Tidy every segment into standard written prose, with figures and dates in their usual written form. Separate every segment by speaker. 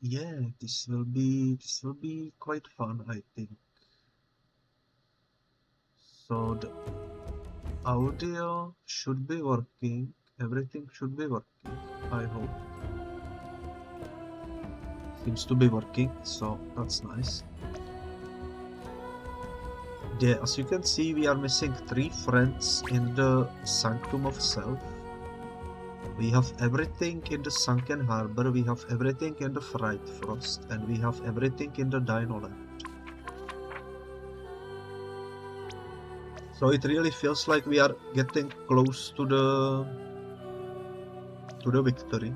Speaker 1: Yeah, this will be quite fun, I think. So the audio should be working, everything should be working, I hope. Seems to be working, so that's nice. Yeah, as you can see, we are missing 3 friends in the Sanctum of Self. We have everything in the Sunken Harbor, we have everything in the FrightFrost, and we have everything in the Dinoland. So it really feels like we are getting close to the victory.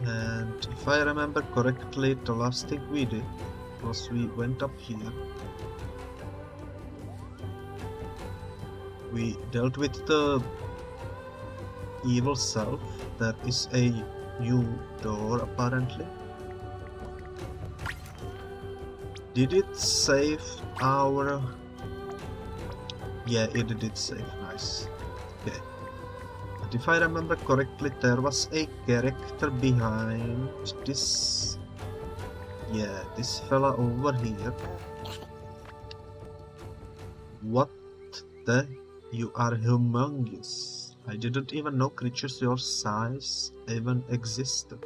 Speaker 1: And if I remember correctly, the last thing we did was we went up here. We dealt with the evil self. There is a new door apparently. Did it save our... Yeah, it did save. Nice. Okay. But if I remember correctly, there was a character behind this... Yeah, this fella over here. What the... You are humongous. I didn't even know creatures your size even existed.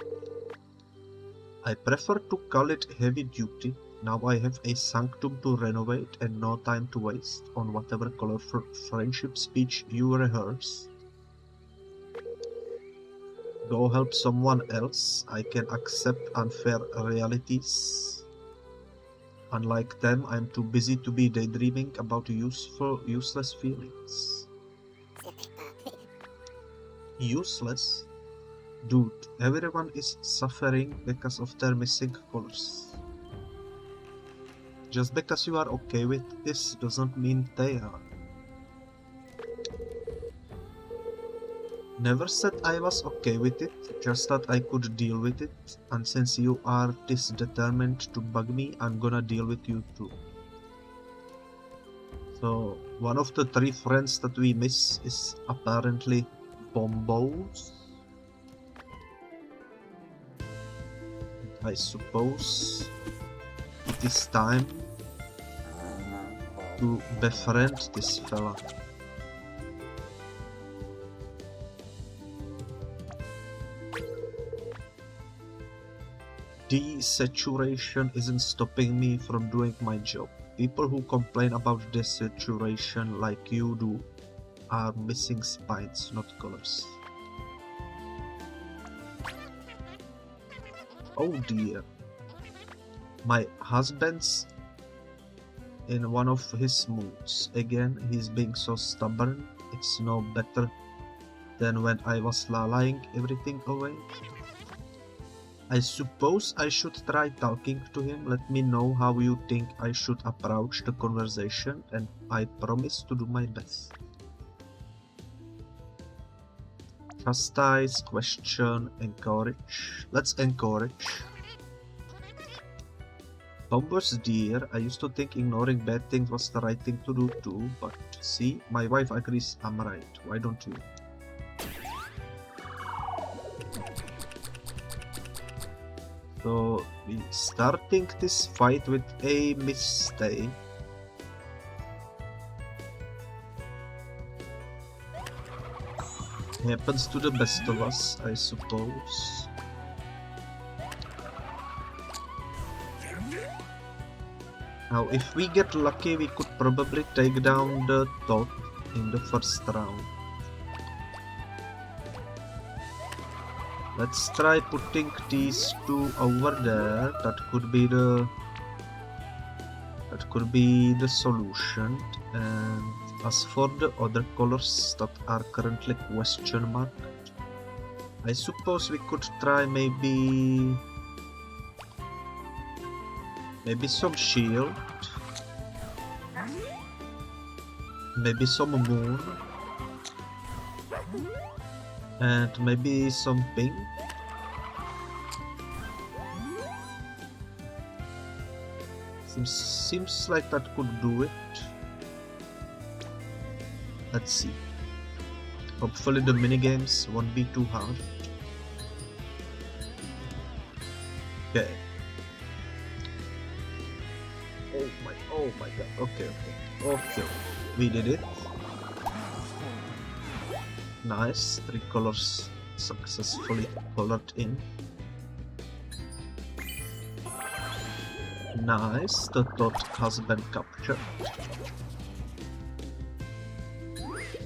Speaker 1: I prefer to call it heavy duty. Now I have a sanctum to renovate and no time to waste on whatever colorful friendship speech you rehearse. Go help someone else. I can accept unfair realities. Unlike them, I'm too busy to be daydreaming about useless feelings. Useless? Dude, everyone is suffering because of their missing colors. Just because you are okay with this doesn't mean they are. Never said I was okay with it, just that I could deal with it, and since you are this determined to bug me, I'm gonna deal with you too. So, one of the 3 friends that we miss is apparently Bombous. I suppose it is time to befriend this fella. Desaturation isn't stopping me from doing my job. People who complain about desaturation like you do are missing spines, not colors. Oh dear. My husband's in one of his moods. Again, he's being so stubborn. It's no better than when I was lallying everything away. I suppose I should try talking to him. Let me know how you think I should approach the conversation, and I promise to do my best. Chastise, question, encourage. Let's encourage. Bombous dear, I used to think ignoring bad things was the right thing to do too, but see, my wife agrees I'm right. Why don't you? So, we starting this fight with a mistake. Happens to the best of us, I suppose. Now, if we get lucky, we could probably take down the top in the first round. Let's try putting these 2 over there. That could be the solution. And as for the other colors that are currently question marked, I suppose we could try maybe some shield, maybe some moon, and maybe some pink. Seems like that could do it. Let's see. Hopefully the minigames won't be too hard. Okay. Oh my god. Okay. We did it. Nice. 3 colors successfully colored in. Nice. The thought has been captured.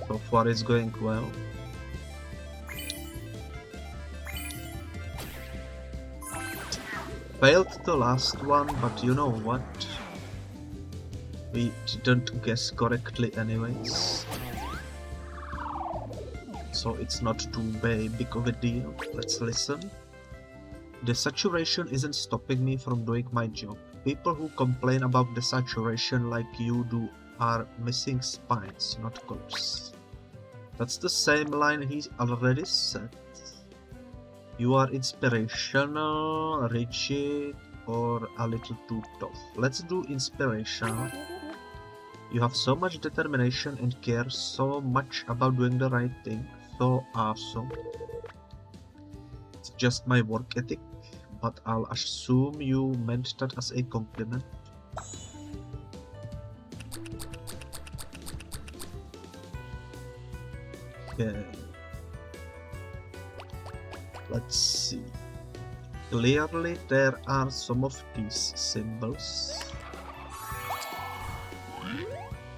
Speaker 1: So far it's going well. Failed the last one, but you know what? We didn't guess correctly anyways. So it's not too big of a deal. Let's listen. The saturation isn't stopping me from doing my job. People who complain about the saturation like you do are missing spines, not colors. That's the same line he already said. You are inspirational, rigid, or a little too tough. Let's do inspirational. You have so much determination and care so much about doing the right thing. So awesome. It's just my work ethic, but I'll assume you meant that as a compliment. Okay. Let's see. Clearly there are some of these symbols.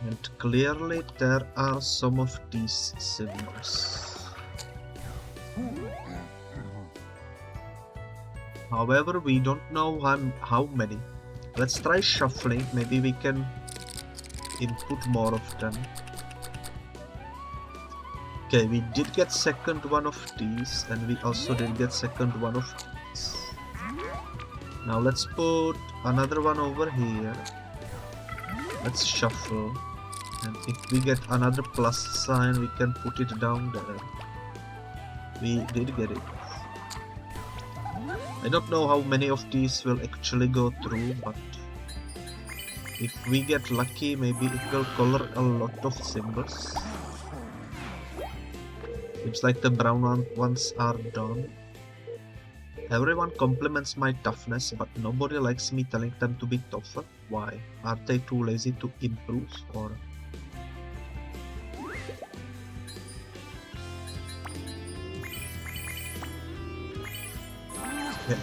Speaker 1: And clearly there are some of these symbols. However, we don't know how many. Let's try shuffling, maybe we can input more of them. Okay, we did get second one of these, and we also did get second one of these. Now let's put another one over here. Let's shuffle, and if we get another plus sign, we can put it down there. We did get it. I don't know how many of these will actually go through, but if we get lucky, maybe it will color a lot of symbols. Seems like the brown ones are done. Everyone compliments my toughness, but nobody likes me telling them to be tougher. Why? Are they too lazy to improve, or...? Okay.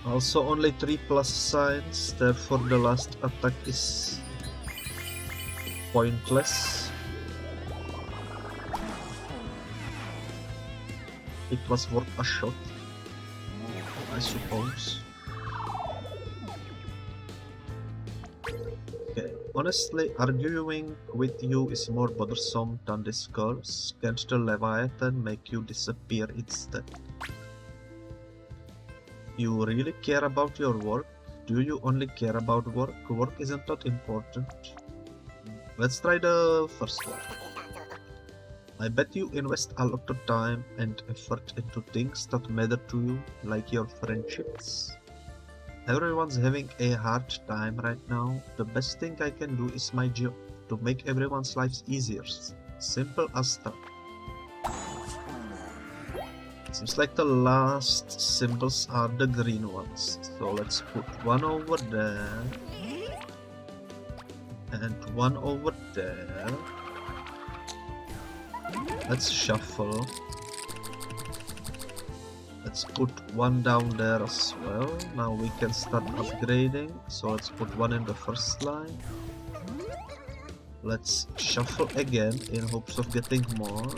Speaker 1: Also only 3 plus signs, therefore the last attack is pointless. It was worth a shot, I suppose. Okay, honestly, arguing with you is more bothersome than this curse. Can't the Leviathan make you disappear instead? You really care about your work? Do you only care about work? Work isn't that important. Let's try the first one. I bet you invest a lot of time and effort into things that matter to you, like your friendships. Everyone's having a hard time right now. The best thing I can do is my job, to make everyone's lives easier. Simple as that. Seems like the last symbols are the green ones. So let's put one over there. And one over there. Let's shuffle. Let's put one down there as well. Now we can start upgrading. So let's put one in the first line. Let's shuffle again in hopes of getting more.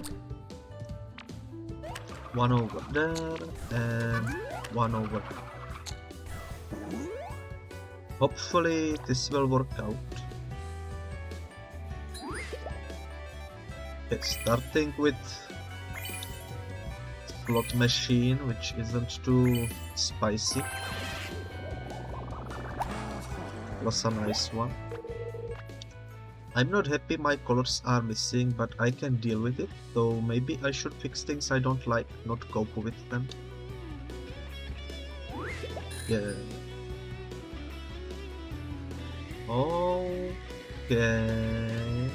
Speaker 1: One over there and one over there. Hopefully this will work out. Okay, starting with slot machine, which isn't too spicy. Was a nice one. I'm not happy my colors are missing, but I can deal with it, though maybe I should fix things I don't like, not cope with them. Yeah. Okay.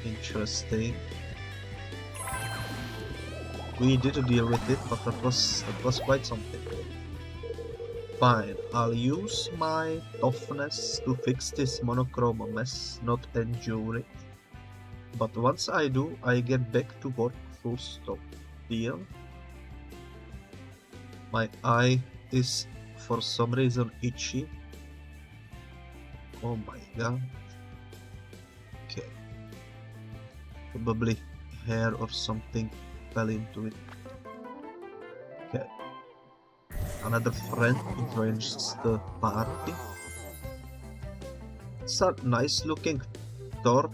Speaker 1: Interesting. We did deal with it, but that was quite something. Fine, I'll use my toughness to fix this monochrome mess, not endure it. But once I do, I get back to work full stop. Deal? My eye is for some reason itchy. Oh my god. Okay. Probably hair or something fell into it. Okay. Another friend joins the party. It's a nice looking turtle.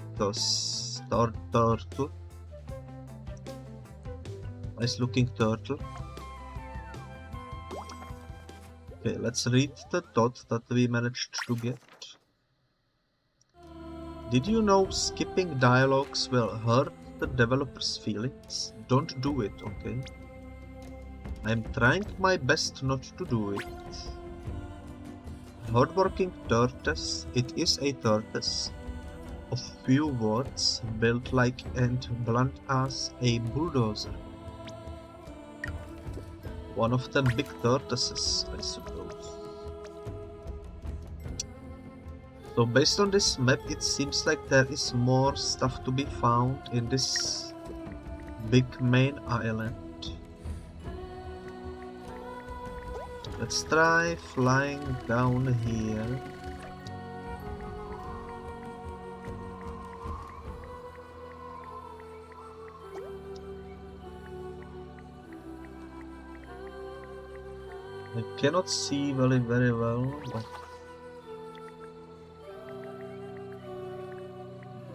Speaker 1: Nice looking turtle. Okay, let's read the thought that we managed to get. Did you know skipping dialogues will hurt the developer's feelings? Don't do it, okay? I'm trying my best not to do it. Hardworking tortoise, it is a tortoise of few words, built like and blunt as a bulldozer. One of them big tortoises, I suppose. So based on this map, it seems like there is more stuff to be found in this big main island. Let's try flying down here. I cannot see very well, but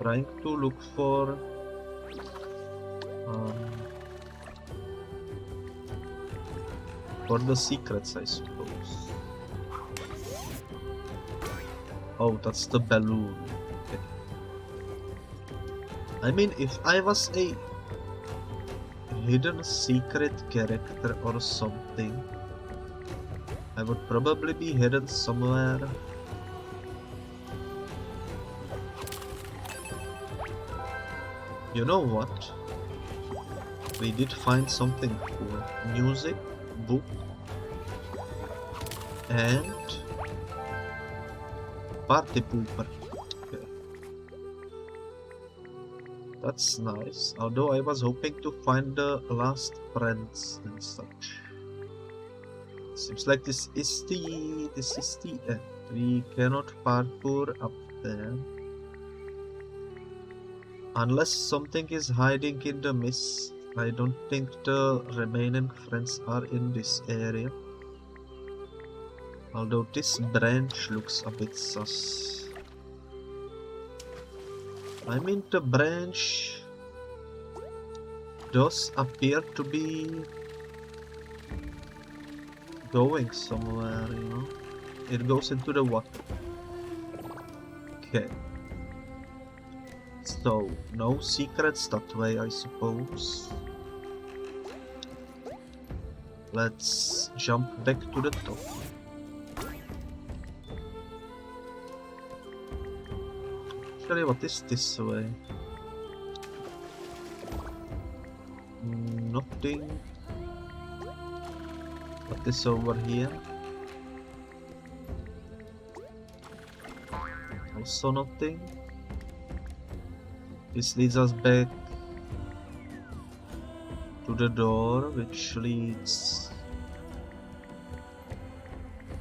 Speaker 1: trying to look for the secrets, I suppose. Oh, that's the balloon. Okay. I mean, if I was a hidden secret character or something, I would probably be hidden somewhere. You know what? We did find something cool. Music, book, and party pooper. Okay. That's nice. Although I was hoping to find the last friends and such. Seems like this is the end. We cannot parkour up there. Unless something is hiding in the mist. I don't think the remaining friends are in this area. Although this branch looks a bit sus. I mean, the branch does appear to be going somewhere, you know. It goes into the water. Okay. So, no secrets that way, I suppose. Let's jump back to the top. Actually, what is this way? Nothing. What is over here? Also nothing. This leads us back to the door, which leads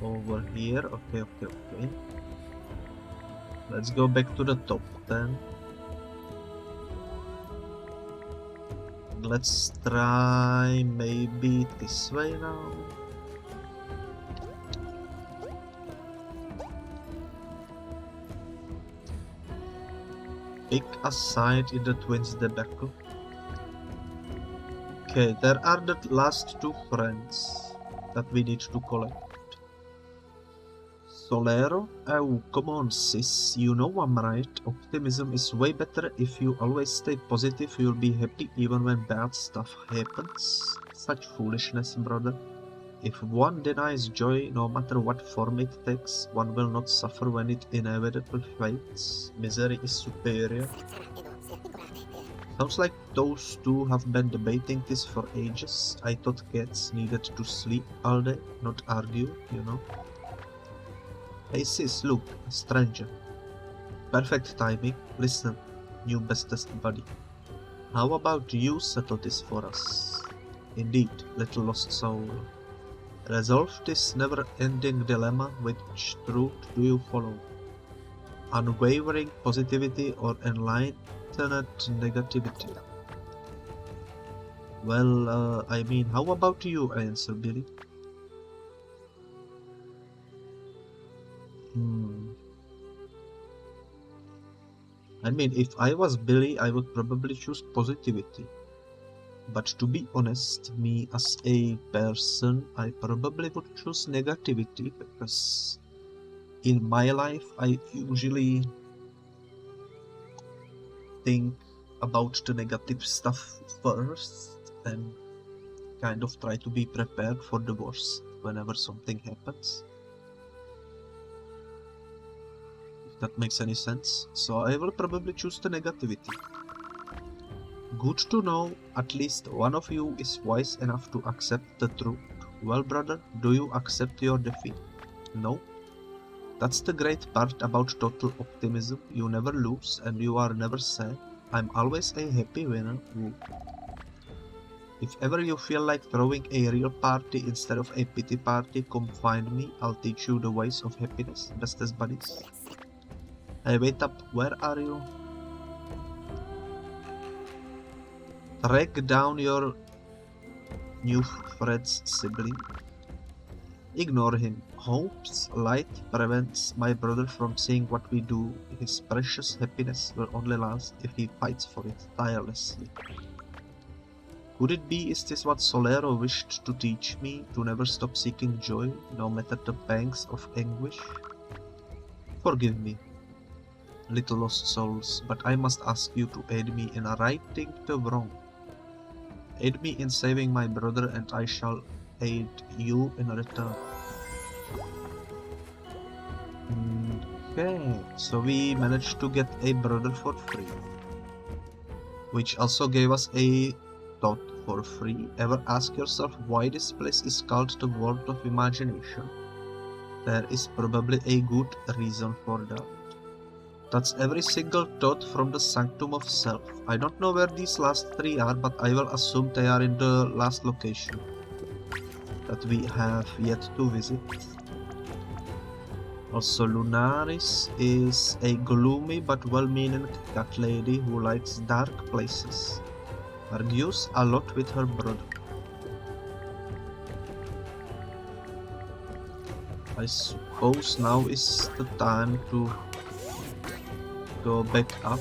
Speaker 1: over here. Okay. Let's go back to the top then. Let's try maybe this way now. Pick a side in the twins debacle. Okay, there are the last two friends that we need to collect. Solero? Oh, come on sis, you know I'm right. Optimism is way better. If you always stay positive, you'll be happy even when bad stuff happens. Such foolishness, brother. If one denies joy, no matter what form it takes, one will not suffer when it inevitably fades. Misery is superior. Sounds like those two have been debating this for ages. I thought cats needed to sleep all day, not argue, you know. Hey sis, look, a stranger. Perfect timing. Listen, new bestest buddy. How about you settle this for us? Indeed, little lost soul. Resolve this never-ending dilemma. Which truth do you follow? Unwavering positivity or enlightened negativity? Well, I mean, how about you, answer Billy? I mean, if I was Billy, I would probably choose positivity. But to be honest, me as a person, I probably would choose negativity because in my life, I usually think about the negative stuff first and kind of try to be prepared for the worst whenever something happens. If that makes any sense. So I will probably choose the negativity. Good to know at least one of you is wise enough to accept the truth. Well, brother, do you accept your defeat? No? That's the great part about total optimism. You never lose and you are never sad. I'm always a happy winner. Ooh. If ever you feel like throwing a real party instead of a pity party, come find me. I'll teach you the ways of happiness, bestest buddies. Hey, wait up, where are you? Track down your new friend's sibling. Ignore him. Hope's light prevents my brother from seeing what we do. His precious happiness will only last if he fights for it tirelessly. Could it be, is this what Solero wished to teach me? To never stop seeking joy, no matter the pangs of anguish? Forgive me, little lost souls, but I must ask you to aid me in righting the wrong. Aid me in saving my brother and I shall aid you in return. Okay, so we managed to get a brother for free. Which also gave us a thought for free. Ever ask yourself why this place is called the World of Imagination? There is probably a good reason for that. That's every single thought from the Sanctum of Self. I don't know where these last three are, but I will assume they are in the last location that we have yet to visit. Also, Lunaris is a gloomy but well-meaning cat lady who likes dark places. Argues a lot with her brother. I suppose now is the time to go back up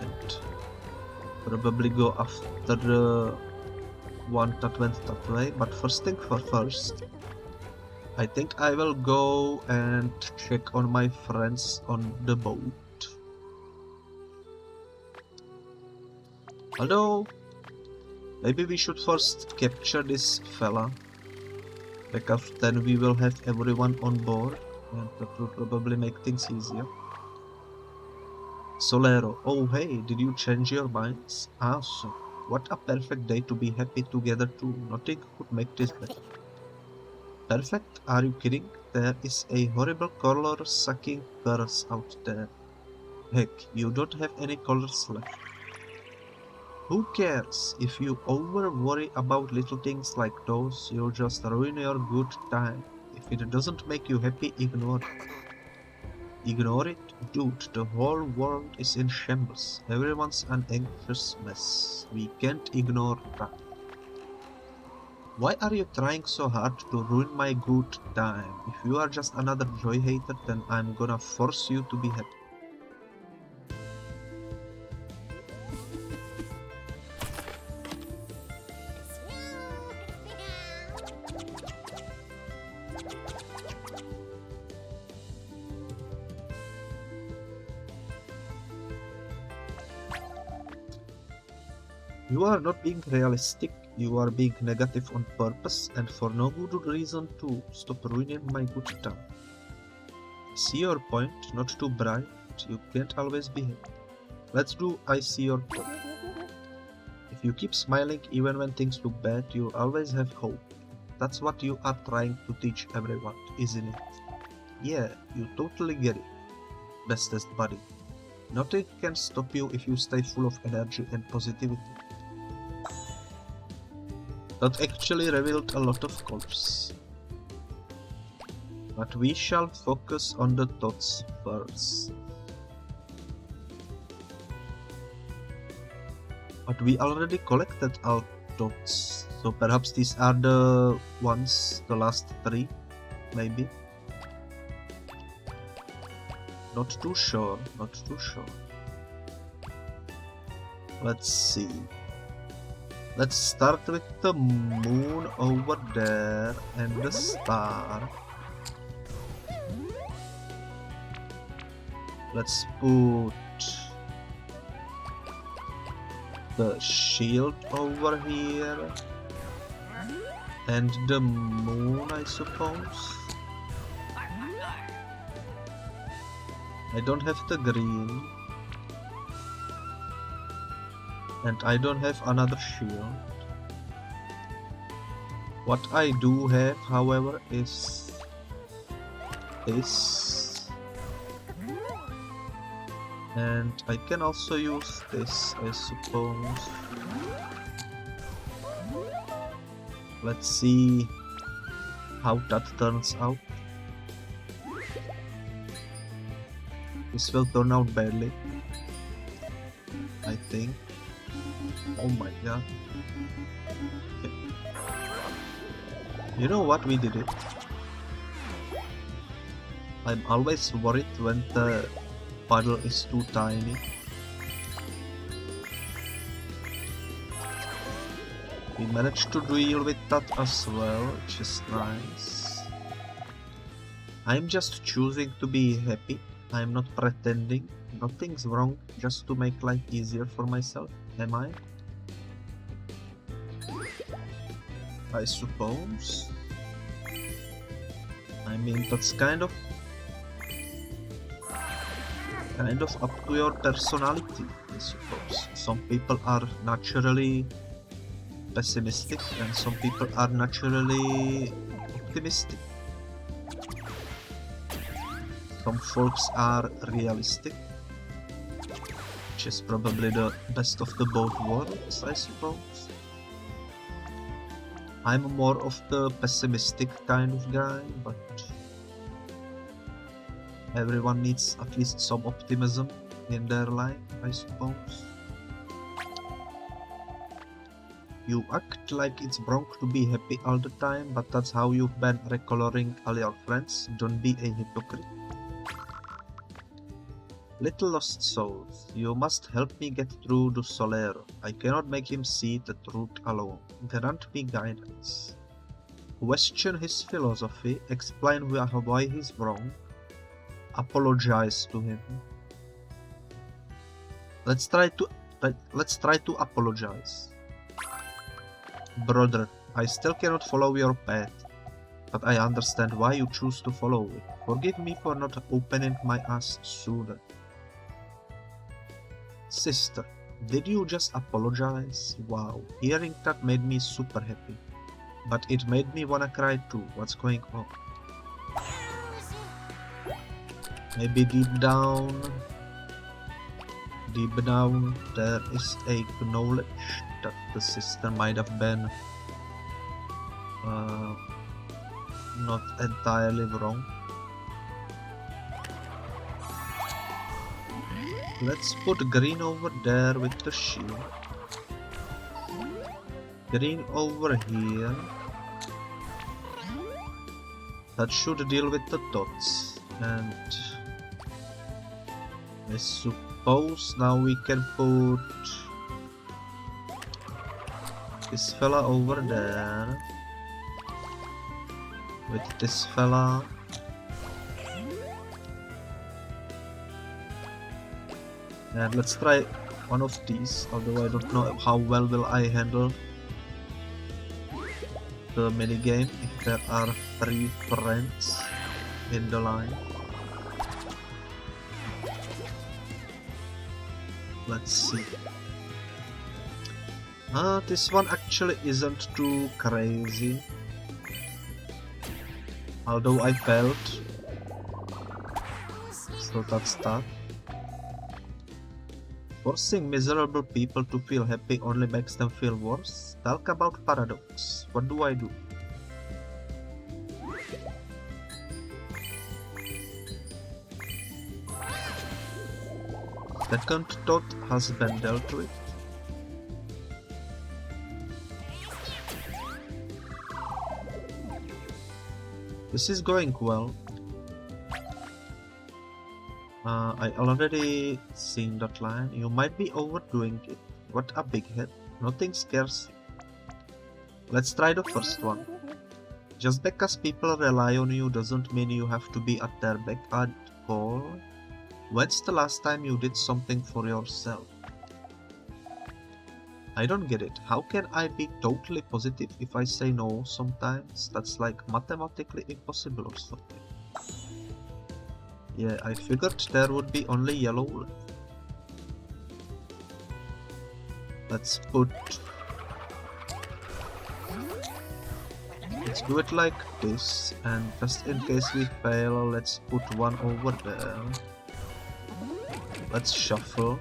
Speaker 1: and probably go after the one that went that way, but first thing first, I think I will go and check on my friends on the boat. Although, maybe we should first capture this fella, because then we will have everyone on board and that will probably make things easier. Solero, oh hey, did you change your minds? Awesome. What a perfect day to be happy together too. Nothing could make this better. Perfect? Are you kidding? There is a horrible color-sucking curse out there. Heck, you don't have any colors left. Who cares? If you over-worry about little things like those, you'll just ruin your good time. If it doesn't make you happy, ignore it. Ignore it? Dude, the whole world is in shambles. Everyone's an anxious mess. We can't ignore that. Why are you trying so hard to ruin my good time? If you are just another joy hater, then I'm gonna force you to be happy. You are not being realistic, you are being negative on purpose and for no good reason too. Stop ruining my good time. See your point, not too bright, you can't always be happy. Let's do I see your top. If you keep smiling even when things look bad, you'll always have hope. That's what you are trying to teach everyone, isn't it? Yeah, you totally get it, bestest buddy. Nothing can stop you if you stay full of energy and positivity. That actually revealed a lot of corpse. But we shall focus on the thoughts first. But we already collected our dots, so perhaps these are the ones, the last 3, maybe? Not too sure, not too sure. Let's see. Let's start with the moon over there and the star. Let's put the shield over here and the moon, I suppose. I don't have the green and I don't have another shield. What I do have, however, is this, and I can also use this, I suppose. Let's see how that turns out. This will turn out badly, I think. Oh my god. Okay. You know what, we did it. I'm always worried when the puddle is too tiny. We managed to deal with that as well, which is nice. I'm just choosing to be happy. I'm not pretending. Nothing's wrong, just to make life easier for myself, am I? I suppose. I mean, that's kind of up to your personality, I suppose. Some people are naturally pessimistic and some people are naturally optimistic. Some folks are realistic, which is probably the best of the both worlds, I suppose. I'm more of the pessimistic kind of guy, but everyone needs at least some optimism in their life, I suppose. You act like it's wrong to be happy all the time, but that's how you've been recoloring all your friends. Don't be a hypocrite. Little lost souls, you must help me get through to Solero. I cannot make him see the truth alone. Grant me guidance. Question his philosophy, explain why he's wrong. Apologize to him. Let's try to apologize. Brother, I still cannot follow your path, but I understand why you choose to follow it. Forgive me for not opening my ass sooner. Sister, did you just apologize? Wow, hearing that made me super happy. But it made me wanna cry too. What's going on? Maybe deep down, there is a knowledge that the sister might have been not entirely wrong. Let's put green over there with the shield. Green over here. That should deal with the dots. And I suppose now we can put this fella over there with this fella. And let's try one of these, although I don't know how well will I handle the minigame if there are 3 friends in the line. Let's see. This one actually isn't too crazy. Although I failed. So that's that. Forcing miserable people to feel happy only makes them feel worse. Talk about paradox. What do I do? Second thought has been dealt with. This is going well. I already seen that line. You might be overdoing it. What a big head. Nothing scares you. Let's try the first one. Just because people rely on you doesn't mean you have to be at their beck and call. When's the last time you did something for yourself? I don't get it. How can I be totally positive if I say no sometimes? That's like mathematically impossible or something. Yeah, I figured there would be only yellow left. Let's do it like this, and just in case we fail, let's put one over there. Let's shuffle.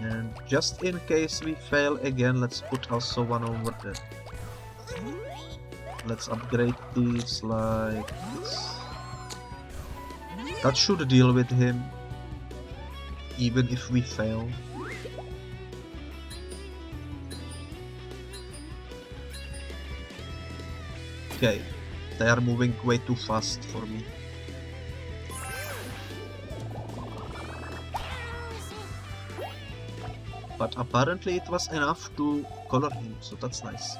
Speaker 1: And just in case we fail again, let's put also one over there. Let's upgrade these like this. That should deal with him, even if we fail. Okay, they are moving way too fast for me. But apparently it was enough to color him, so that's nice.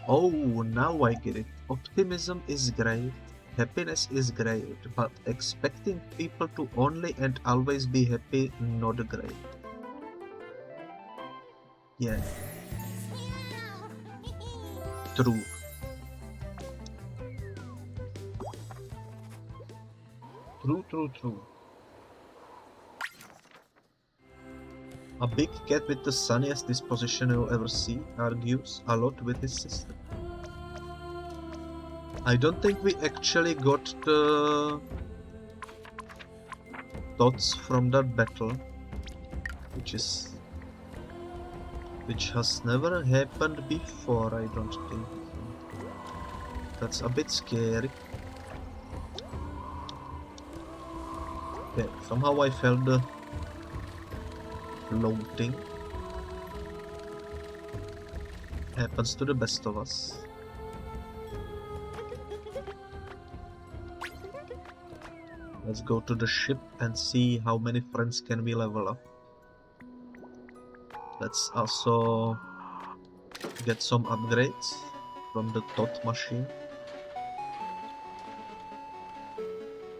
Speaker 1: Oh, now I get it. Optimism is great, happiness is great, but expecting people to only and always be happy, not great. Yeah. True. True. A big cat with the sunniest disposition you'll ever see argues a lot with his sister. I don't think we actually got the thoughts from that battle, which has never happened before, I don't think. That's a bit scary. Okay, somehow I felt the floating. Happens to the best of us. Let's go to the ship and see how many friends can we level up. Let's also get some upgrades from the thought machine.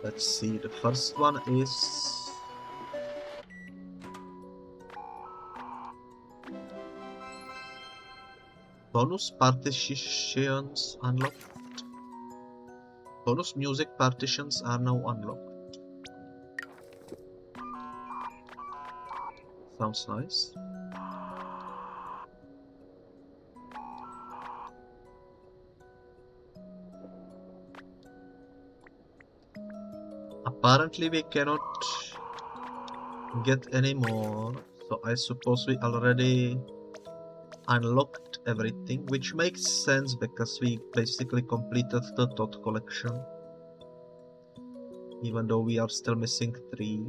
Speaker 1: Let's see, the first one is bonus partitions unlocked. Bonus music partitions are now unlocked. Sounds nice. Apparently we cannot get any more, so I suppose we already unlocked everything, which makes sense because we basically completed the thought collection, even though we are still missing 3.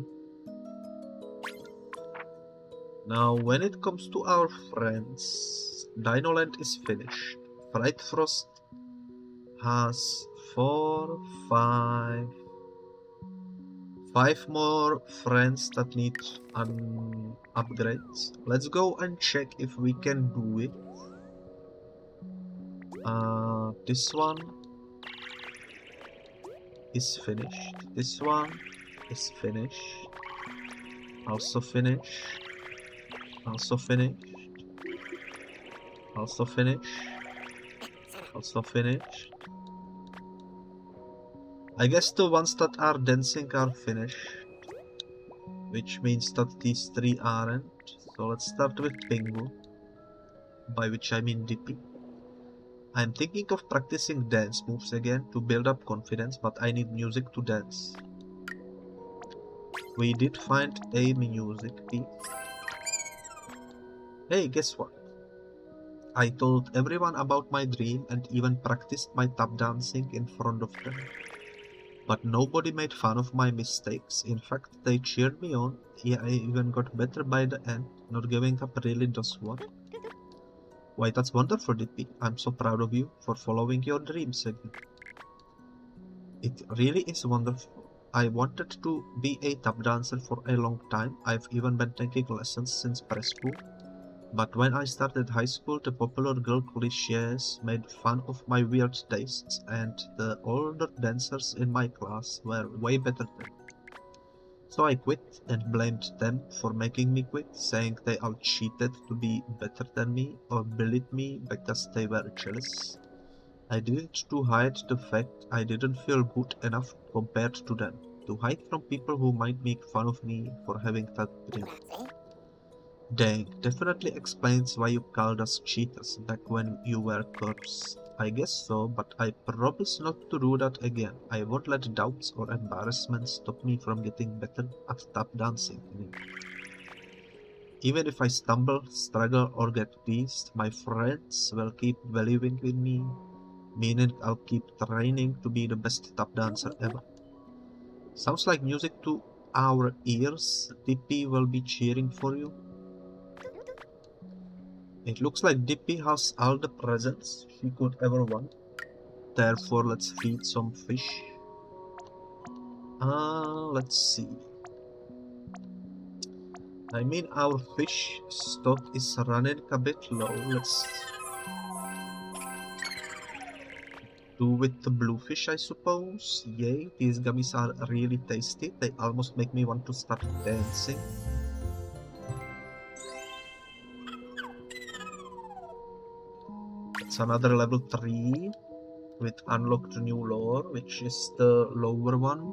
Speaker 1: Now when it comes to our friends, Dinoland is finished. FrightFrost has 4, 5 more friends that need upgrades. Let's go and check if we can do it. This one is finished. This one is finished. Also finished. Also finished. Also finished. Also finished. I guess the ones that are dancing are finished. which means that these three aren't. So let's start with Pingu, by which I mean Dippy. I'm thinking of practicing dance moves again to build up confidence, but I need music to dance. We did find a music piece. Hey, guess what? I told everyone about my dream and even practiced my tap dancing in front of them. But nobody made fun of my mistakes. In fact, they cheered me on. Yeah, I even got better by the end. Not giving up really does work. Why, that's wonderful, Dippy. I'm so proud of you for following your dreams again. It really is wonderful. I wanted to be a tap dancer for a long time. I've even been taking lessons since preschool. But when I started high school, the popular girl cliches made fun of my weird tastes, and the older dancers in my class were way better than me. So I quit and blamed them for making me quit, saying they all cheated to be better than me or bullied me because they were jealous. I did it to hide the fact I didn't feel good enough compared to them, to hide from people who might make fun of me for having that dream. Dang, definitely explains why you called us cheaters back when you were cursed. I guess so, but I promise not to do that again. I won't let doubts or embarrassment stop me from getting better at tap dancing anymore. Even if I stumble, struggle, or get pissed, my friends will keep believing in me, meaning I'll keep training to be the best tap dancer ever. Sounds like music to our ears. Dippy will be cheering for you. It looks like Dippy has all the presents she could ever want. Therefore, let's feed some fish. Let's see. I mean, our fish stock is running a bit low. Let's do with the bluefish, I suppose. Yay, these gummies are really tasty. They almost make me want to start dancing. It's another level 3 with unlocked new lore, which is the lower one.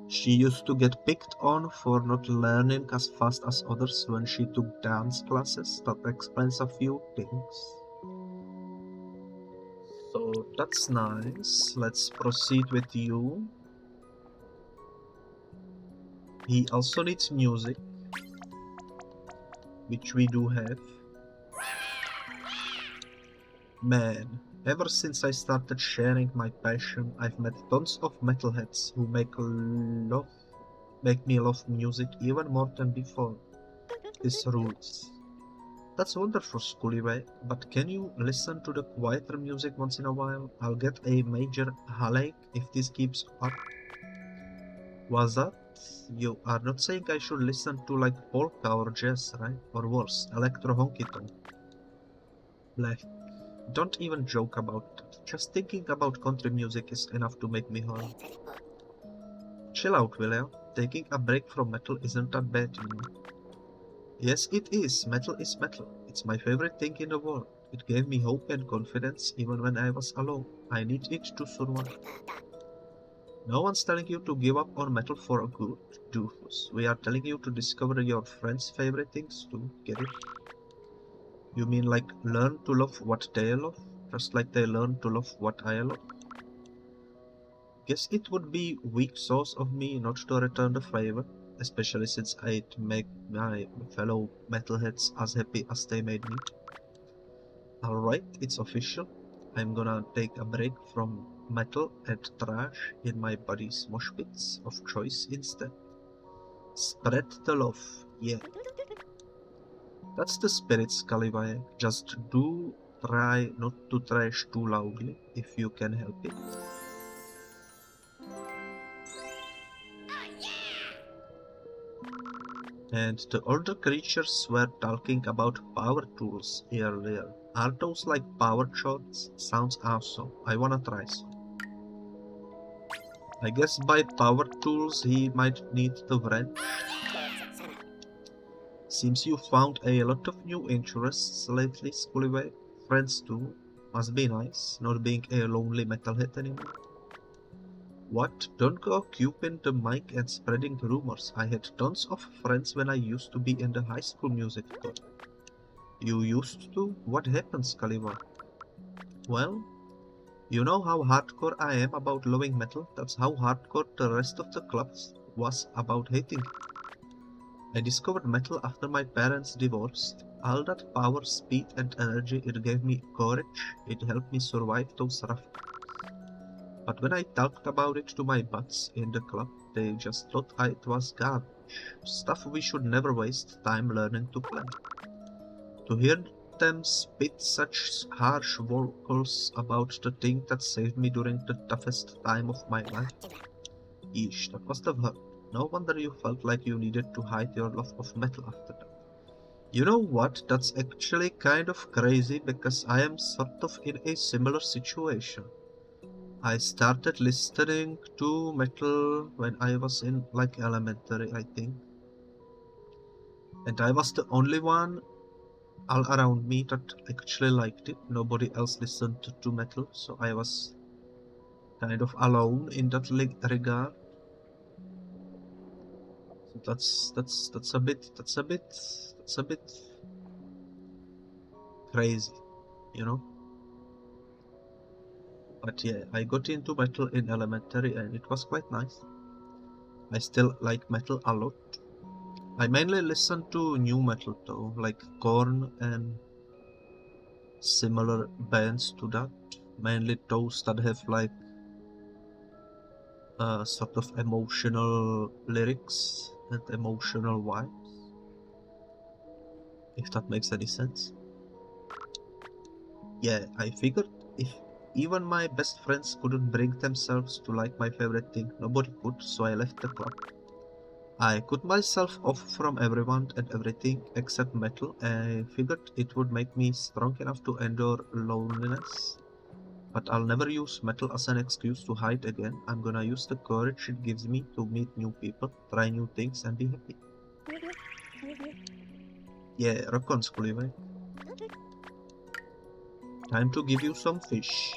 Speaker 1: She used to get picked on for not learning as fast as others when she took dance classes. That explains a few things. So that's nice. Let's proceed with you. He also needs music, which we do have. Man, ever since I started sharing my passion, I've met tons of metalheads who make me love music even more than before. This rules. That's wonderful, Schoolyway, but can you listen to the quieter music once in a while? I'll get a major headache if this keeps up. What's that? You are not saying I should listen to like polka or jazz, right? Or worse, electro honky tonk. Black. Don't even joke about it. Just thinking about country music is enough to make me horny. Chill out, William. Taking a break from metal isn't that bad, you know. Yes, it is. Metal is metal. It's my favorite thing in the world. It gave me hope and confidence even when I was alone. I need it to survive. No one's telling you to give up on metal for a good, doofus. We are telling you to discover your friends' favorite things too. Get it? You mean like learn to love what they love, just like they learn to love what I love? Guess it would be weak sauce of me not to return the favor, especially since I'd make my fellow metalheads as happy as they made me. Alright, it's official. I'm gonna take a break from metal and trash in my body's mosh pits of choice instead. Spread the love, yeah. That's the spirit, Scallywag. Just do try not to trash too loudly if you can help it. And the older creatures were talking about power tools earlier. Are those like power shots? Sounds awesome. I wanna try some. I guess by power tools he might need the wrench. Seems you found a lot of new interests lately, Schoolyway. Friends too. Must be nice, not being a lonely metalhead anymore. What? Don't go cuping the mic and spreading rumors. I had tons of friends when I used to be in the high school music club. You used to? What happened, Scaliva? Well, you know how hardcore I am about loving metal? That's how hardcore the rest of the clubs was about hating it. I discovered metal after my parents divorced. All that power, speed and energy, it gave me courage. It helped me survive those rough times. But when I talked about it to my buds in the club, they just thought it was garbage. Stuff we should never waste time learning to play. To hear them spit such harsh vocals about the thing that saved me during the toughest time of my life. Eesh, that must have hurt. No wonder you felt like you needed to hide your love of metal after that. You know what, that's actually kind of crazy because I am sort of in a similar situation. I started listening to metal when I was in like elementary, I think. And I was the only one all around me that actually liked it. Nobody else listened to metal, so I was kind of alone in that regard. So that's a bit crazy, you know. But yeah, I got into metal in elementary and it was quite nice. I still like metal a lot. I mainly listen to new metal though, like Korn and similar bands to that. Mainly those that have like sort of emotional lyrics and emotional vibes, if that makes any sense. Yeah, I figured if even my best friends couldn't bring themselves to like my favorite thing, nobody could, so I left the club. I cut myself off from everyone and everything except metal. I figured it would make me strong enough to endure loneliness. But I'll never use metal as an excuse to hide again. I'm gonna use the courage it gives me to meet new people, try new things and be happy. Yeah, rock on, Scully. Time to give you some fish.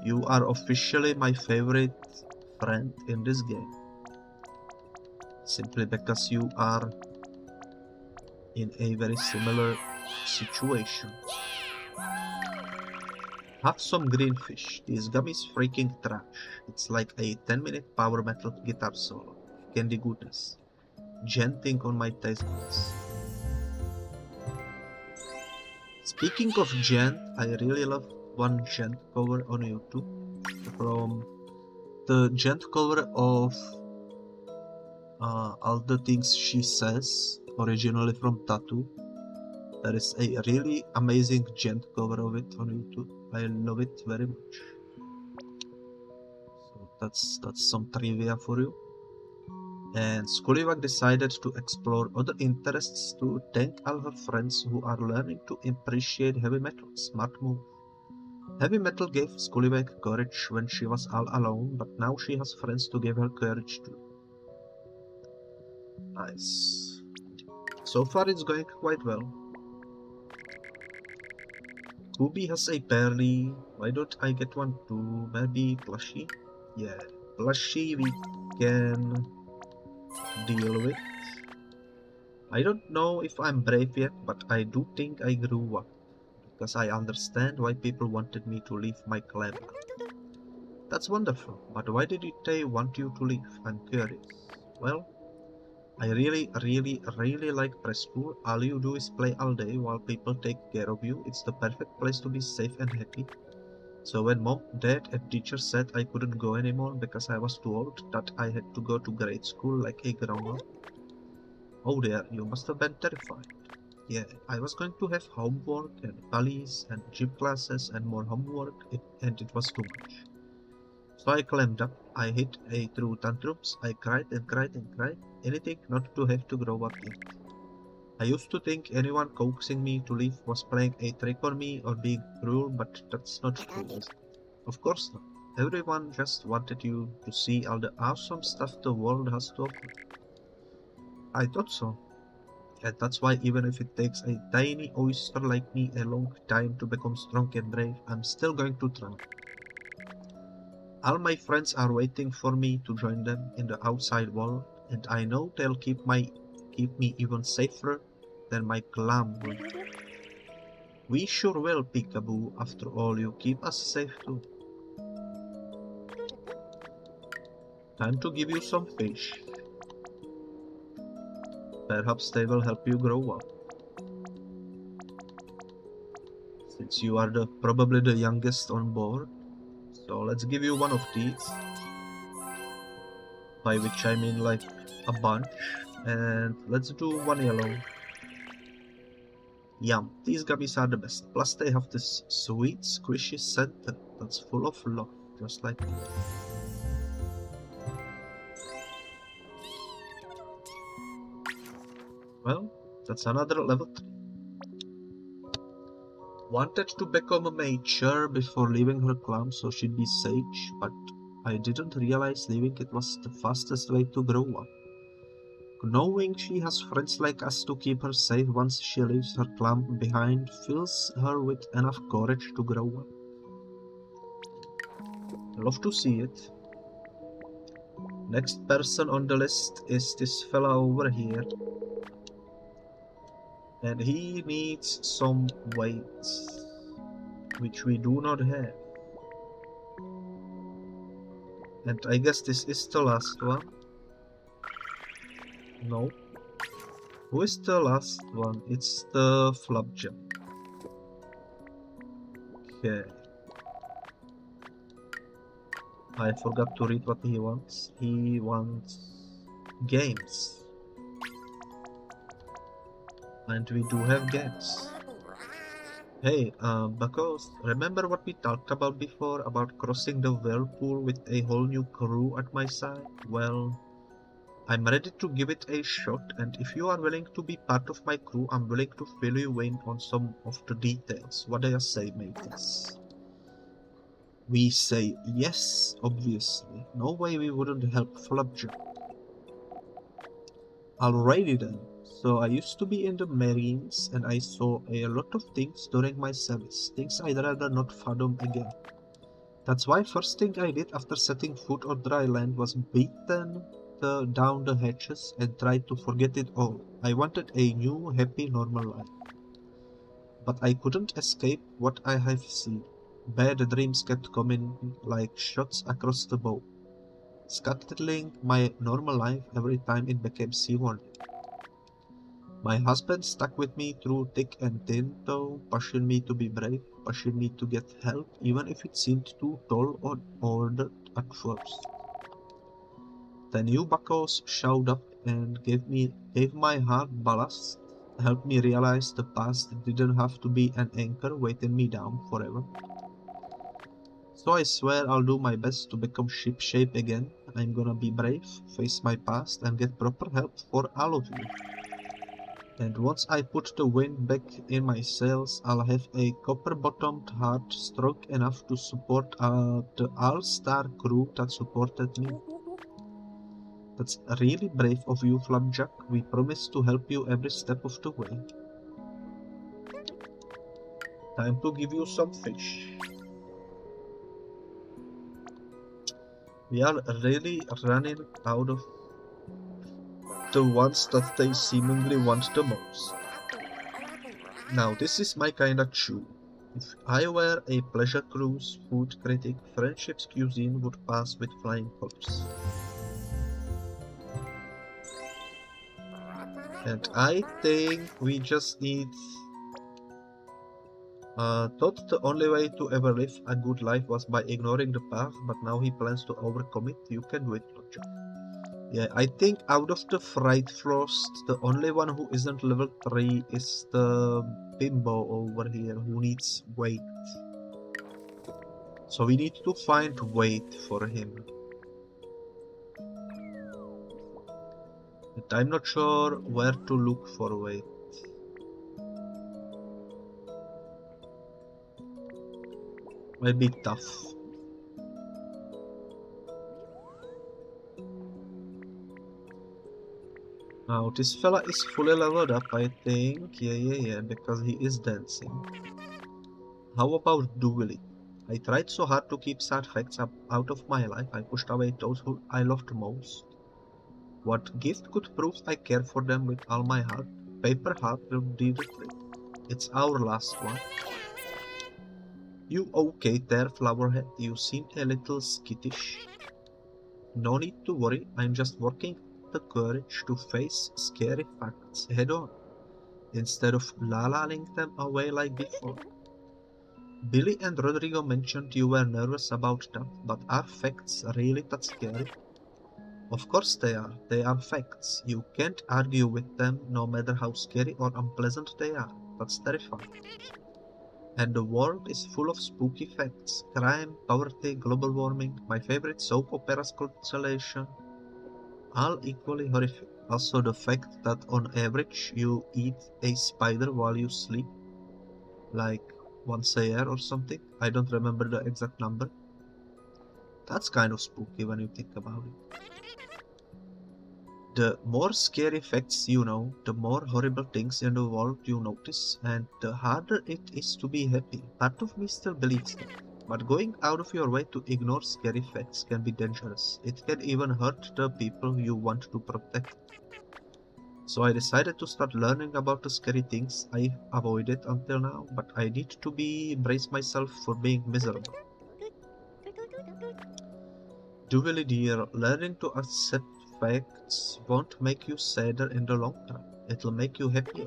Speaker 1: You are officially my favorite friend in this game. Simply because you are in a very similar situation. Have some green fish. This gum is freaking trash. It's like a 10-minute power metal guitar solo. Candy goodness. Genting on my taste buds. Speaking of gent, I really love one gent cover on YouTube. From the gent cover of All the Things She Says, originally from Tattoo. There is a really amazing gent cover of it on YouTube. I love it very much. So that's some trivia for you. And Skuliwak decided to explore other interests to thank all her friends who are learning to appreciate heavy metal. Smart move. Heavy metal gave Skuliwak courage when she was all alone, but now she has friends to give her courage too. Nice. So far it's going quite well. Kubi has a Pearly. Why don't I get one too? Maybe Plushie? Yeah, Plushie we can deal with. I don't know if I'm brave yet, but I do think I grew up. Because I understand why people wanted me to leave my clan. That's wonderful, but why did they want you to leave? I'm curious. Well, I really like preschool. All you do is play all day while people take care of you. It's the perfect place to be safe and happy. So when mom, dad and teacher said I couldn't go anymore because I was too old, that I had to go to grade school like a grown-up. Oh dear, you must have been terrified. Yeah, I was going to have homework and bullies and gym classes and more homework, and it was too much. So I climbed up, I hit a through tantrums, I cried and cried and cried, anything not to have to grow up yet. I used to think anyone coaxing me to leave was playing a trick on me or being cruel, but that's not true, is it? Of course not. Everyone just wanted you to see all the awesome stuff the world has to offer. I thought so. And that's why even if it takes a tiny oyster like me a long time to become strong and brave, I'm still going to try. All my friends are waiting for me to join them in the outside world, and I know they'll keep me even safer than my clan will. We sure will, Peekaboo. After all, you keep us safe too. Time to give you some fish. Perhaps they will help you grow up. Since you are probably the youngest on board, so let's give you one of these. By which I mean like a bunch. And let's do one yellow. Yum, these gummies are the best. Plus they have this sweet, squishy scent that's full of love, just like me. Well, that's another level 3. Wanted to become a mature before leaving her clan so she'd be sage, but I didn't realize leaving it was the fastest way to grow up. Knowing she has friends like us to keep her safe once she leaves her clan behind fills her with enough courage to grow up. Love to see it. Next person on the list is this fella over here. And he needs some weights, which we do not have. And I guess this is the last one. No. Who is the last one? It's the Flapjack. Okay. I forgot to read what he wants. He wants games. And we do have games. Hey, Buckos, remember what we talked about before about crossing the whirlpool with a whole new crew at my side? Well, I'm ready to give it a shot, and if you are willing to be part of my crew, I'm willing to fill you in on some of the details. What do you say, mates? We say yes, obviously. No way we wouldn't help Flapjack. Alrighty then. So I used to be in the Marines, and I saw a lot of things during my service, things I'd rather not fathom again. That's why first thing I did after setting foot on dry land was beaten down the hatches and tried to forget it all. I wanted a new, happy, normal life. But I couldn't escape what I have seen. Bad dreams kept coming like shots across the bow, scuttling my normal life every time it became seaworthy. My husband stuck with me through thick and thin, though, pushing me to be brave, pushing me to get help, even if it seemed too tall or ordered at first. Then you buckos showed up and gave my heart ballast, helped me realize the past didn't have to be an anchor weighting me down forever. So I swear I'll do my best to become shipshape again. I'm gonna be brave, face my past, and get proper help for all of you. And once I put the wind back in my sails, I'll have a copper-bottomed heart strong enough to support the all-star crew that supported me. That's really brave of you, Flapjack. We promise to help you every step of the way. Time to give you some fish. We are really running out of the ones that they seemingly want the most. Now this is my kinda chew. If I were a pleasure cruise food critic, Friendship's cuisine would pass with flying colors. And I think we just need... thought the only way to ever live a good life was by ignoring the path, but now he plans to overcome it. You can do it, Roger. Yeah, I think out of the FrightFrost, the only one who isn't level 3 is the Bimbo over here, who needs weight. So we need to find weight for him. But I'm not sure where to look for weight. Might be tough. Now this fella is fully leveled up, I think. Yeah, because he is dancing. How about dueling? I tried so hard to keep sad facts out of my life, I pushed away those who I loved most. What gift could prove I care for them with all my heart? Paper heart will do the trick. It's our last one. You okay there, Flowerhead? You seem a little skittish. No need to worry, I'm just working the courage to face scary facts head on, instead of la-la-ling them away like before. Billy and Rodrigo mentioned you were nervous about them, but are facts really that scary? Of course they are facts. You can't argue with them no matter how scary or unpleasant they are. That's terrifying. And the world is full of spooky facts. Crime, poverty, global warming, my favorite soap opera's constellation. All equally horrific. Also the fact that on average you eat a spider while you sleep. Like once a year or something. I don't remember the exact number. That's kind of spooky when you think about it. The more scary facts you know, the more horrible things in the world you notice, and the harder it is to be happy. Part of me still believes that. But going out of your way to ignore scary facts can be dangerous. It can even hurt the people you want to protect. So I decided to start learning about the scary things I avoided until now, but I need to brace myself for being miserable. Dually dear, learning to accept facts won't make you sadder in the long run. It'll make you happier.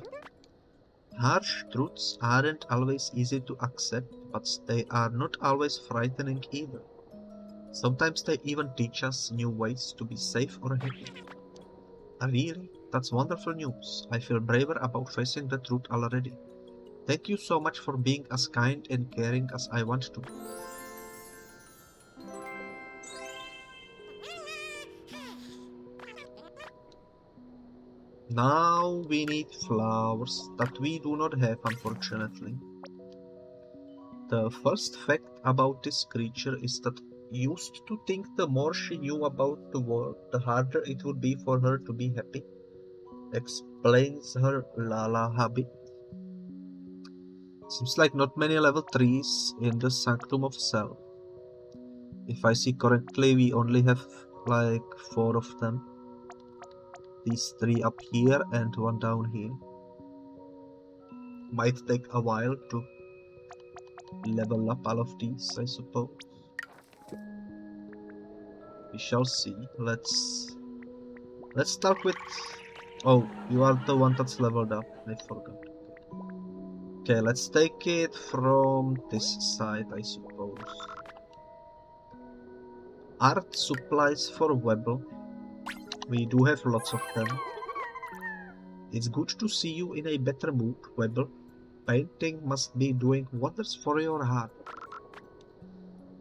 Speaker 1: Harsh truths aren't always easy to accept, but they are not always frightening either. Sometimes they even teach us new ways to be safe or happy. Really? That's wonderful news. I feel braver about facing the truth already. Thank you so much for being as kind and caring as I want to be. Now we need flowers that we do not have, unfortunately. The first fact about this creature is that I used to think the more she knew about the world, the harder it would be for her to be happy. Explains her Lala habit. Seems like not many level 3s in the Sanctum of Self. If I see correctly, we only have like 4 of them. These 3 up here and 1 down here. Might take a while to level up all of these, I suppose. We shall see. Let's start with... Oh, you are the one that's leveled up. I forgot. Okay, let's take it from this side, I suppose. Art supplies for Webble. We do have lots of them. It's good to see you in a better mood, Webble. Painting must be doing wonders for your heart.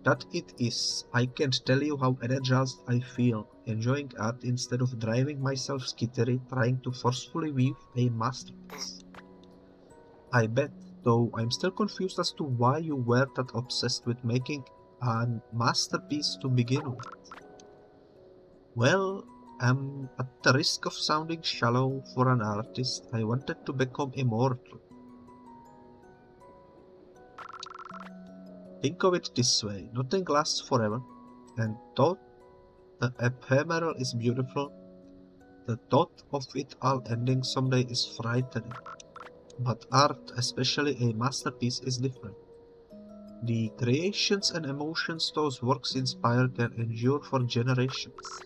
Speaker 1: That it is. I can't tell you how energized I feel, enjoying art instead of driving myself skittery trying to forcefully weave a masterpiece. I bet, though I'm still confused as to why you were that obsessed with making a masterpiece to begin with. Well, at the risk of sounding shallow for an artist, I wanted to become immortal. Think of it this way, nothing lasts forever, and though the ephemeral is beautiful, the thought of it all ending someday is frightening. But art, especially a masterpiece, is different. The creations and emotions those works inspire can endure for generations.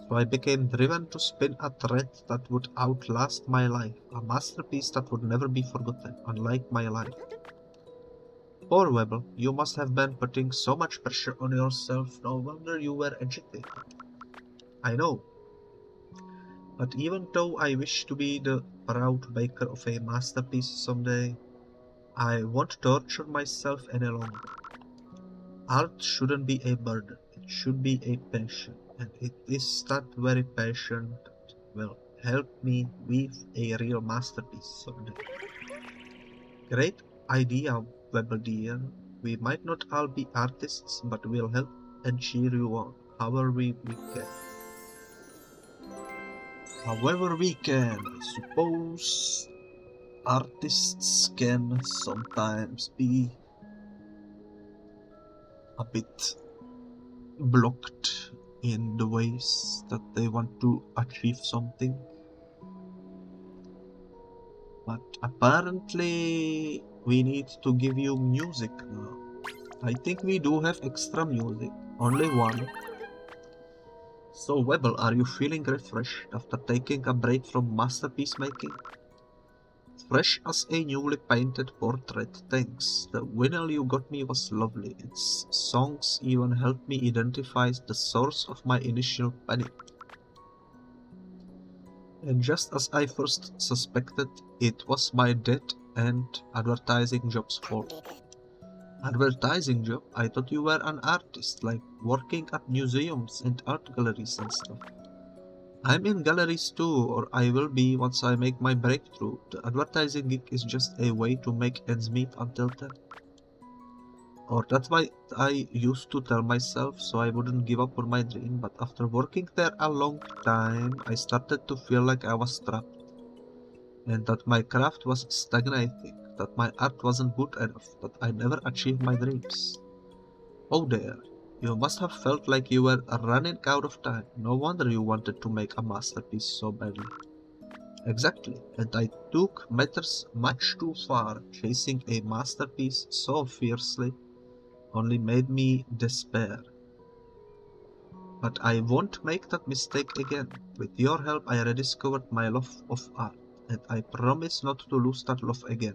Speaker 1: So I became driven to spin a thread that would outlast my life, a masterpiece that would never be forgotten, unlike my life. Poor Webble, you must have been putting so much pressure on yourself, no wonder you were agitated. I know. But even though I wish to be the proud maker of a masterpiece someday, I won't torture myself any longer. Art shouldn't be a burden, it should be a passion, and it is that very passion that will help me weave a real masterpiece someday. Great idea, Webber dear. We might not all be artists, but we'll help and cheer you on, however we can. However we can, I suppose. Artists can sometimes be a bit blocked in the ways that they want to achieve something. But apparently we need to give you music now. I think we do have extra music, only one. So Webble, are you feeling refreshed after taking a break from masterpiece making? Fresh as a newly painted portrait, thanks. The vinyl you got me was lovely. Its songs even helped me identify the source of my initial panic. And just as I first suspected, it was my dead-end advertising job's fault. Advertising job? I thought you were an artist, like working at museums and art galleries and stuff. I'm in galleries too, or I will be once I make my breakthrough. The advertising gig is just a way to make ends meet until then. Or that's why I used to tell myself so I wouldn't give up on my dream, but after working there a long time, I started to feel like I was trapped. And that my craft was stagnating, that my art wasn't good enough, that I never achieved my dreams. Oh dear, you must have felt like you were running out of time. No wonder you wanted to make a masterpiece so badly. Exactly, and I took matters much too far. Chasing a masterpiece so fiercely only made me despair. But I won't make that mistake again. With your help I rediscovered my love of art, and I promise not to lose that love again,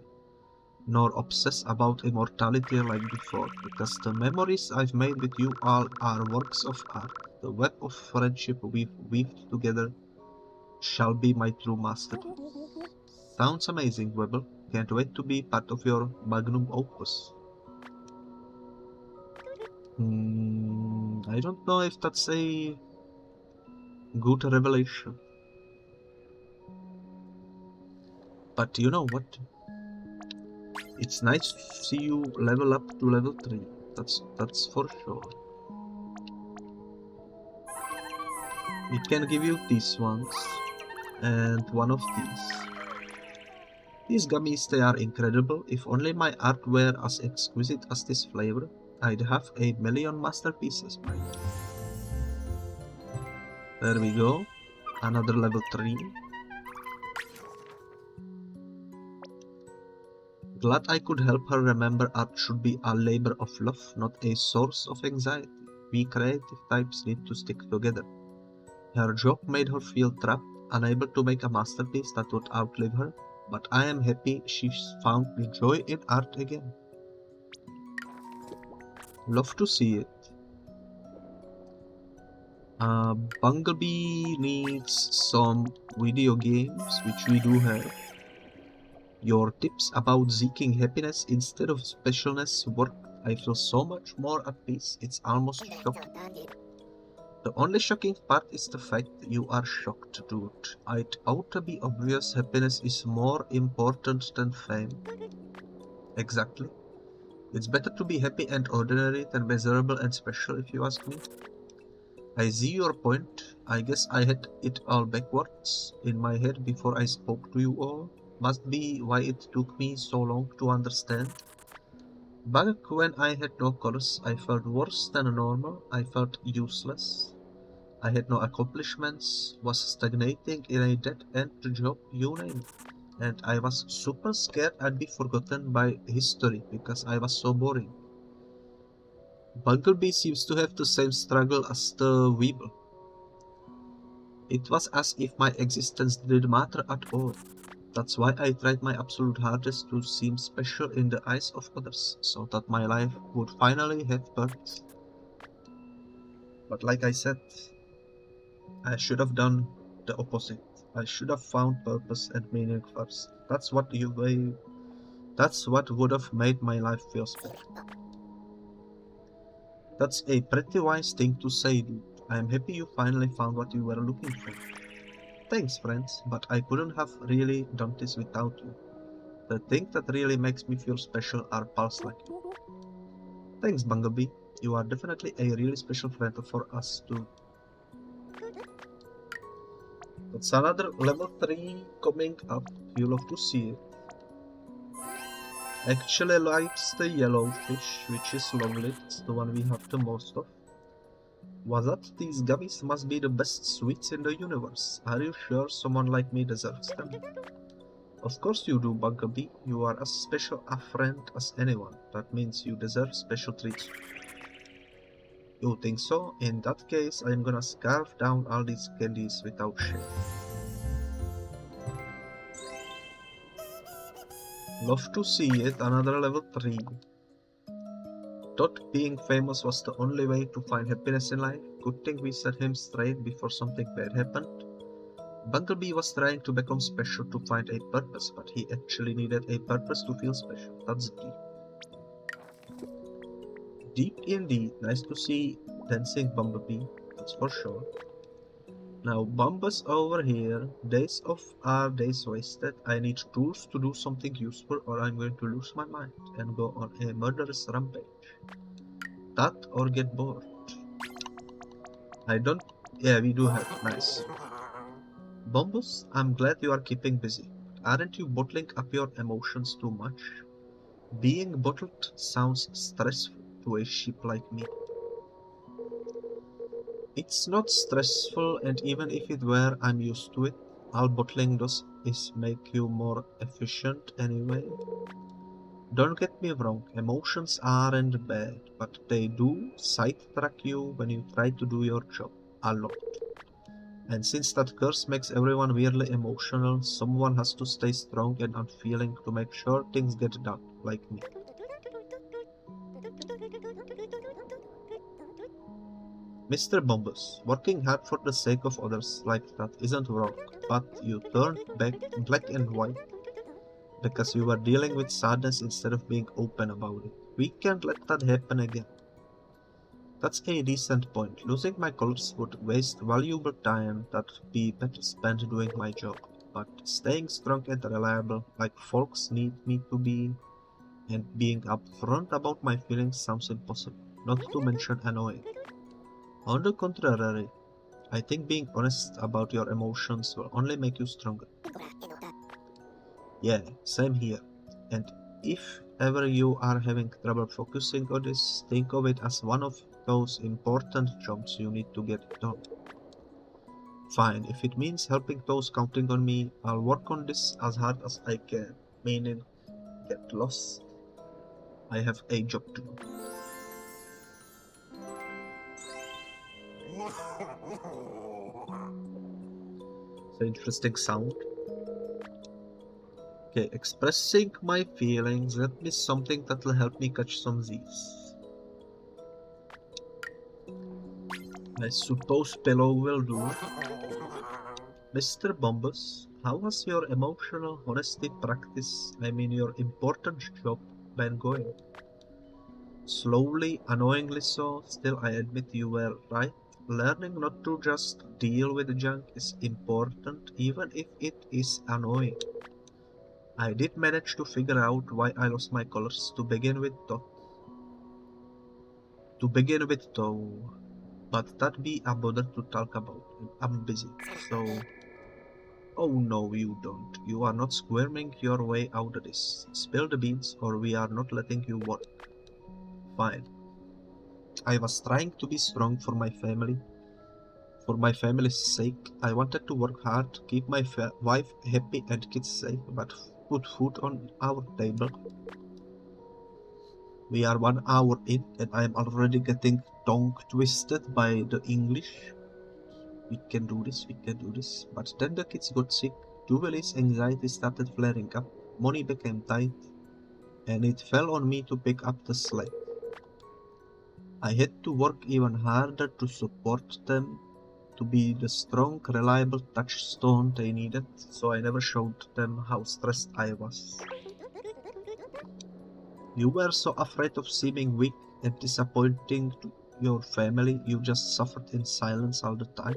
Speaker 1: nor obsess about immortality like before, because the memories I've made with you all are works of art. The web of friendship we've weaved together shall be my true masterpiece. Sounds amazing, Webble. Can't wait to be part of your magnum opus. I don't know if that's a good revelation. But you know what? It's nice to see you level up to level 3. That's for sure. We can give you these ones and one of these. These gummies, they are incredible. If only my art were as exquisite as this flavor, I'd have a million masterpieces. There we go. Another level 3. Glad I could help her remember art should be a labor of love, not a source of anxiety. We creative types need to stick together. Her job made her feel trapped, unable to make a masterpiece that would outlive her, but I am happy she's found the joy in art again. Love to see it. Bumblebee needs some video games, which we do have. Your tips about seeking happiness instead of specialness work. I feel so much more at peace, it's almost shocking. The only shocking part is the fact that you are shocked, dude. It ought to be obvious happiness is more important than fame. Exactly. It's better to be happy and ordinary than miserable and special, if you ask me. I see your point. I guess I had it all backwards in my head before I spoke to you all. Must be why it took me so long to understand. Back when I had no colors, I felt worse than normal. I felt useless. I had no accomplishments, was stagnating in a dead-end job, you name it. And I was super scared I'd be forgotten by history because I was so boring. Bumblebee seems to have the same struggle as the Weeble. It was as if my existence didn't matter at all. That's why I tried my absolute hardest to seem special in the eyes of others, so that my life would finally have purpose. But like I said, I should have done the opposite. I should have found purpose and meaning first. That's what would have made my life feel special. That's a pretty wise thing to say, dude. I'm happy you finally found what you were looking for. Thanks, friends, but I couldn't have really done this without you. The thing that really makes me feel special are pals like you. Thanks, Bumblebee. You are definitely a really special friend for us too. That's another level 3 coming up. You love to see it. actually likes the yellow fish, which is lovely. It's the one we have the most of. Was that these gummies must be the best sweets in the universe? Are you sure someone like me deserves them? Of course you do, Bugabee. You are as special a friend as anyone. That means you deserve special treats. You think so? In that case, I'm gonna scarf down all these candies without shame. Love to see it, another level 3. Thought being famous was the only way to find happiness in life. Good thing we set him straight before something bad happened. Bumblebee was trying to become special to find a purpose, but he actually needed a purpose to feel special. That's deep. Deep indeed. Nice to see dancing Bumblebee, that's for sure. Now Bombous over here. Days off are days wasted. I need tools to do something useful or I'm going to lose my mind and go on a murderous rampage. That or get bored. I don't... Yeah, we do have. Nice. Bombus, I'm glad you are keeping busy. Aren't you bottling up your emotions too much? Being bottled sounds stressful to a sheep like me. It's not stressful, and even if it were, I'm used to it. All bottling does is make you more efficient anyway. Don't get me wrong, emotions aren't bad, but they do sidetrack you when you try to do your job. A lot. And since that curse makes everyone weirdly emotional, someone has to stay strong and unfeeling to make sure things get done, like me. Mr. Bombus, working hard for the sake of others like that isn't wrong, but you turned back black and white because you were dealing with sadness instead of being open about it. We can't let that happen again. That's a decent point. Losing my colors would waste valuable time that'd be better spent doing my job. But staying strong and reliable, like folks need me to be, and being upfront about my feelings sounds impossible, not to mention annoying. On the contrary, I think being honest about your emotions will only make you stronger. Yeah, same here. And if ever you are having trouble focusing on this, think of it as one of those important jobs you need to get done. Fine, if it means helping those counting on me, I'll work on this as hard as I can. Meaning, get lost. I have a job to do. It's an interesting sound. Okay, expressing my feelings, that is something that will help me catch some Z's. I suppose pillow will do. Mr. Bombus, how has your emotional honesty practice, I mean your important job, been going? Slowly, annoyingly so, still I admit you were right. Learning not to just deal with junk is important, even if it is annoying. I did manage to figure out why I lost my colors to begin with though. But that be a bother to talk about, and I'm busy, so... Oh no, you don't. You are not squirming your way out of this. Spill the beans, or we are not letting you work. Fine. I was trying to be strong for my family. For my family's sake, I wanted to work hard, keep my wife happy and kids safe, but put food on our table. We are 1 hour in, and I am already getting tongue twisted by the English. We can do this, we can do this. But then the kids got sick, Jubilee's anxiety started flaring up, money became tight, and it fell on me to pick up the slack. I had to work even harder to support them, to be the strong, reliable touchstone they needed, so I never showed them how stressed I was. You were so afraid of seeming weak and disappointing to your family, you just suffered in silence all the time.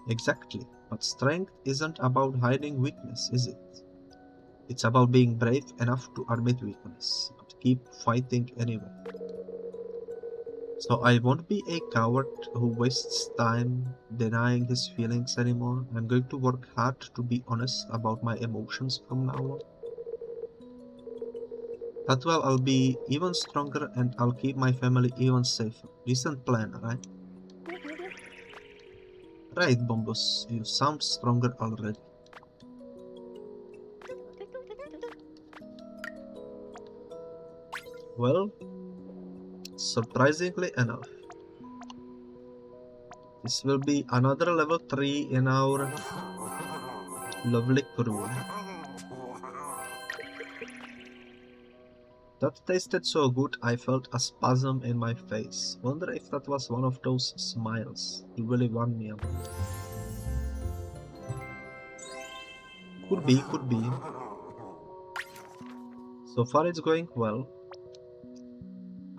Speaker 1: Exactly, but strength isn't about hiding weakness, is it? It's about being brave enough to admit weakness, but keep fighting anyway. So I won't be a coward who wastes time denying his feelings anymore. I'm going to work hard to be honest about my emotions from now on. That way I'll be even stronger and I'll keep my family even safer. Decent plan, right? Right, Bombous, you sound stronger already. Well, surprisingly enough, this will be another level 3 in our lovely crew. That tasted so good I felt a spasm in my face. Wonder if that was one of those smiles you really won me on. Could be, could be. So far it's going well.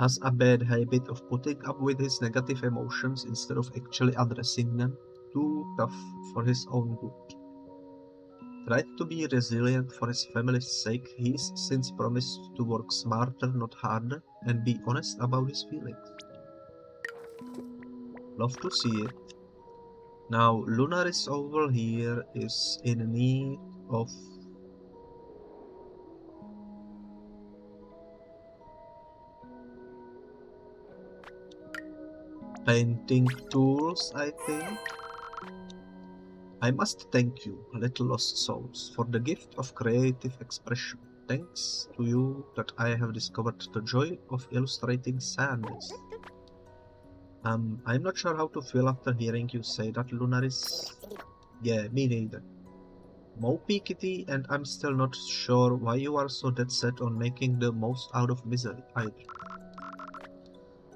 Speaker 1: Has a bad habit of putting up with his negative emotions instead of actually addressing them. Too tough for his own good. Tried to be resilient for his family's sake. He's since promised to work smarter, not harder, and be honest about his feelings. Love to see it. Now, Lunaris over here is in need of painting tools, I think. I must thank you, little lost souls, for the gift of creative expression. Thanks to you that I have discovered the joy of illustrating sadness. I'm not sure how to feel after hearing you say that, Lunaris. Yeah, me neither. Mopey Kitty, and I'm still not sure why you are so dead set on making the most out of misery either.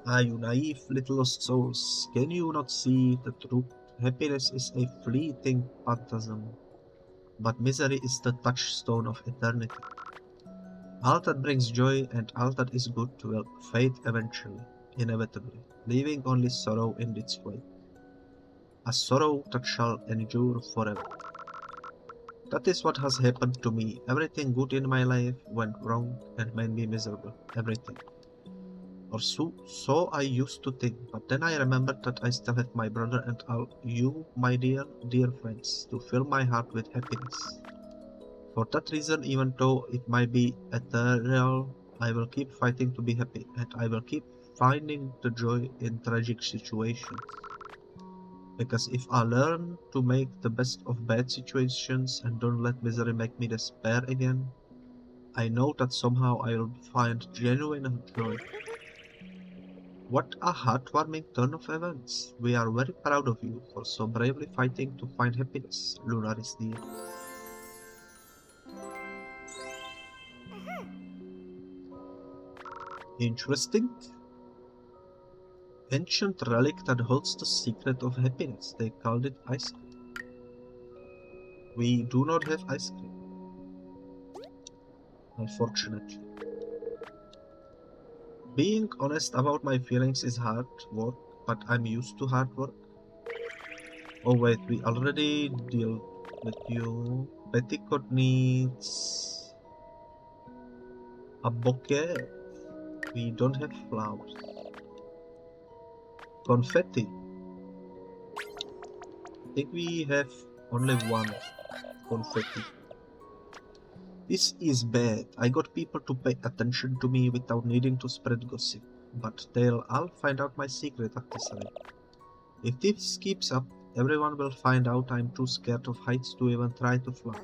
Speaker 1: Ah, you naive little lost souls, can you not see the truth? Happiness is a fleeting phantasm, but misery is the touchstone of eternity. All that brings joy and all that is good will fade eventually, inevitably, leaving only sorrow in its wake. A sorrow that shall endure forever. That is what has happened to me. Everything good in my life went wrong and made me miserable. Everything. Or so I used to think, but then I remembered that I still had my brother and all you, my dear, dear friends, to fill my heart with happiness. For that reason, even though it might be ethereal, I will keep fighting to be happy, and I will keep finding the joy in tragic situations. Because if I learn to make the best of bad situations and don't let misery make me despair again, I know that somehow I will find genuine joy. What a heartwarming turn of events! We are very proud of you for so bravely fighting to find happiness, Lunaris dear. Interesting. Ancient relic that holds the secret of happiness. They called it ice cream. We do not have ice cream, unfortunately. Being honest about my feelings is hard work, but I'm used to hard work. Oh wait, we already deal with you. Petticoat needs a bouquet. We don't have flowers. Confetti. I think we have only one confetti. This is bad. I got people to pay attention to me without needing to spread gossip. But they'll all find out my secret at this rate. If this keeps up, everyone will find out I'm too scared of heights to even try to fly.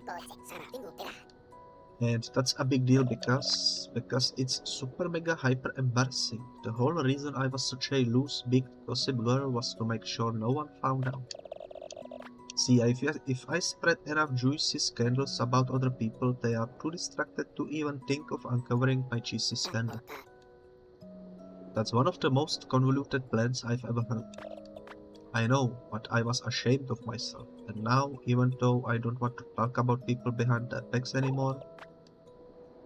Speaker 1: And that's a big deal because it's super mega hyper embarrassing. The whole reason I was such a loose big gossip girl was to make sure no one found out. See, if I spread enough juicy scandals about other people, they are too distracted to even think of uncovering my cheesy scandal. That's one of the most convoluted plans I've ever heard. I know, but I was ashamed of myself, and now, even though I don't want to talk about people behind their backs anymore,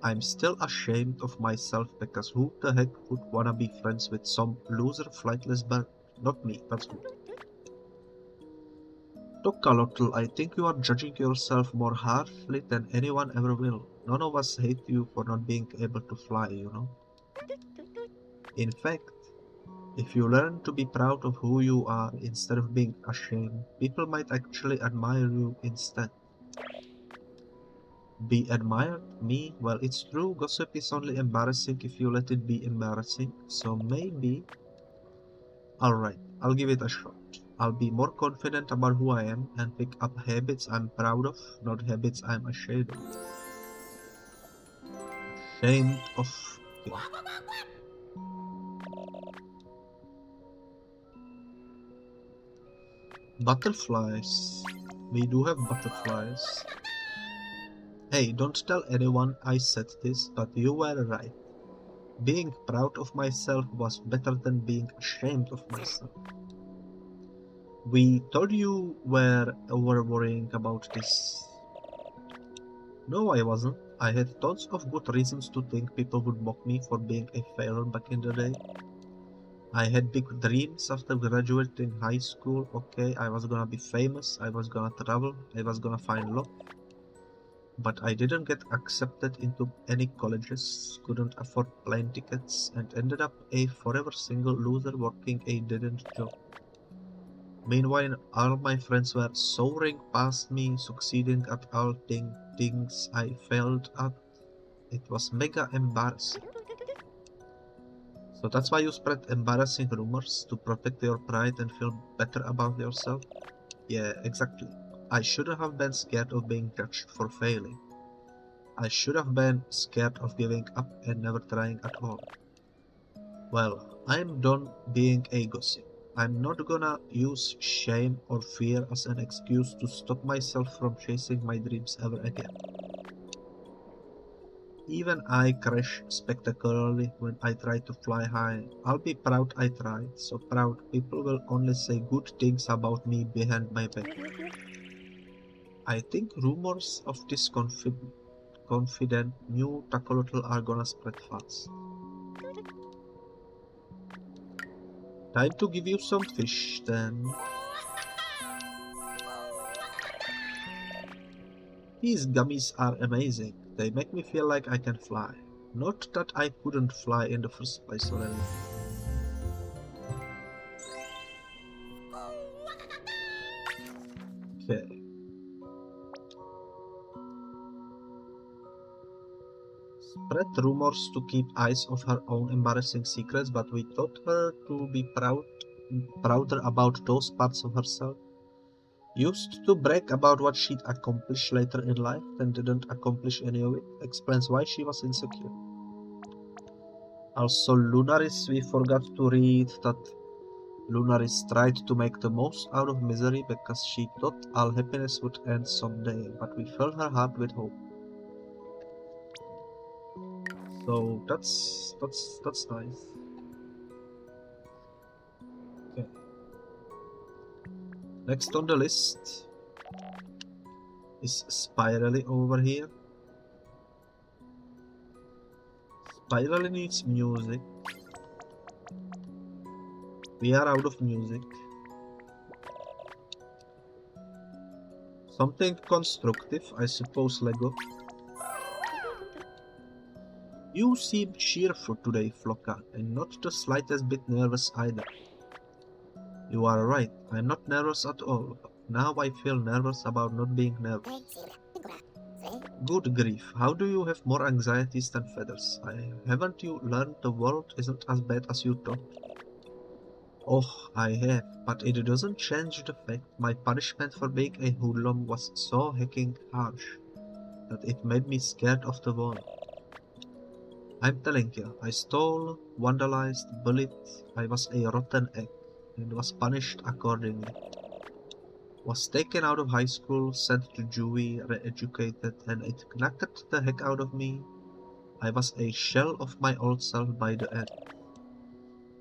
Speaker 1: I'm still ashamed of myself because who the heck would wanna be friends with some loser flightless bird? Not me, that's good. Tokalotl, I think you are judging yourself more harshly than anyone ever will. None of us hate you for not being able to fly, you know. In fact, if you learn to be proud of who you are instead of being ashamed, people might actually admire you instead. Be admired? Me? Well, it's true, gossip is only embarrassing if you let it be embarrassing, so maybe... Alright, I'll give it a shot. I'll be more confident about who I am and pick up habits I'm proud of, not habits I'm ashamed of. Ashamed of... Okay. Butterflies. We do have butterflies. Hey, don't tell anyone I said this, but you were right. Being proud of myself was better than being ashamed of myself. We told you were worrying about this. No, I wasn't. I had tons of good reasons to think people would mock me for being a failure back in the day. I had big dreams after graduating high school. Okay, I was gonna be famous, I was gonna travel, I was gonna find love. But I didn't get accepted into any colleges, couldn't afford plane tickets, and ended up a forever single loser working a dead-end job. Meanwhile, all my friends were soaring past me, succeeding at all things I failed at. It was mega embarrassing. So that's why you spread embarrassing rumors to protect your pride and feel better about yourself? Yeah, exactly. I shouldn't have been scared of being judged for failing. I should have been scared of giving up and never trying at all. Well, I'm done being a gossip. I'm not gonna use shame or fear as an excuse to stop myself from chasing my dreams ever again. Even I crash spectacularly when I try to fly high. I'll be proud I tried, so proud people will only say good things about me behind my back. I think rumors of this confident new tacolotl are gonna spread fast. Time to give you some fish then. These gummies are amazing. They make me feel like I can fly. Not that I couldn't fly in the first place or anything. Okay. Spread rumors to keep eyes of her own embarrassing secrets, but we taught her to be prouder about those parts of herself. Used to brag about what she'd accomplish later in life, then didn't accomplish any of it. Explains why she was insecure. Also, Lunaris, we forgot to read that Lunaris tried to make the most out of misery because she thought all happiness would end someday, but we filled her heart with hope. So that's nice. Okay. Next on the list is Spirally over here. Spirally needs music. We are out of music. Something constructive, I suppose, Lego. You seem cheerful today, Flocka, and not the slightest bit nervous either. You are right, I'm not nervous at all. Now I feel nervous about not being nervous. Good grief, how do you have more anxieties than feathers? Haven't you learned the world isn't as bad as you thought? Oh, I have, but it doesn't change the fact my punishment for being a hoodlum was so hecking harsh that it made me scared of the world. I'm telling you, I stole, vandalized, bullied, I was a rotten egg, and was punished accordingly. Was taken out of high school, sent to juvie, re-educated, and it knocked the heck out of me. I was a shell of my old self by the end.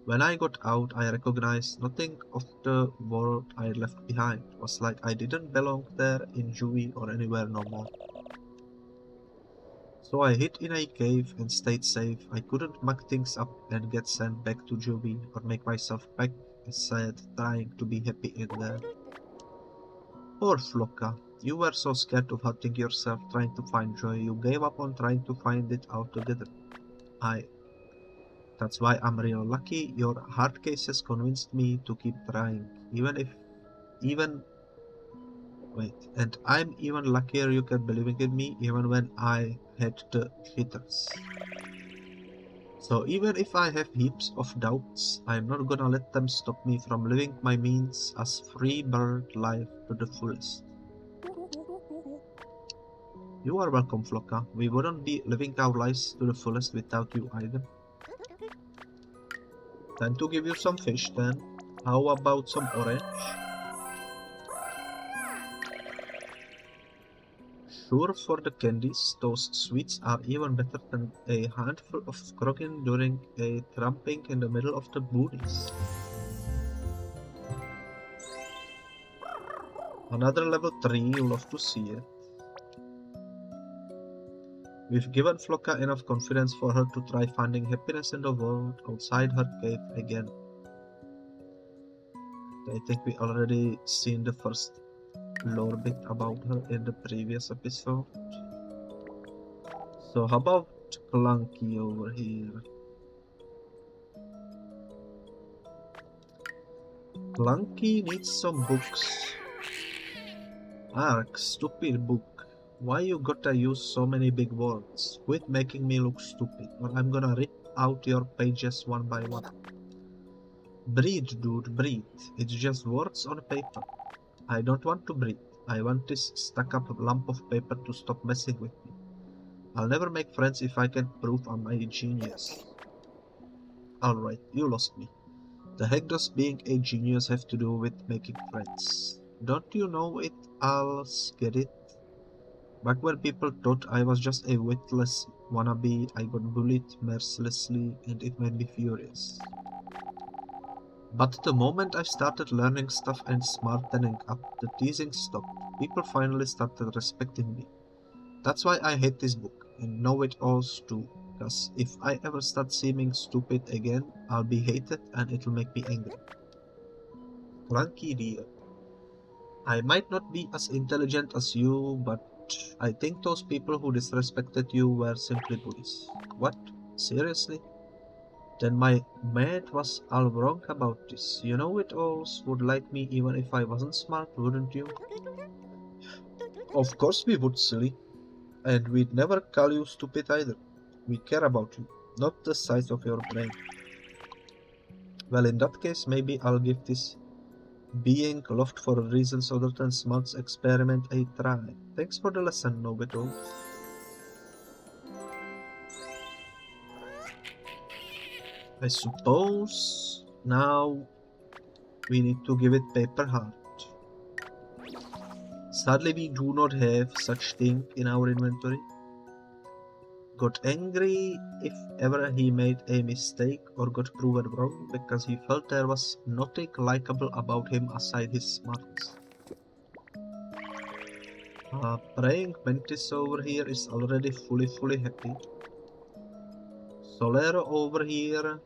Speaker 1: When I got out, I recognized nothing of the world I left behind. It was like I didn't belong there in juvie or anywhere no more. So I hid in a cave and stayed safe. I couldn't muck things up and get sent back to juvie or make myself back sad trying to be happy in there. Poor Flocka, you were so scared of hurting yourself trying to find joy, you gave up on trying to find it altogether. That's why I'm real lucky your hard cases convinced me to keep trying, even Wait, and I'm even luckier you kept believing in me even when I had the jitters. So even if I have heaps of doubts, I'm not gonna let them stop me from living my means as free bird life to the fullest. You are welcome, Flocka. We wouldn't be living our lives to the fullest without you either. Time to give you some fish then. How about some orange? Sure, for the candies, those sweets are even better than a handful of croquin during a tramping in the middle of the boonies. Another level 3, you'll love to see it. We've given Flocka enough confidence for her to try finding happiness in the world outside her cave again. I think we already seen the first lore bit about her in the previous episode. So how about Clunky over here? Clunky needs some books. Ark, stupid book. Why you gotta use so many big words? Quit making me look stupid, or I'm gonna rip out your pages one by one. Breathe, dude, breathe. It's just words on paper. I don't want to breathe. I want this stuck-up lump of paper to stop messing with me. I'll never make friends if I can't prove I'm a genius. Alright, you lost me. The heck does being a genius have to do with making friends? Don't you know it? I'll get it. Back when people thought I was just a witless wannabe, I got bullied mercilessly and it made me furious. But the moment I started learning stuff and smartening up, the teasing stopped. People finally started respecting me. That's why I hate this book, and know-it-alls too, cause if I ever start seeming stupid again, I'll be hated and it'll make me angry. Clunky dear. I might not be as intelligent as you, but I think those people who disrespected you were simply bullies. What? Seriously? Then my mate was all wrong about this. You know-it-alls would like me even if I wasn't smart, wouldn't you? Of course we would, silly. And we'd never call you stupid either. We care about you, not the size of your brain. Well, in that case, maybe I'll give this being loved for reasons other than smarts experiment a try. Thanks for the lesson, Nobito. I suppose now we need to give it paper heart. Sadly, we do not have such thing in our inventory. Got angry if ever he made a mistake or got proven wrong because he felt there was nothing likable about him aside his smarts. Praying Mantis over here is already fully happy. Solero over here.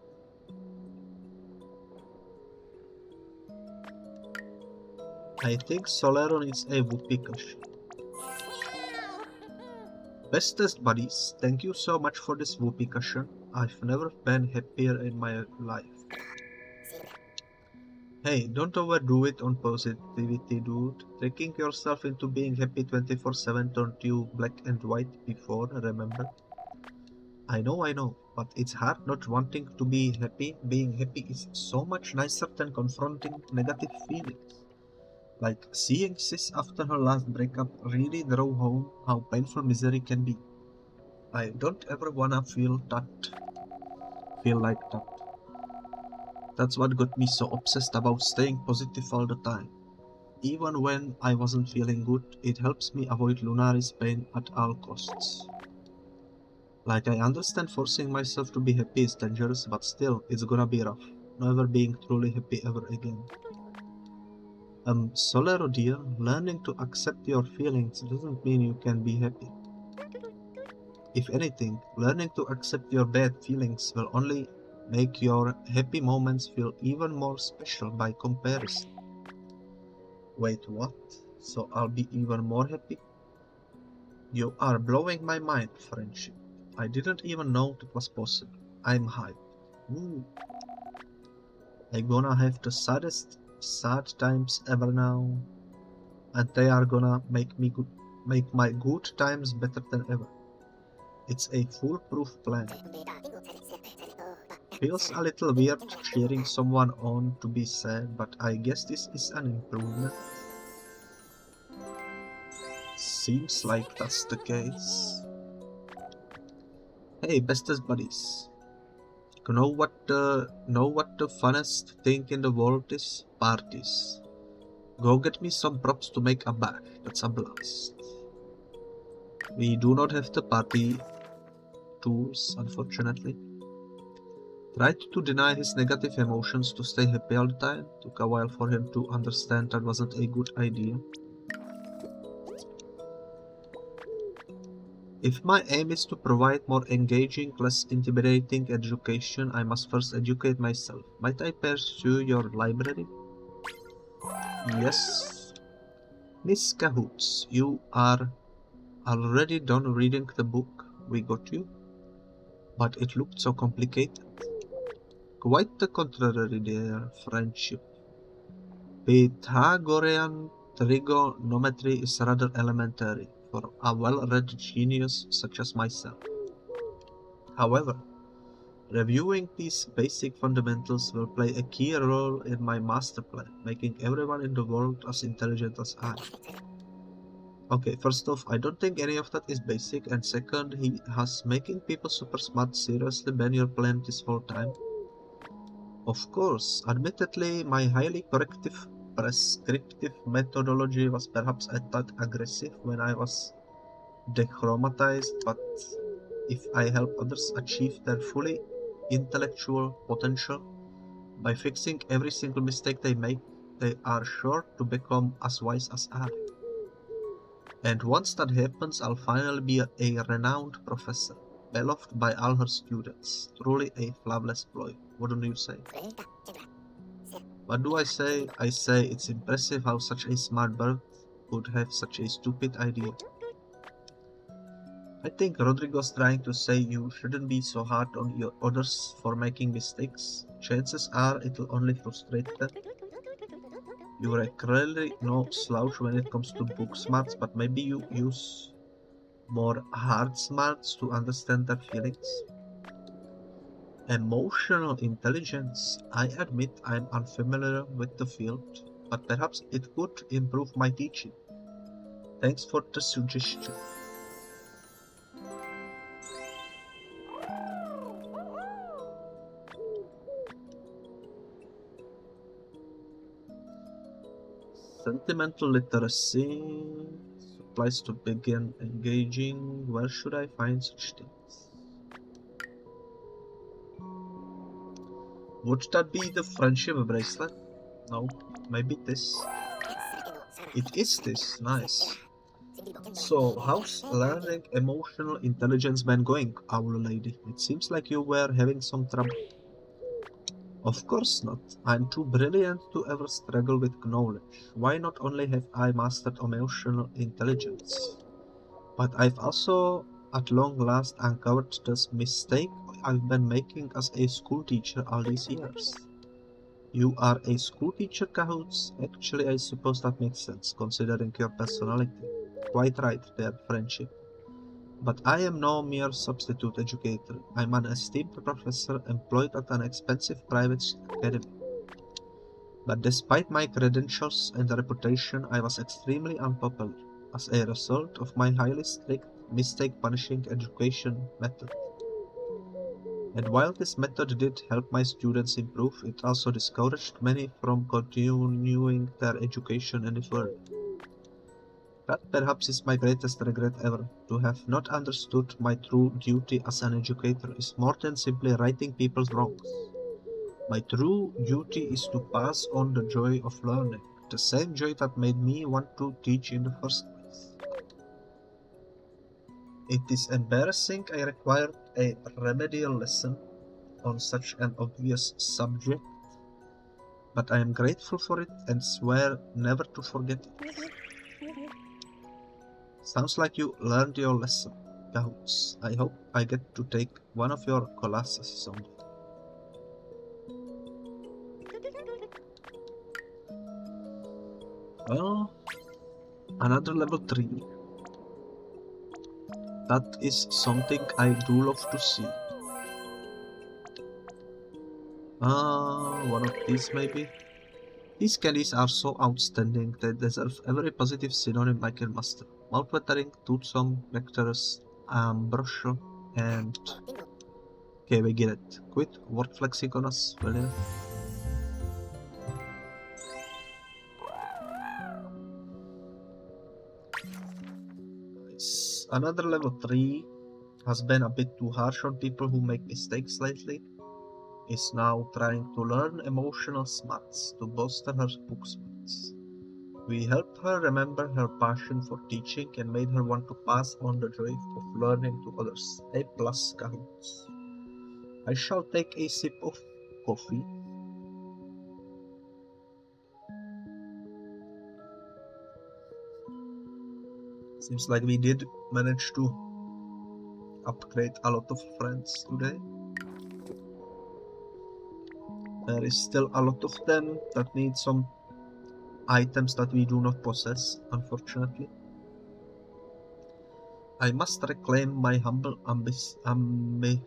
Speaker 1: I think Solero needs a whoopee cushion. Bestest buddies, thank you so much for this whoopee cushion. I've never been happier in my life. Hey, don't overdo it on positivity, dude. Tricking yourself into being happy 24/7 turned you black and white before, remember? I know, but it's hard not wanting to be happy. Being happy is so much nicer than confronting negative feelings. Like seeing Sis after her last breakup really drove home how painful misery can be. I don't ever wanna feel like that. That's what got me so obsessed about staying positive all the time. Even when I wasn't feeling good, it helps me avoid Lunari's pain at all costs. Like, I understand forcing myself to be happy is dangerous, but still, it's gonna be rough. Never being truly happy ever again. Solero dear, learning to accept your feelings doesn't mean you can be happy. If anything, learning to accept your bad feelings will only make your happy moments feel even more special by comparison. Wait, what? So I'll be even more happy? You are blowing my mind, friendship. I didn't even know that was possible. I'm hyped. Ooh. I'm gonna have the saddest sad times ever now. and they are gonna make my good times better than ever. It's a foolproof plan. Feels a little weird cheering someone on to be sad, but I guess this is an improvement. Seems like that's the case. Hey, bestest buddies. Know what the funnest thing in the world is? Parties. Go get me some props to make a bag. That's a blast. We do not have the party tools, unfortunately. Tried to deny his negative emotions to stay happy all the time. Took a while for him to understand that wasn't a good idea. If my aim is to provide more engaging, less intimidating education, I must first educate myself. Might I pursue your library? Yes. Miss Cahoots, you are already done reading the book we got you? But it looked so complicated. Quite the contrary, dear friendship. Pythagorean trigonometry is rather elementary for a well-read genius such as myself. However, reviewing these basic fundamentals will play a key role in my master plan, making everyone in the world as intelligent as I. Okay, first off, I don't think any of that is basic, and second, has making people super smart seriously been your plan this whole time? Of course, admittedly, my highly prescriptive methodology was perhaps a tad aggressive when I was dechromatized, but if I help others achieve their fully intellectual potential by fixing every single mistake they make, they are sure to become as wise as I. And once that happens, I'll finally be a renowned professor, beloved by all her students. Truly a flawless ploy, wouldn't you say? What do I say? I say it's impressive how such a smart bird could have such a stupid idea. I think Rodrigo's trying to say you shouldn't be so hard on your others for making mistakes. Chances are it'll only frustrate them. You're clearly no slouch when it comes to book smarts, but maybe you use more hard smarts to understand their feelings. Emotional intelligence. I admit I'm unfamiliar with the field, but perhaps it could improve my teaching. Thanks for the suggestion. Sentimental literacy. Supplies to begin engaging. Where should I find such things? Would that be the friendship bracelet? No, maybe this. It is this. Nice. So, how's learning emotional intelligence been going, Owl Lady? It seems like you were having some trouble. Of course not. I'm too brilliant to ever struggle with knowledge. Why not only have I mastered emotional intelligence, but I've also at long last uncovered this mistake I've been making as a school teacher all these years. You are a school teacher, Cahoots? Actually, I suppose that makes sense, considering your personality. Quite right there, friendship. But I am no mere substitute educator. I'm an esteemed professor employed at an expensive private academy. But despite my credentials and reputation, I was extremely unpopular as a result of my highly strict, mistake-punishing education method. And while this method did help my students improve, it also discouraged many from continuing their education any further. That perhaps is my greatest regret ever. To have not understood my true duty as an educator is more than simply righting people's wrongs. My true duty is to pass on the joy of learning, the same joy that made me want to teach in the first place. It is embarrassing I required a remedial lesson on such an obvious subject, but I am grateful for it and swear never to forget it. Sounds like you learned your lesson, Cahoots. I hope I get to take one of your classes someday. Well, Another level 3. That is something I do love to see. One of these maybe? These candies are so outstanding, they deserve every positive synonym I can muster. Mouthwatering, toothsome, nectarous, ambrosia, and... Okay, we get it. Quit word flexing on us, will you? Nice. Another level 3 has been a bit too harsh on people who make mistakes lately. Is now trying to learn emotional smarts to bolster her book smarts. We helped her remember her passion for teaching and made her want to pass on the joy of learning to others. A plus counts. I shall take a sip of coffee. Seems like we did manage to upgrade a lot of friends today. There is still a lot of them that need some items that we do not possess, unfortunately. I must reclaim my humble amicability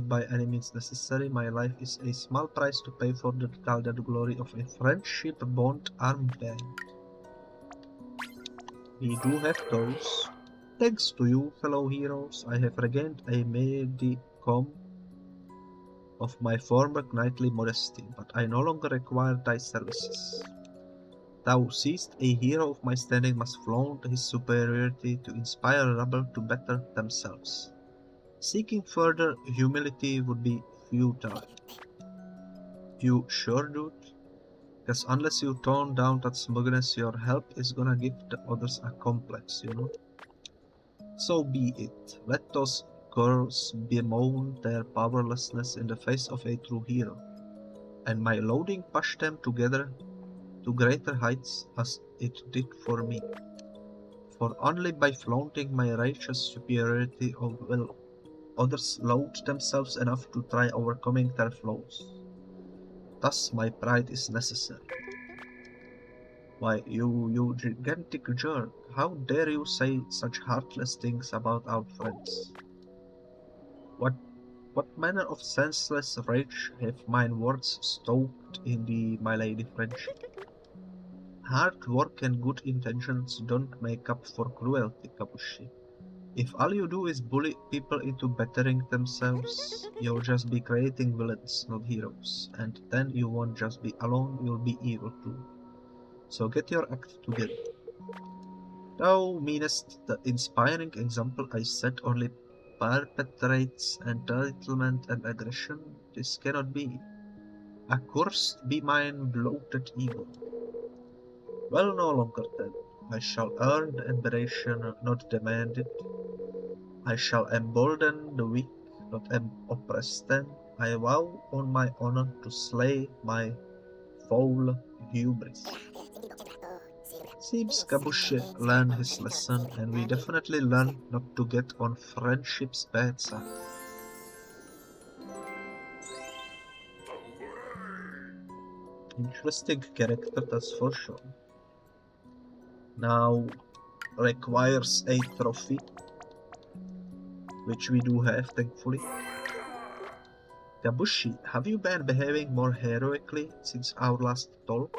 Speaker 1: by any means necessary. My life is a small price to pay for the gilded glory of a friendship bond armband. We do have those. Thanks to you, fellow heroes, I have regained a medicum of my former knightly modesty, but I no longer require thy services. Thou seest, a hero of my standing must flaunt his superiority to inspire rabble to better themselves. Seeking further humility would be futile. You sure, dude? Because unless you tone down that smugness, your help is gonna give the others a complex, you know? So be it. Let those girls bemoan their powerlessness in the face of a true hero, and my loading push them together to greater heights as it did for me. For only by flaunting my righteous superiority will others load themselves enough to try overcoming their flaws. Thus my pride is necessary. Why, you gigantic jerk, how dare you say such heartless things about our friends? What manner of senseless rage have mine words stoked in my lady friendship? Hard work and good intentions don't make up for cruelty, Kabushi. If all you do is bully people into bettering themselves, you'll just be creating villains, not heroes. And then you won't just be alone, you'll be evil too. So get your act together. Thou meanest the inspiring example I set only perpetrates entitlement and aggression. This cannot be. Accursed be mine bloated ego. Well, no longer then. I shall earn the admiration, not demand it. I shall embolden the weak, not oppress them. I vow on my honor to slay my foul hubris. Seems Kabushi learned his lesson, and we definitely learned not to get on friendship's bad side. Interesting character, that's for sure. Now requires a trophy, which we do have, thankfully. Kabushi, have you been behaving more heroically since our last talk?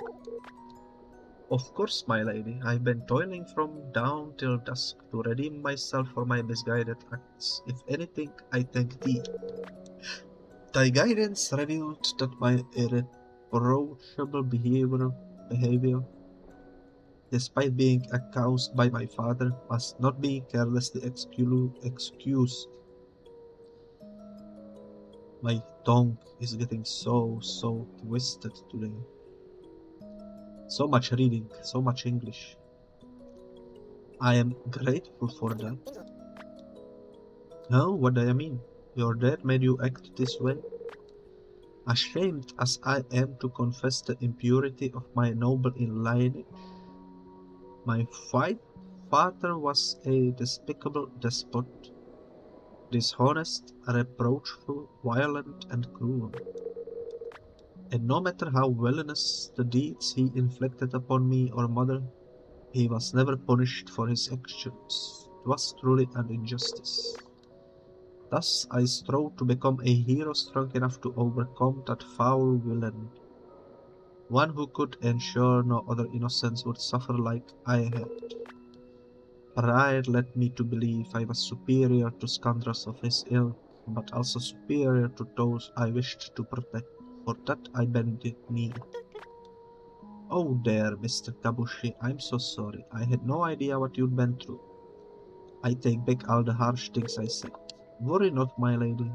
Speaker 1: Of course, my lady, I've been toiling from dawn till dusk to redeem myself for my misguided acts. If anything, I thank thee. Thy guidance revealed that my irreproachable behavior, despite being accused by my father, must not be carelessly excused. My tongue is getting so twisted today. So much reading, so much English. I am grateful for that. Oh, what do you mean? Your dad made you act this way? Ashamed as I am to confess the impurity of my noble lineage, my father was a despicable despot, dishonest, reproachful, violent, and cruel. And no matter how villainous the deeds he inflicted upon me or mother, He was never punished for his actions. It was truly an injustice. Thus I strove to become a hero strong enough to overcome that foul villain. One who could ensure no other innocents would suffer like I had. Pride led me to believe I was superior to scoundrels of his ilk, but also superior to those I wished to protect. For that I bended knee. Oh dear, Mr. Kabushi, I'm so sorry. I had no idea what you'd been through. I take back all the harsh things I said. Worry not, my lady.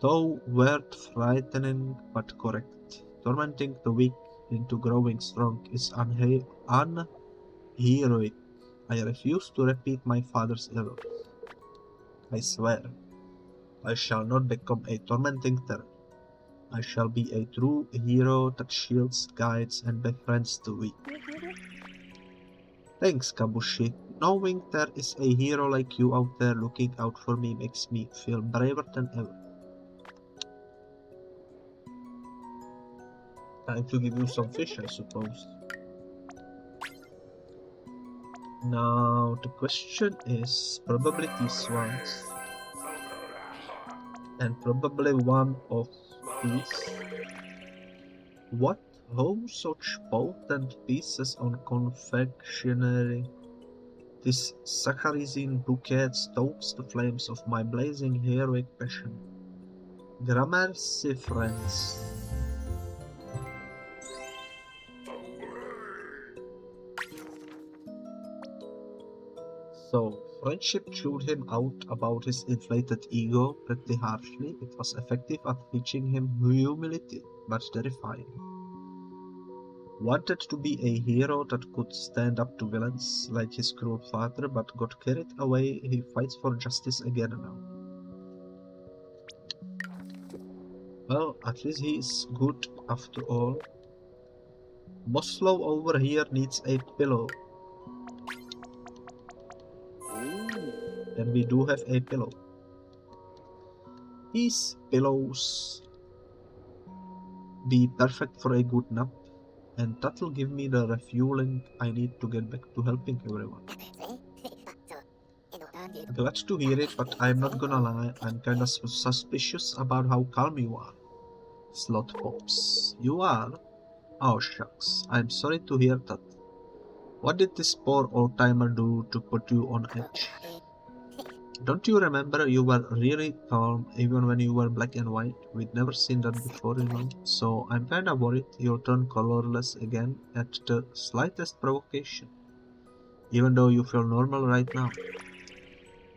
Speaker 1: Though word frightening but correct. Tormenting the weak into growing strong is unheroic. I refuse to repeat my father's errors. I swear, I shall not become a tormenting terror. I shall be a true hero that shields, guides, and befriends the weak. Thanks, Kabushi. Knowing there is a hero like you out there looking out for me makes me feel braver than ever. Time to give you some fish, I suppose. Now, the question is probably these ones. And probably one of these. What? How such potent pieces on confectionery? This saccharizine bouquet stokes the flames of my blazing heroic passion. Gramercy, friends. So, friendship chewed him out about his inflated ego pretty harshly. It was effective at teaching him humility, but terrifying. Wanted to be a hero that could stand up to villains like his cruel father, but got carried away. He fights for justice again now. Well, at least he is good after all. Moslow over here needs a pillow. And we do have a pillow. These pillows be perfect for a good nap, and that'll give me the refueling I need to get back to helping everyone. Glad to hear it, but I'm not gonna lie, I'm kinda suspicious about how calm you are. Slot Pops. You are? Oh shucks, I'm sorry to hear that. What did this poor old-timer do to put you on edge? Don't you remember you were really calm even when you were black and white? We'd never seen that before, you know. So I'm kinda worried you'll turn colorless again at the slightest provocation. Even though you feel normal right now.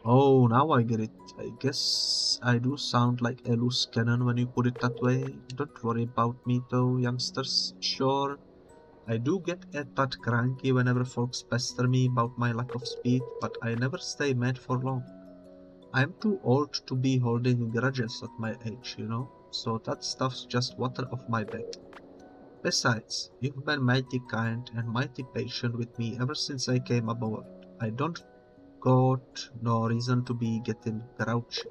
Speaker 1: Oh, now I get it. I guess I do sound like a loose cannon when you put it that way. Don't worry about me though, youngsters. Sure, I do get a tad cranky whenever folks pester me about my lack of speed, but I never stay mad for long. I'm too old to be holding grudges at my age, you know, so that stuff's just water off my back. Besides, you've been mighty kind and mighty patient with me ever since I came aboard. I don't got no reason to be getting grouchy.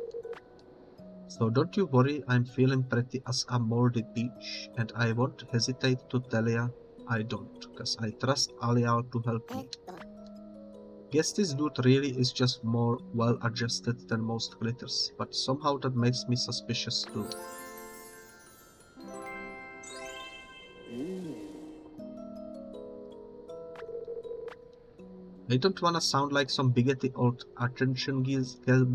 Speaker 1: So don't you worry, I'm feeling pretty as a moldy peach, and I won't hesitate to tell ya I don't, cause I trust Alial to help me. Guess this dude really is just more well-adjusted than most glitters, but somehow that makes me suspicious too. I don't wanna sound like some bigoted old attention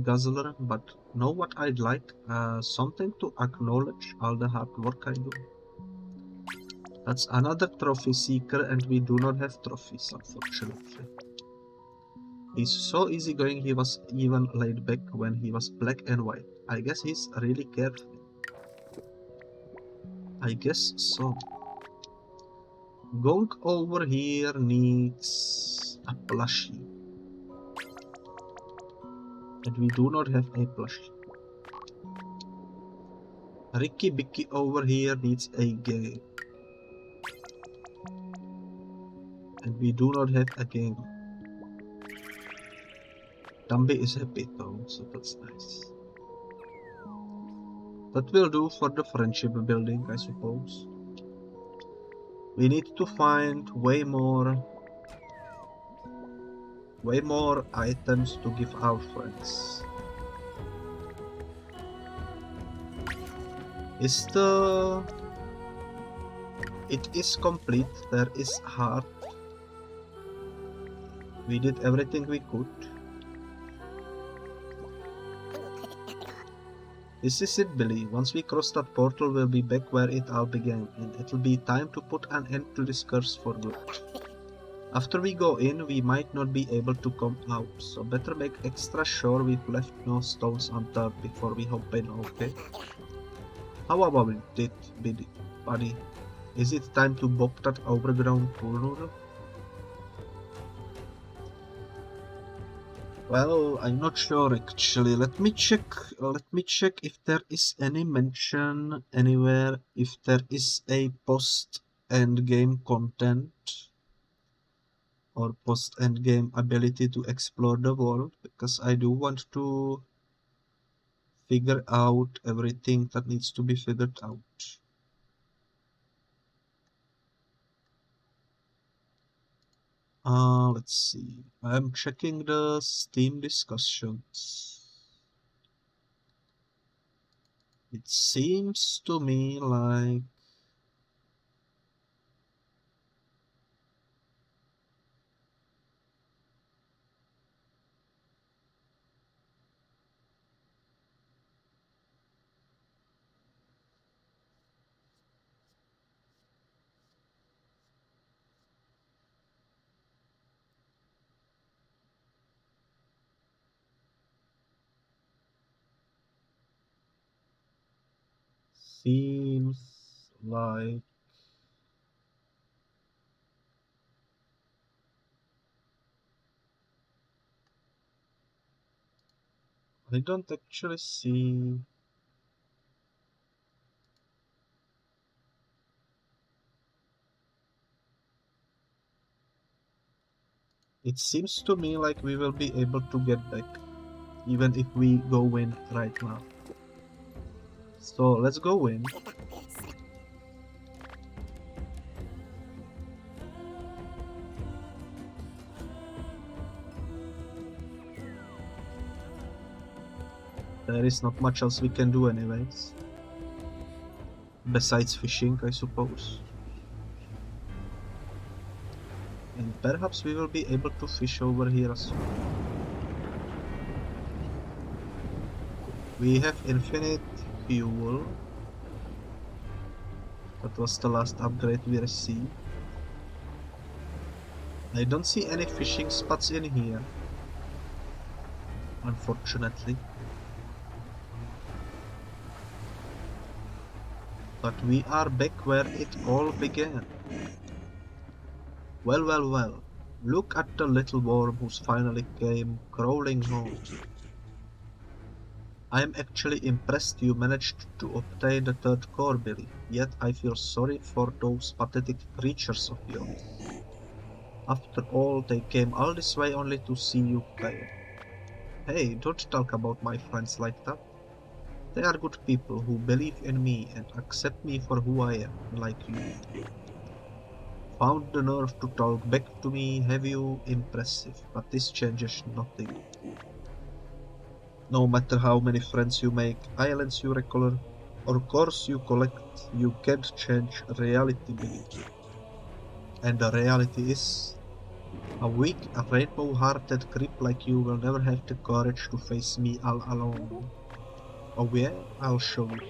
Speaker 1: guzzler, but know what I'd like? Something to acknowledge all the hard work I do. That's another trophy seeker, and we do not have trophies, unfortunately. He's so easygoing, he was even laid back when he was black and white. I guess he's really carefree. I guess so. Gonk over here needs a plushie. And we do not have a plushie. Ricky Bicky over here needs a game. And we do not have a game. Dumby is happy though, so that's nice. That will do for the friendship building, I suppose. We need to find way more way more items to give our friends. It is complete. There is heart. We did everything we could. This is it, Billy. Once we cross that portal, we'll be back where it all began, and it'll be time to put an end to this curse for good. After we go in, we might not be able to come out, so better make extra sure we've left no stones unturned before we hop in, okay? How about it, Billy, buddy? Is it time to bop that overgrown pool noodle? Well, I'm not sure actually. Let me check if there is any mention anywhere, if there is a post-endgame content or post-endgame ability to explore the world, because I do want to figure out everything that needs to be figured out. Let's see. I'm checking the Steam discussions. It seems to me like seems like I don't actually see. It seems to me like we will be able to get back, even if we go in right now. So let's go in. There is not much else we can do anyways. Besides fishing, I suppose. And perhaps we will be able to fish over here as well. We have infinite fuel. That was the last upgrade we received. I don't see any fishing spots in here, unfortunately. But we are back where it all began. Well, well, well. Look at the little worm who's finally came crawling home. I'm actually impressed you managed to obtain the third core, Billy, yet I feel sorry for those pathetic creatures of yours. After all, they came all this way only to see you fail. Hey, don't talk about my friends like that. They are good people who believe in me and accept me for who I am, like you. Found the nerve to talk back to me, have you? Impressive, but this changes nothing. No matter how many friends you make, islands you recolor, or cores you collect, you can't change reality, Billy. And the reality is, a weak, rainbow-hearted creep like you will never have the courage to face me all alone. Oh yeah? I'll show you.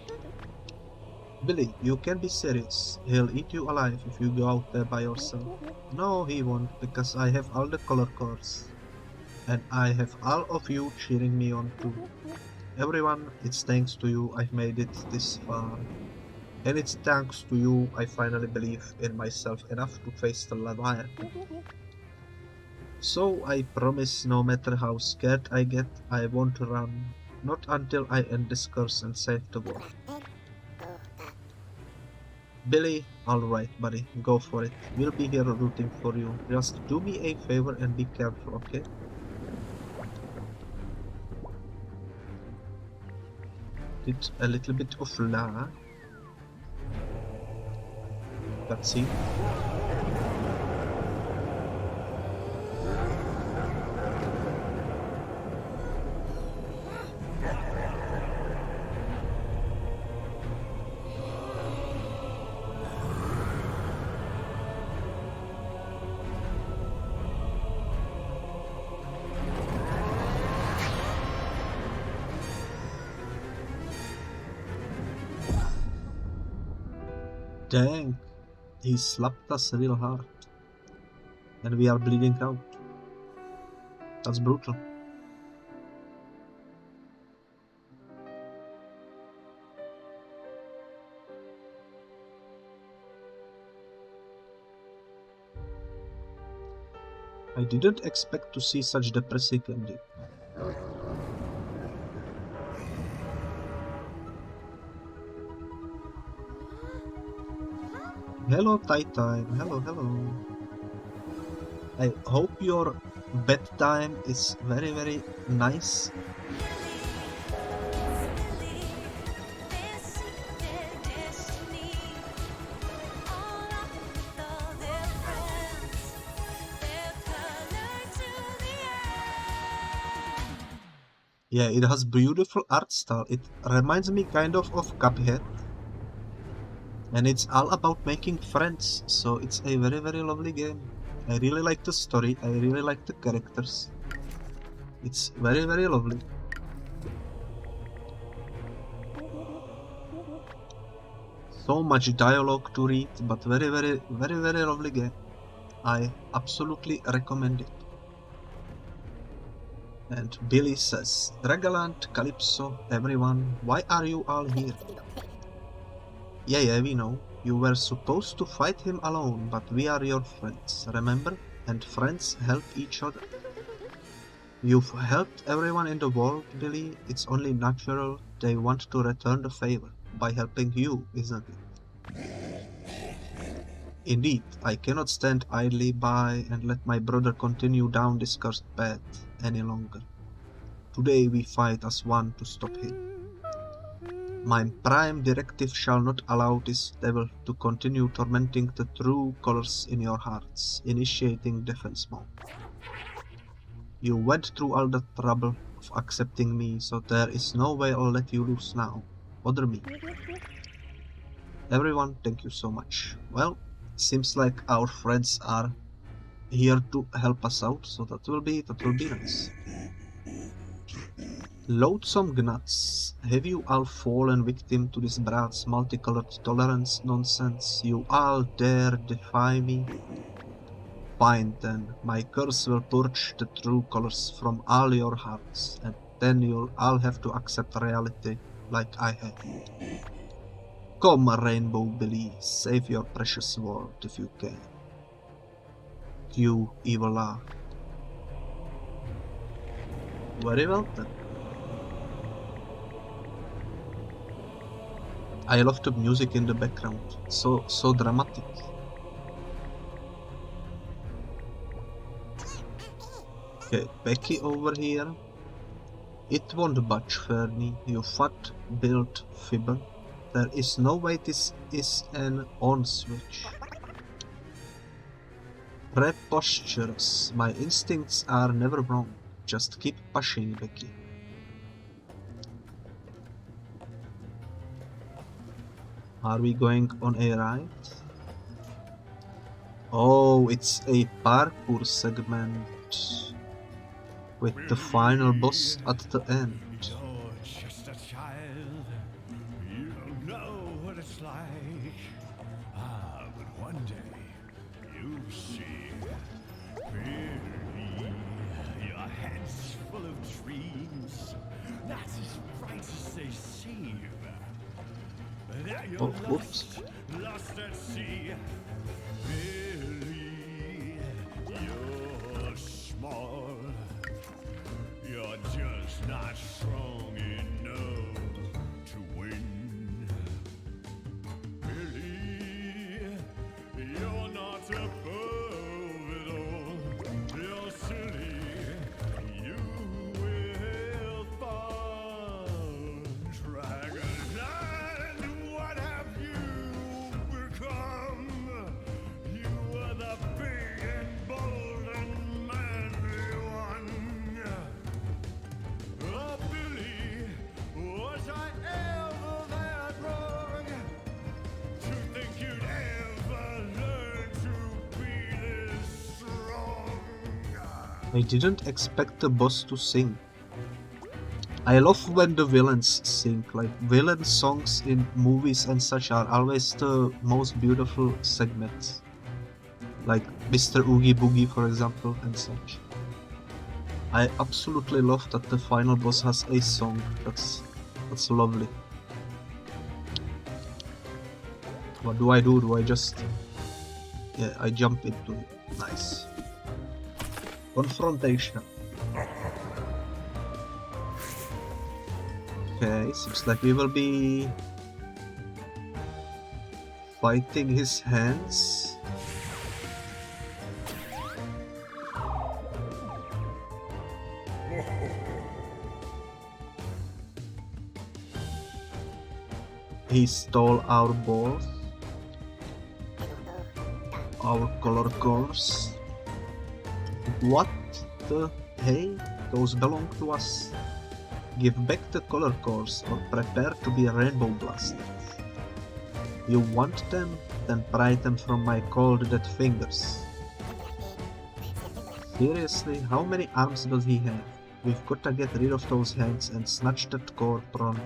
Speaker 1: Billy, you can be serious. He'll eat you alive if you go out there by yourself. No, he won't, because I have all the color cores. And I have all of you cheering me on too. Everyone, it's thanks to you I've made it this far. And it's thanks to you I finally believe in myself enough to face the Leviathan. So I promise no matter how scared I get, I won't run. Not until I end this curse and save the world. Billy, alright buddy, go for it. We'll be here rooting for you. Just do me a favor and be careful, okay? Did a little bit of lag. Cutscene. Dang, he slapped us real hard. And we are bleeding out. That's brutal. I didn't expect to see such depressing ending. Hello, Titan. Hello, hello. I hope your bedtime is very, very nice. Yeah, it has beautiful art style. It reminds me kind of Cuphead. And it's all about making friends, so it's a very, very lovely game. I really like the story, I really like the characters. It's very, very lovely. So much dialogue to read, but very, very, very, very lovely game. I absolutely recommend it. And Billy says, Dragaland, Calypso, everyone, why are you all here? Yeah, we know. You were supposed to fight him alone, but we are your friends, remember? And friends help each other. You've helped everyone in the world, Billy. It's only natural they want to return the favor by helping you, isn't it? Indeed, I cannot stand idly by and let my brother continue down this cursed path any longer. Today we fight as one to stop him. My prime directive shall not allow this devil to continue tormenting the true colors in your hearts, initiating defense mode. You went through all the trouble of accepting me, so there is no way I'll let you lose now. Bother me. Everyone, thank you so much. Well, seems like our friends are here to help us out, so that will be nice. Loathsome Gnuts, have you all fallen victim to this brat's multicolored tolerance nonsense? You all dare defy me? Fine then, my curse will purge the true colors from all your hearts, and then you'll all have to accept reality like I have. Come, Rainbow Billy, save your precious world if you can. You evil laugh. Very well then. I love the music in the background, so dramatic. Okay, Becky over here. It won't budge, Fernie, you fat built fibber. There is no way this is an on switch. Preposterous. My instincts are never wrong. Just keep pushing, Becky. Are we going on a ride? Oh, it's a parkour segment with the final boss at the end.
Speaker 2: You're just a child. You don't know what it's like. But one day you'll see. Really, your head's full of dreams. That's as bright as they seem. That you're lost at sea. Billy, you're small. You're just not strong enough to win. Billy, you're not above it all. You're silly. You will fall. Dragonland, what have you become? You are the big and bold and manly one. Oh, Billy, was I ever that wrong? To think you'd ever learn to be this strong?
Speaker 1: I didn't expect the boss to sing. I love when the villains sing. Like, villain songs in movies and such are always the most beautiful segments. Like Mr. Oogie Boogie, for example, and such. I absolutely love that the final boss has a song. That's lovely. What do? Do I just... Yeah, I jump into it. Nice. Confrontation. Okay, seems like we will be fighting his hands. He stole our balls, our color cores. What the hey? Those belong to us. Give back the color cores or prepare to be rainbow blasted. You want them? Then pry them from my cold dead fingers. Seriously, how many arms does he have? We've got to get rid of those hands and snatch that core prawn.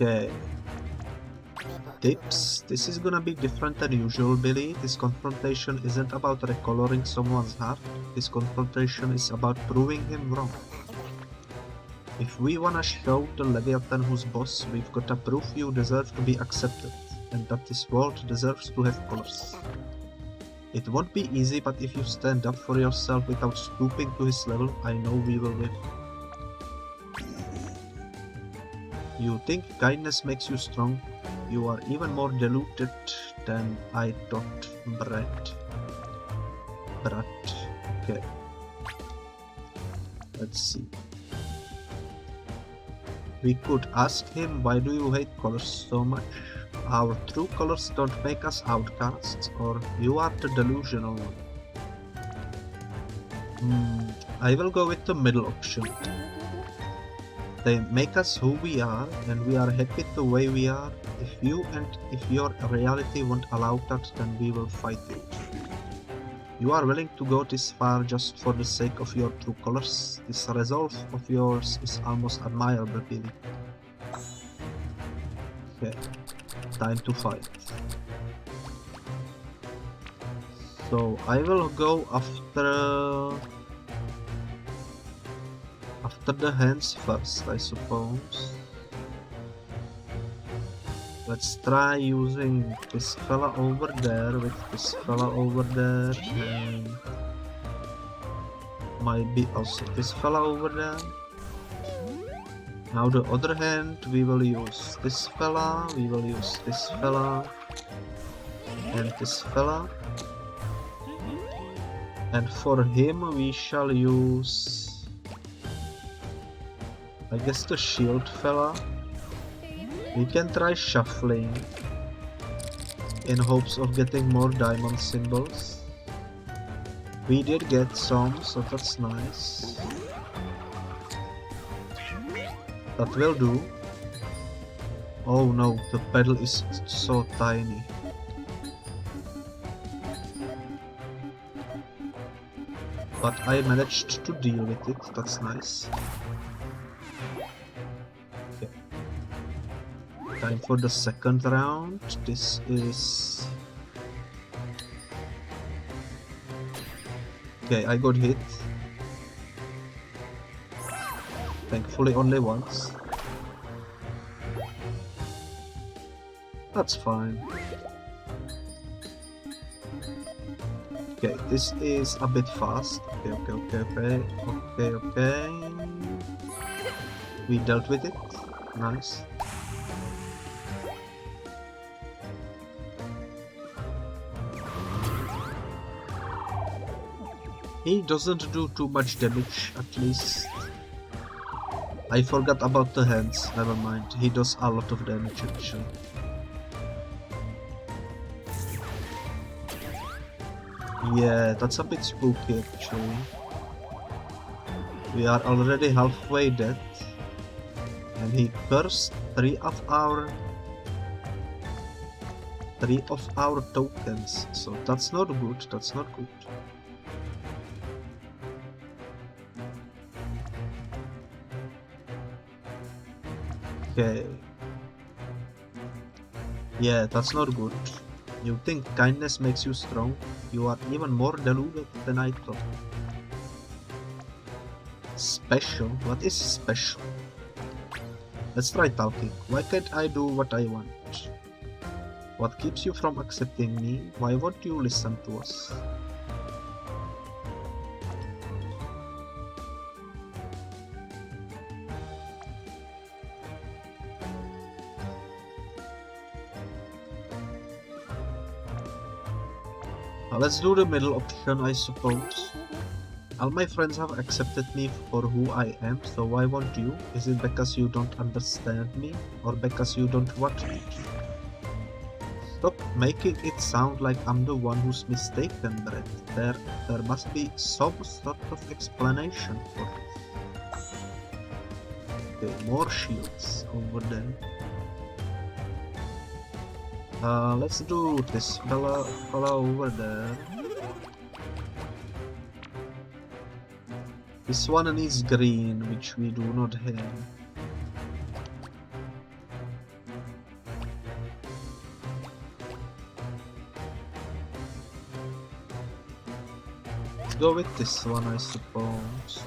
Speaker 1: Okay. Tips. This is gonna be different than usual, Billy. This confrontation isn't about recoloring someone's heart. This confrontation is about proving him wrong. If we wanna show the Leviathan who's boss, we've gotta prove you deserve to be accepted, and that this world deserves to have colors. It won't be easy, but if you stand up for yourself without stooping to his level, I know we will win. You think kindness makes you strong? You are even more deluded than I thought, Brat. Okay. Let's see. We could ask him, why do you hate colors so much? Our true colors don't make us outcasts, or you are the delusional one. I will go with the middle option. They make us who we are, and we are happy the way we are. If you and if your reality won't allow that, then we will fight you. You are willing to go this far just for the sake of your true colors. This resolve of yours is almost admirable, Billy. Okay, time to fight. So I will go after the hands first, I suppose. Let's try using this fella over there with this fella over there, and might be also this fella over there. Now the other hand, we will use this fella, we will use this fella, and this fella. And for him we shall use, I guess, the shield fella. We can try shuffling in hopes of getting more diamond symbols. We did get some, so that's nice. That will do. Oh no, the pedal is so tiny. But I managed to deal with it, that's nice. Time for the second round. This is... Okay, I got hit. Thankfully only once. That's fine. Okay, this is a bit fast. Okay. We dealt with it. Nice. He doesn't do too much damage, at least. I forgot about the hands, never mind. He does a lot of damage actually. Yeah, that's a bit spooky actually. We are already halfway dead. And he cursed three of our tokens. So that's not good, that's not good. Okay. Yeah, that's not good. You think kindness makes you strong? You are even more deluded than I thought. Special? What is special? Let's try talking. Why can't I do what I want? What keeps you from accepting me? Why won't you listen to us? Let's do the middle option, I suppose. All my friends have accepted me for who I am, so why won't you? Is it because you don't understand me? Or because you don't want me? Stop making it sound like I'm the one who's mistaken, Brett. There must be some sort of explanation for this. Okay, more shields over there. Let's do this fella over there. This one needs green, which we do not have. Let's go with this one, I suppose.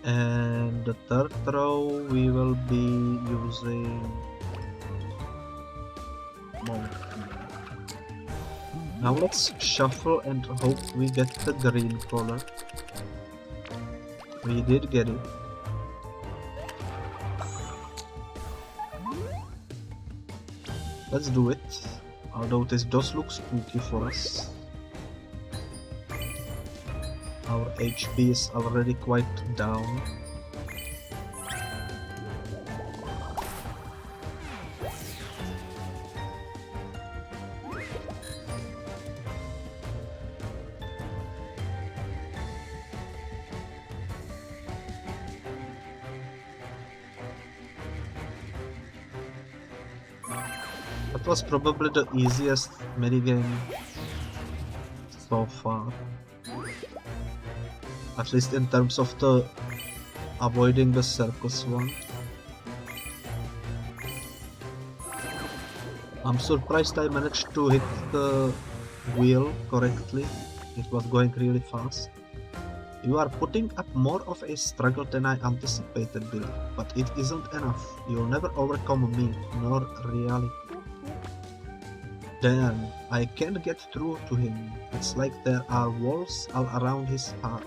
Speaker 1: And the third row we will be using Now let's shuffle and hope we get the green color. We did get it. Let's do it, although this does look spooky for us. Our HP is already quite down. That was probably the easiest minigame so far. At least in terms of the avoiding the circus one. I'm surprised I managed to hit the wheel correctly. It was going really fast. You are putting up more of a struggle than I anticipated, Billy, but it isn't enough. You'll never overcome me, nor reality. Damn, I can't get through to him. It's like there are walls all around his heart.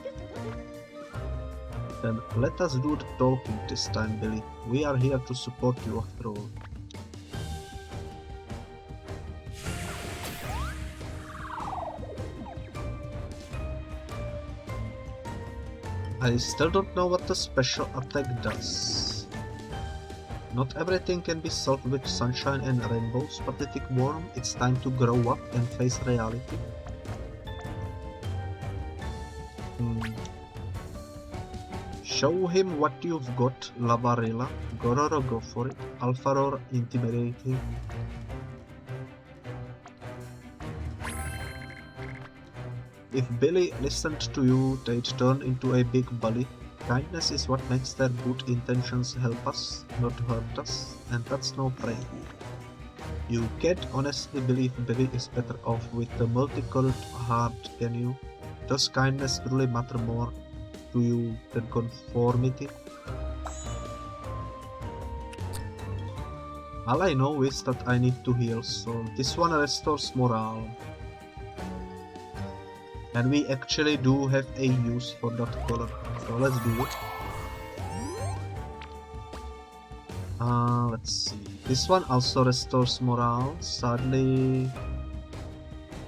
Speaker 1: Then let us do the talking this time, Billy. We are here to support you after all. I still don't know what the special attack does. Not everything can be solved with sunshine and rainbows, pathetic worm. It's time to grow up and face reality. Show him what you've got, Lavarilla. Gororo, go for it. Alfaror, intimidating. If Billy listened to you, they'd turn into a big bully. Kindness is what makes their good intentions help us, not hurt us, and that's no prank. You can't honestly believe Billy is better off with the multicolored heart, can you? Does kindness truly matter more to you than conformity? All I know is that I need to heal, so this one restores morale. And we actually do have a use for that color, so let's do it. Let's see. This one also restores morale, sadly.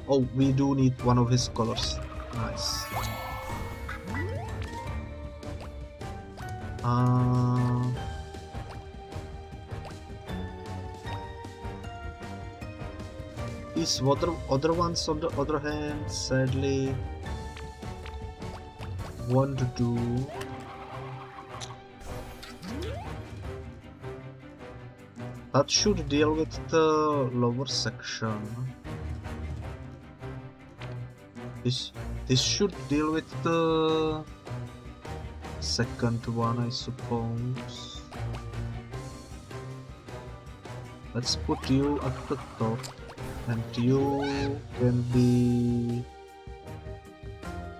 Speaker 1: Oh, we do need one of his colors. Nice. These other ones on the other hand, sadly, won't do. That should deal with the lower section. This should deal with the second one, I suppose. Let's put you at the top, and you can be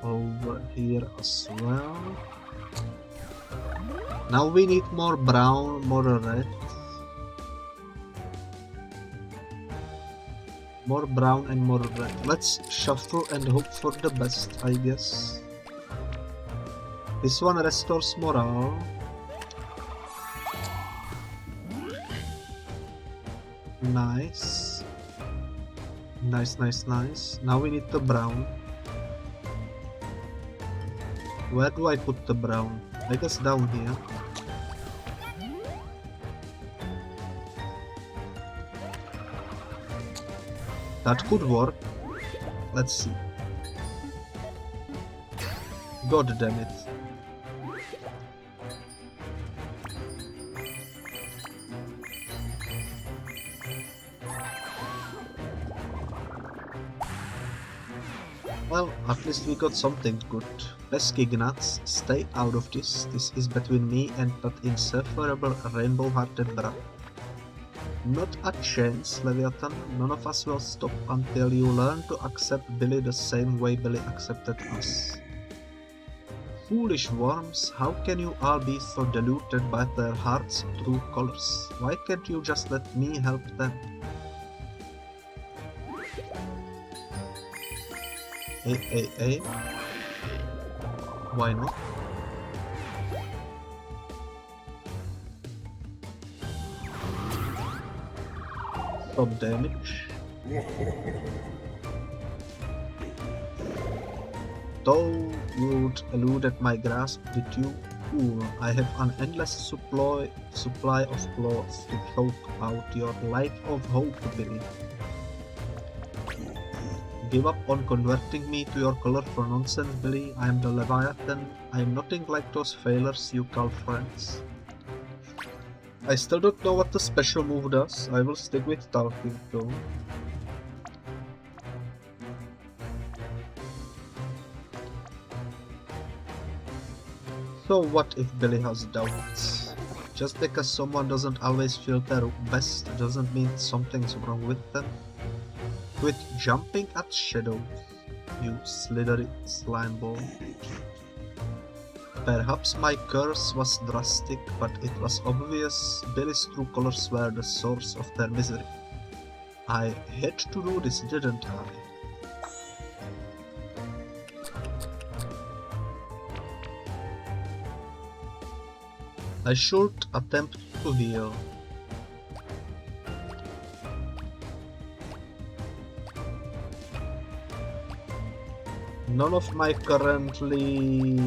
Speaker 1: over here as well. Now we need more brown, more red. More brown and more red. Let's shuffle and hope for the best, I guess. This one restores morale. Nice. Nice. Now we need the brown. Where do I put the brown? I guess down here. That could work. Let's see. God damn it. Well, at least we got something good. Pesky gnats, stay out of this. This is between me and that insufferable rainbow-hearted brat. Not a chance, Leviathan. None of us will stop until you learn to accept Billy the same way Billy accepted us. Foolish worms, how can you all be so deluded by their heart's true colors? Why can't you just let me help them? Why not? Stop damage. Though you'd eluded my grasp, did you? Fool, I have an endless supply of claws to choke out your life of hope, Billy. Give up on converting me to your colorful nonsense, Billy. I am the Leviathan. I am nothing like those failures you call friends. I still don't know what the special move does. I will stick with talking though. So what if Billy has doubts? Just because someone doesn't always feel their best doesn't mean something's wrong with them. Quit jumping at shadows, you slithery slime ball. Perhaps my curse was drastic, but it was obvious Billy's true colors were the source of their misery. I had to do this, didn't I? I should attempt to heal. None of my currently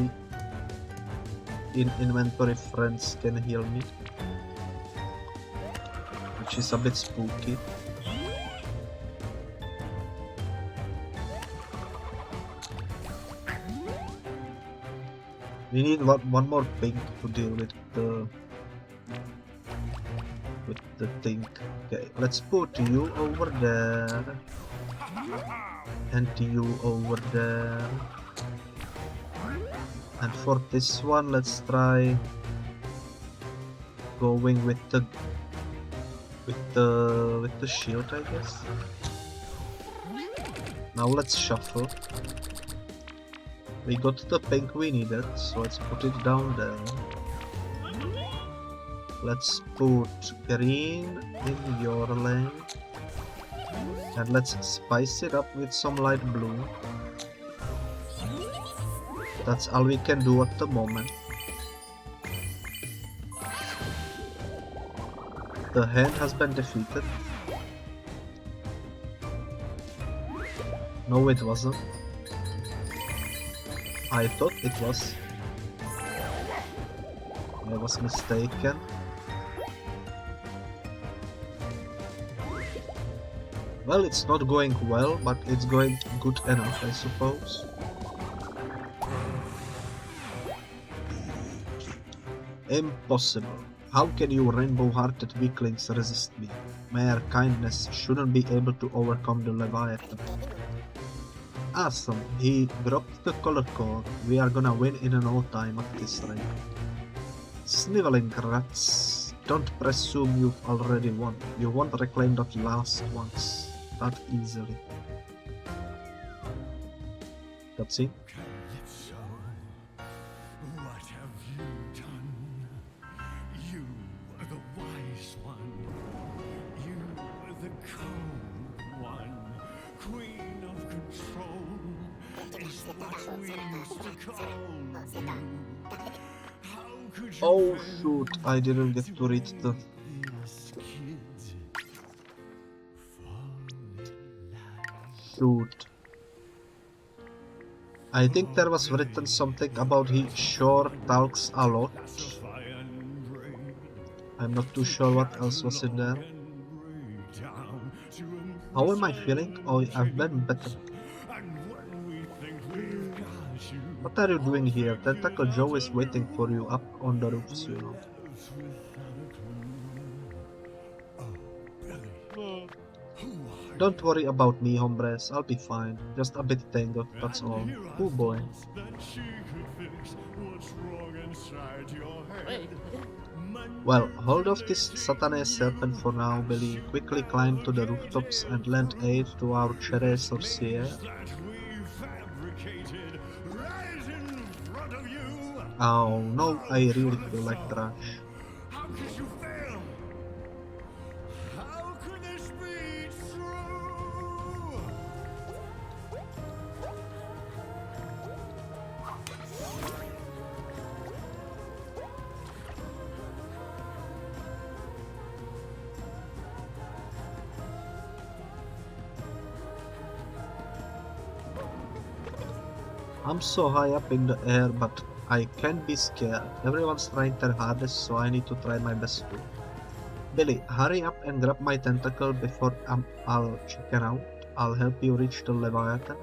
Speaker 1: in inventory friends can heal me, which is a bit spooky. We need one more pink to deal with the thing. Okay, let's put you over there and you over there. And for this one, let's try going with the shield, I guess. Now let's shuffle. We got the pink we needed, so let's put it down there. Let's put green in your lane. And let's spice it up with some light blue. That's all we can do at the moment. The hand has been defeated. No, it wasn't. I thought it was. I was mistaken. Well, it's not going well, but it's going good enough, I suppose. Impossible. How can you rainbow-hearted weaklings resist me? Mere kindness shouldn't be able to overcome the Leviathan. Awesome, he dropped the color code. We are gonna win in no time at this rate. Sniveling rats. Don't presume you've already won. You won't reclaim that last once that easily. That's it.
Speaker 2: Calypso, what have you done? You are the wise one. You are the cold one. Queen of control is what we used to call you. How could you
Speaker 1: Oh
Speaker 2: fail
Speaker 1: shoot, I didn't get to read the...
Speaker 2: this kid? Fall in line.
Speaker 1: Shoot. I think there was written something about he sure talks a lot.
Speaker 2: Classify and grade.
Speaker 1: I'm not too sure what else was in there. How am I feeling? Oh, I've been better. What are you doing here? Tentacle Joe is waiting for you up on the roofs, you know. Don't worry about me, hombres. I'll be fine. Just a bit tangled, that's all. Oh boy. Well, hold off this Satanese serpent for now, Billy. Quickly climb to the rooftops and lend aid to our Chere Sorcier. Oh no, I really feel like trash.
Speaker 2: How could you fail? How could this be true?
Speaker 1: I'm so high up in the air, but I can be scared. Everyone's trying their hardest, so I need to try my best too. Billy, hurry up and grab my tentacle before I'll chicken out. I'll help you reach the Leviathan.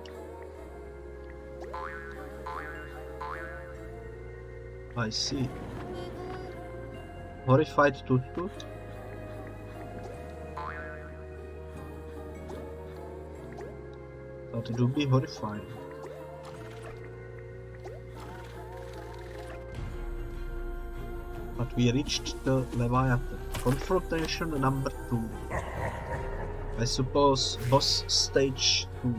Speaker 1: I see. Horrified Toot Toot? Thought it would be horrifying. But we reached the Leviathan. Confrontation number 2. I suppose boss stage 2.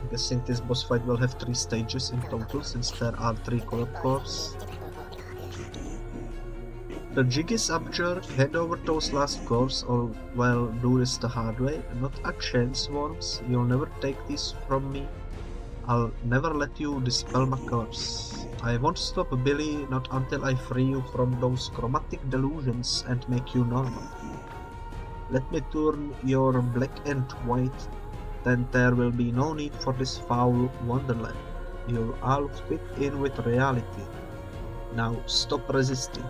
Speaker 1: I'm guessing this boss fight will have 3 stages in total, since there are 3 color cores. The jig is up, jerk. Head over those last cores, or well, do this the hard way. Not a chance, worms. You'll never take these from me. I'll never let you dispel my curse. I won't stop, Billy, not until I free you from those chromatic delusions and make you normal. Let me turn your black and white, then there will be no need for this foul wonderland. You'll all fit in with reality. Now stop resisting.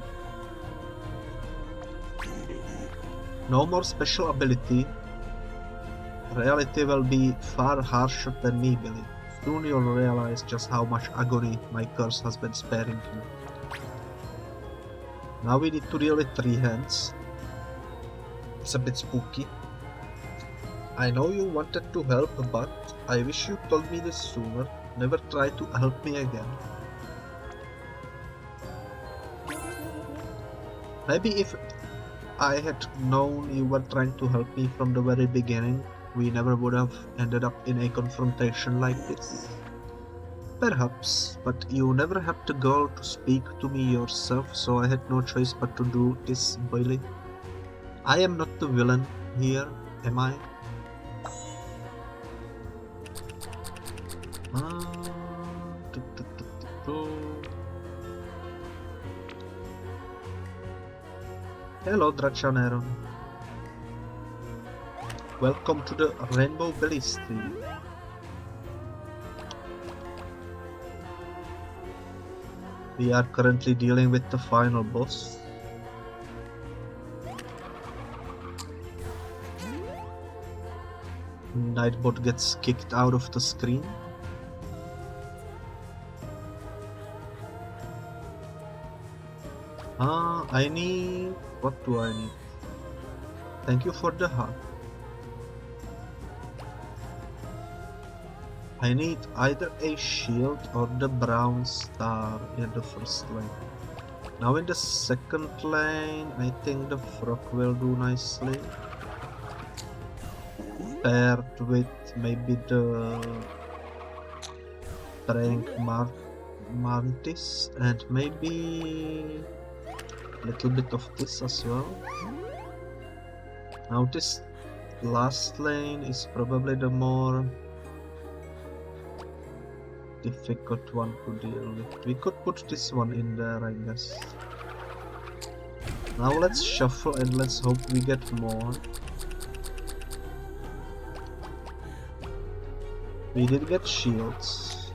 Speaker 1: No more special ability. Reality will be far harsher than me, Billy. Soon you'll realize just how much agony my curse has been sparing you. Now we need to deal with 3 hands. It's a bit spooky. I know you wanted to help, but I wish you told me this sooner. Never try to help me again. Maybe if I had known you were trying to help me from the very beginning, we never would have ended up in a confrontation like this. Perhaps, but you never had the gall to speak to me yourself, so I had no choice but to do this, Billy. I am not the villain here, am I? Hello, Drachaneron. Welcome to the Rainbow Billy stream. We are currently dealing with the final boss. Nightbot gets kicked out of the screen. I need... what do I need? Thank you for the hug. I need either a shield or the brown star in the first lane. Now in the second lane, I think the frog will do nicely. Paired with maybe the praying mantis and maybe a little bit of this as well. Now this last lane is probably the more difficult one to deal with. We could put this one in there, I guess. Now let's shuffle and let's hope we get more. We did get shields.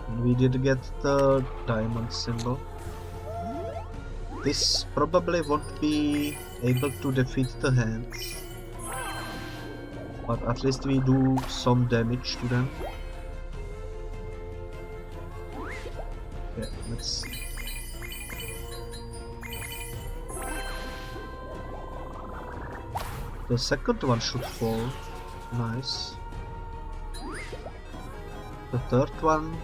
Speaker 1: And we did get the diamond symbol. This probably won't be able to defeat the hands, but at least we do some damage to them. Okay, let's see. The second one should fall. Nice. The third one...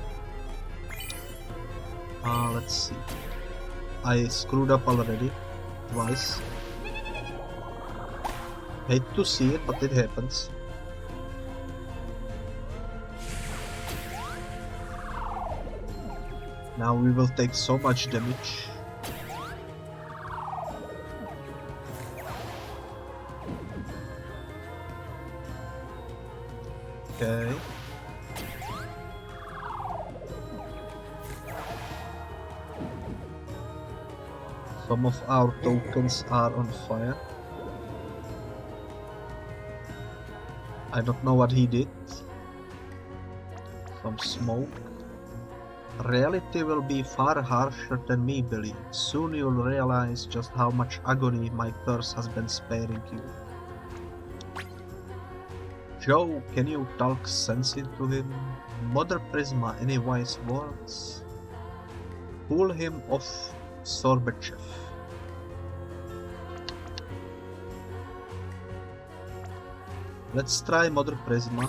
Speaker 1: let's see. I screwed up already. Twice. Hate to see it, but it happens. Now we will take so much damage. Okay. Some of our tokens are on fire. I don't know what he did. Some smoke. Reality will be far harsher than me believe. Soon you'll realize just how much agony my curse has been sparing you. Joe, can you talk sense into him? Mother Prisma, any wise words? Pull him off Sorbachev. Let's try Mother Prisma.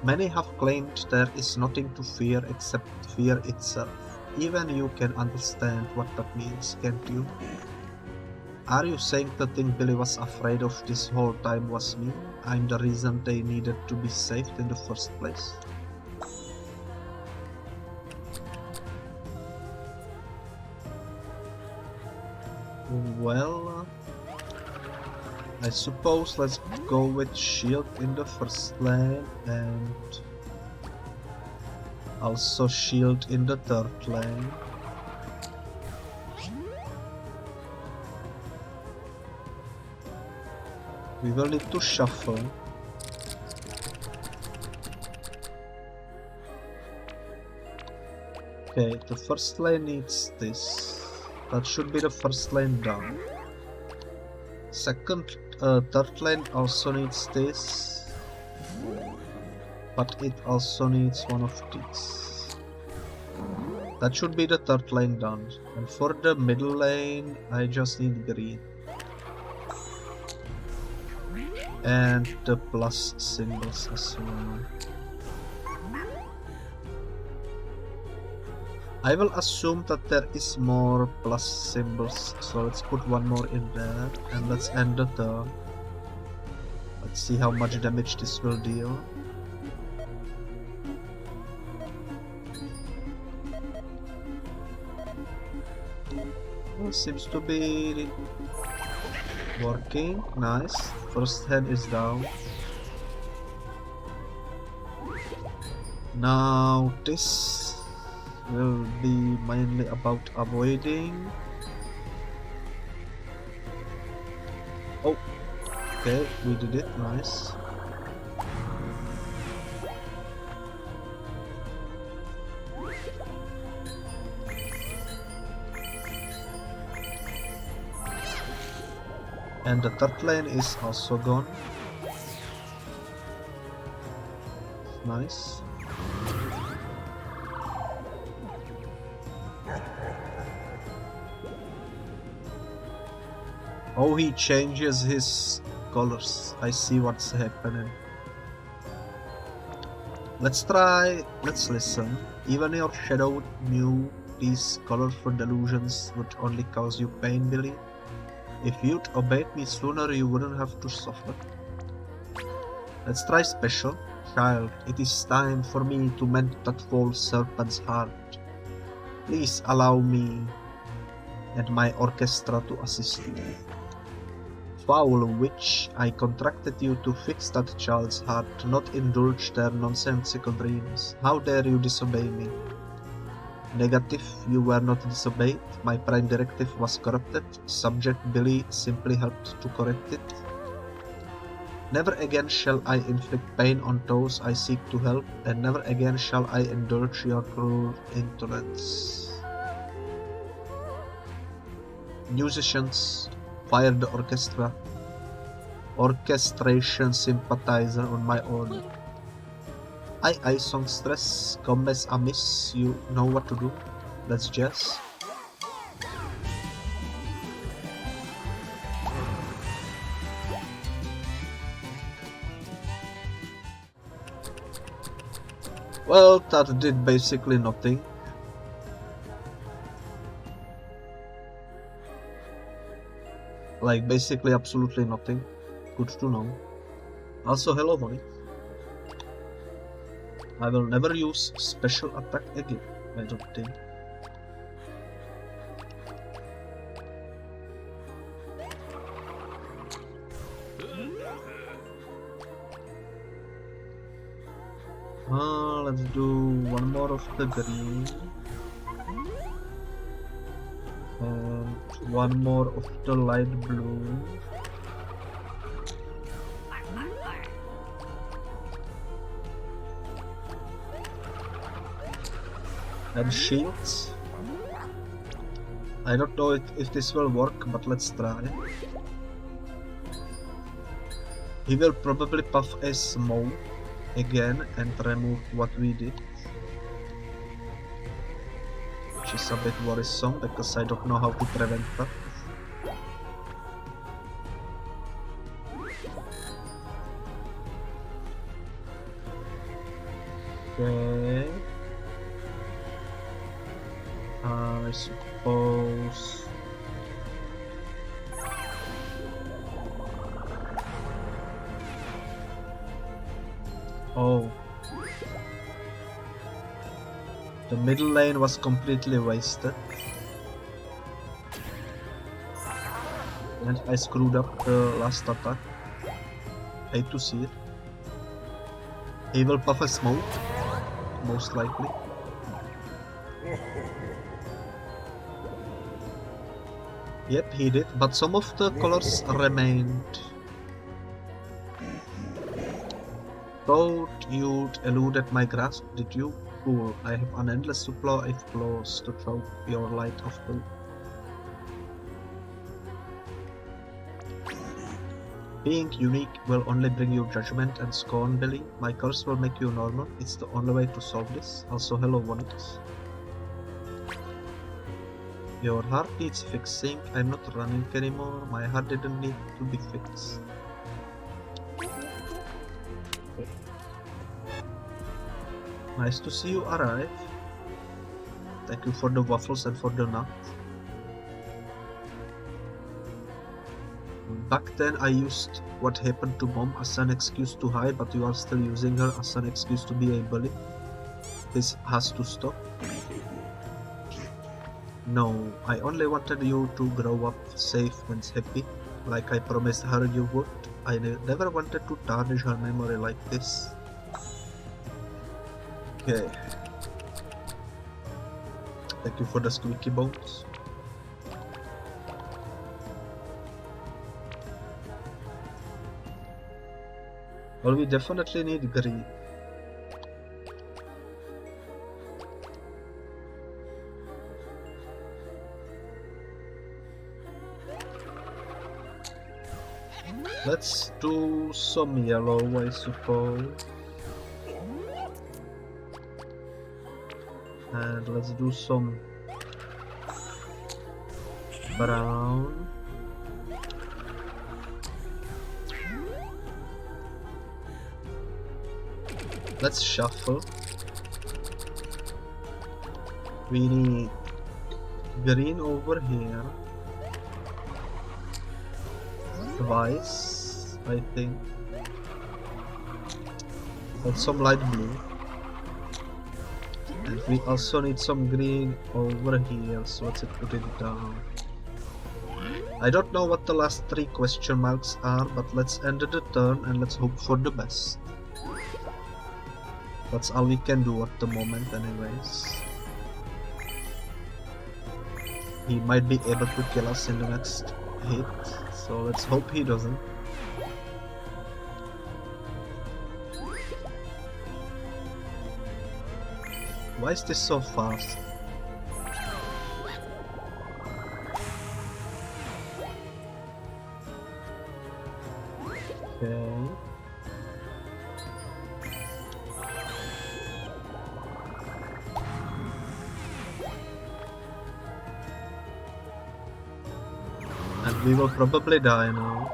Speaker 1: Many have claimed there is nothing to fear except fear itself. Even you can understand what that means, can't you? Are you saying the thing Billy was afraid of this whole time was me? I'm the reason they needed to be saved in the first place? Well, I suppose let's go with shield in the first lane and also shield in the third lane. We will need to shuffle. Okay, the first lane needs this. That should be the first lane done. Third lane also needs this, but it also needs one of these. That should be the third lane done. And for the middle lane, I just need green. And the plus symbols as well. I will assume that there is more plus symbols, so let's put one more in there and let's end the turn. Let's see how much damage this will deal. Well, seems to be working. Nice. First hand is down. Now this will be mainly about avoiding. Oh, okay, we did it. Nice. And the third lane is also gone. Nice. Oh, he changes his colors. I see what's happening. Let's listen. Even your shadow knew these colorful delusions would only cause you pain, Billy. If you'd obeyed me sooner, you wouldn't have to suffer. Let's try special. Child, it is time for me to mend that false serpent's heart. Please allow me and my orchestra to assist you. Foul witch, I contracted you to fix that child's heart, not indulge their nonsensical dreams. How dare you disobey me? Negative, you were not disobeyed. My prime directive was corrupted. Subject Billy simply helped to correct it. Never again shall I inflict pain on those I seek to help, and never again shall I indulge your cruel insolence. Musicians, fire the orchestra. Orchestration sympathizer on my order. Aye, songstress, comes amiss, you know what to do. Let's jazz. Well, that did basically nothing. Like, basically absolutely nothing. Good to know. Also, hello, Bonnie. I will never use special attack again, I don't think. Let's do one more of the green. And one more of the light blue. And shields. I don't know if this will work, but let's try. He will probably puff a smoke again and remove what we did. Which is a bit worrisome because I don't know how to prevent that. Okay. I suppose. Oh. The middle lane was completely wasted. And I screwed up the last attack. Hate to see it. He will puff a smoke, most likely. Yep, he did, but some of the colors remained. Thought you'd eluded my grasp, did you? Fool, I have an endless supply of claws to choke your light of hope. Being unique will only bring you judgment and scorn, Billy. My curse will make you normal. It's the only way to solve this. Also, hello, Vonix. Your heart needs fixing. I'm not running anymore. My heart didn't need to be fixed. Nice to see you arrive. Thank you for the waffles and for the nut. Back then I used what happened to Mom as an excuse to hide, but you are still using her as an excuse to be a bully. This has to stop. No, I only wanted you to grow up safe and happy, like I promised her you would. I never wanted to tarnish her memory like this. Okay. Thank you for the squeaky bones. Well, we definitely need green. Let's do some yellow, I suppose. And let's do some brown. Let's shuffle. We need green over here. Twice, I think. And some light blue. And we also need some green over here, so let's put it down. I don't know what the last 3 question marks are, but let's end the turn and let's hope for the best. That's all we can do at the moment anyways. He might be able to kill us in the next hit, so let's hope he doesn't. Why is this so fast? Okay. And we will probably die now.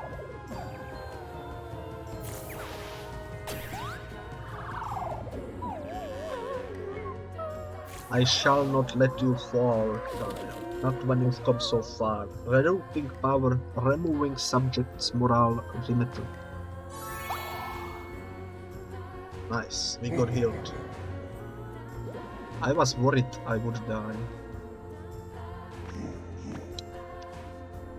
Speaker 1: I shall not let you fall, child. Not when you've come so far. Reducing power, removing subjects, morale limited. Nice, we got healed. I was worried I would die.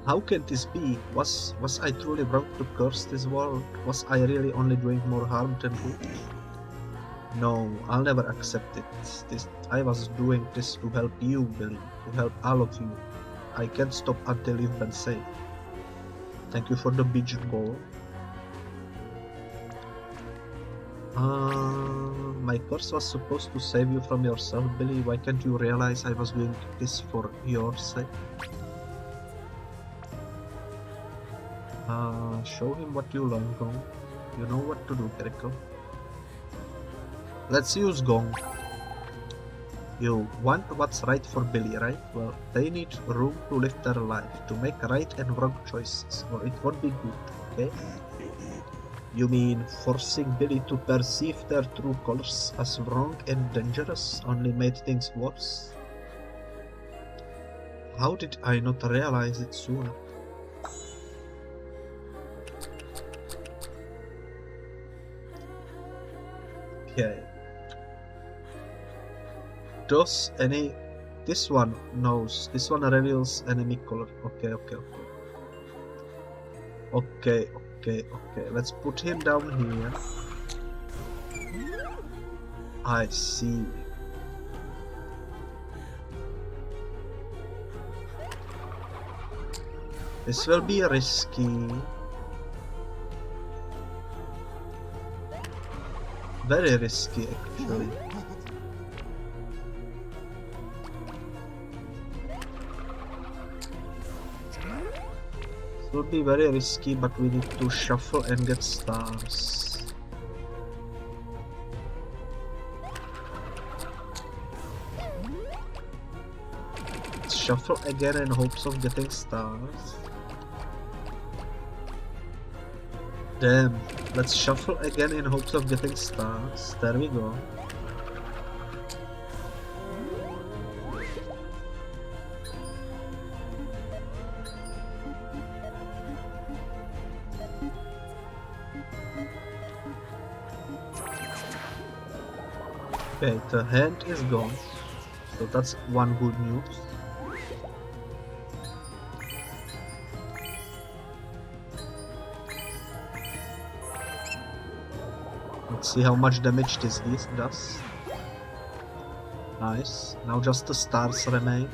Speaker 1: How can this be? Was I truly wrong to curse this world? Was I really only doing more harm than good? No, I'll never accept it. I was doing this to help you, Billy. To help all of you. I can't stop until you've been safe. Thank you for the beach ball. My curse was supposed to save you from yourself, Billy. Why can't you realize I was doing this for your sake? Show him what you learned, Gong. You know what to do, Jericho. Let's use Gong. You want what's right for Billy, right? Well, they need room to live their life, to make right and wrong choices, or it won't be good, okay? You mean forcing Billy to perceive their true colors as wrong and dangerous only made things worse? How did I not realize it sooner? Okay. Does any... This one knows. This one reveals enemy color. Okay. Let's put him down here. I see. This will be risky. Very risky, actually. It would be very risky, but we need to shuffle and get stars. Let's shuffle again in hopes of getting stars. Damn, let's shuffle again in hopes of getting stars. There we go. Okay, the hand is gone, so that's one good news. Let's see how much damage this does. Nice, now just the stars remain.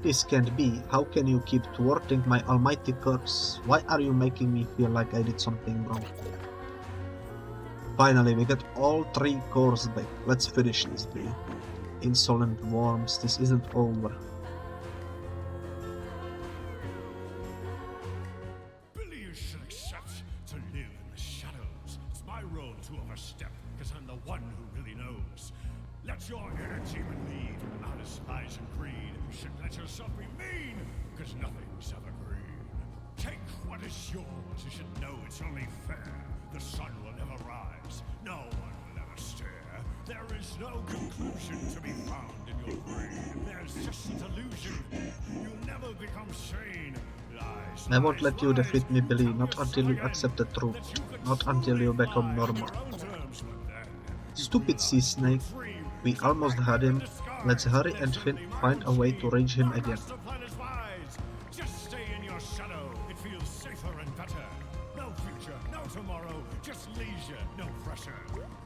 Speaker 1: This can't be. How can you keep thwarting my almighty curse? Why are you making me feel like I did something wrong? Finally, we get all 3 cores back. Let's finish this, Billy. Insolent worms, this isn't over.
Speaker 2: Billy, you should accept to live in the shadows. It's my role to overstep, because I'm the one who really knows. Let your inner demon lead. Out of spies and greed. You should let yourself be mean, because nothing's ever green. Take what is yours. You should know it's only fair. The sun will never rise. No one will ever stare. There is no conclusion to be found in your brain. There's just a delusion. You'll never become sane. Lies,
Speaker 1: I won't let you
Speaker 2: lies,
Speaker 1: defeat me, Billy,
Speaker 2: tell
Speaker 1: not
Speaker 2: yourself
Speaker 1: until you
Speaker 2: again
Speaker 1: accept the truth,
Speaker 2: that you can
Speaker 1: not until you
Speaker 2: surely
Speaker 1: become
Speaker 2: lie
Speaker 1: normal.
Speaker 2: on your own terms, but then you
Speaker 1: Stupid sea
Speaker 2: realize
Speaker 1: snake.
Speaker 2: your dream
Speaker 1: We
Speaker 2: is
Speaker 1: almost
Speaker 2: a
Speaker 1: had him.
Speaker 2: disguise.
Speaker 1: Let's hurry
Speaker 2: There's
Speaker 1: and
Speaker 2: only
Speaker 1: find a way to
Speaker 2: machine.
Speaker 1: rage him
Speaker 2: Our
Speaker 1: again.
Speaker 2: master plan is wise. Just stay in your shadow. It feels safer and better. No future, no tomorrow, just leisure, no pressure.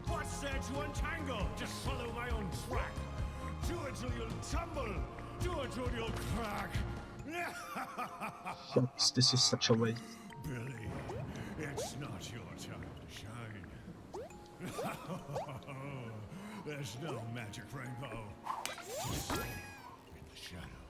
Speaker 2: What's there to untangle? Just follow my own track. Do it till you'll tumble. Do it till you'll crack.
Speaker 1: Shucks, this is such a waste.
Speaker 2: Billy, it's not your time to shine. There's no magic rainbow. Just stay in the shadow.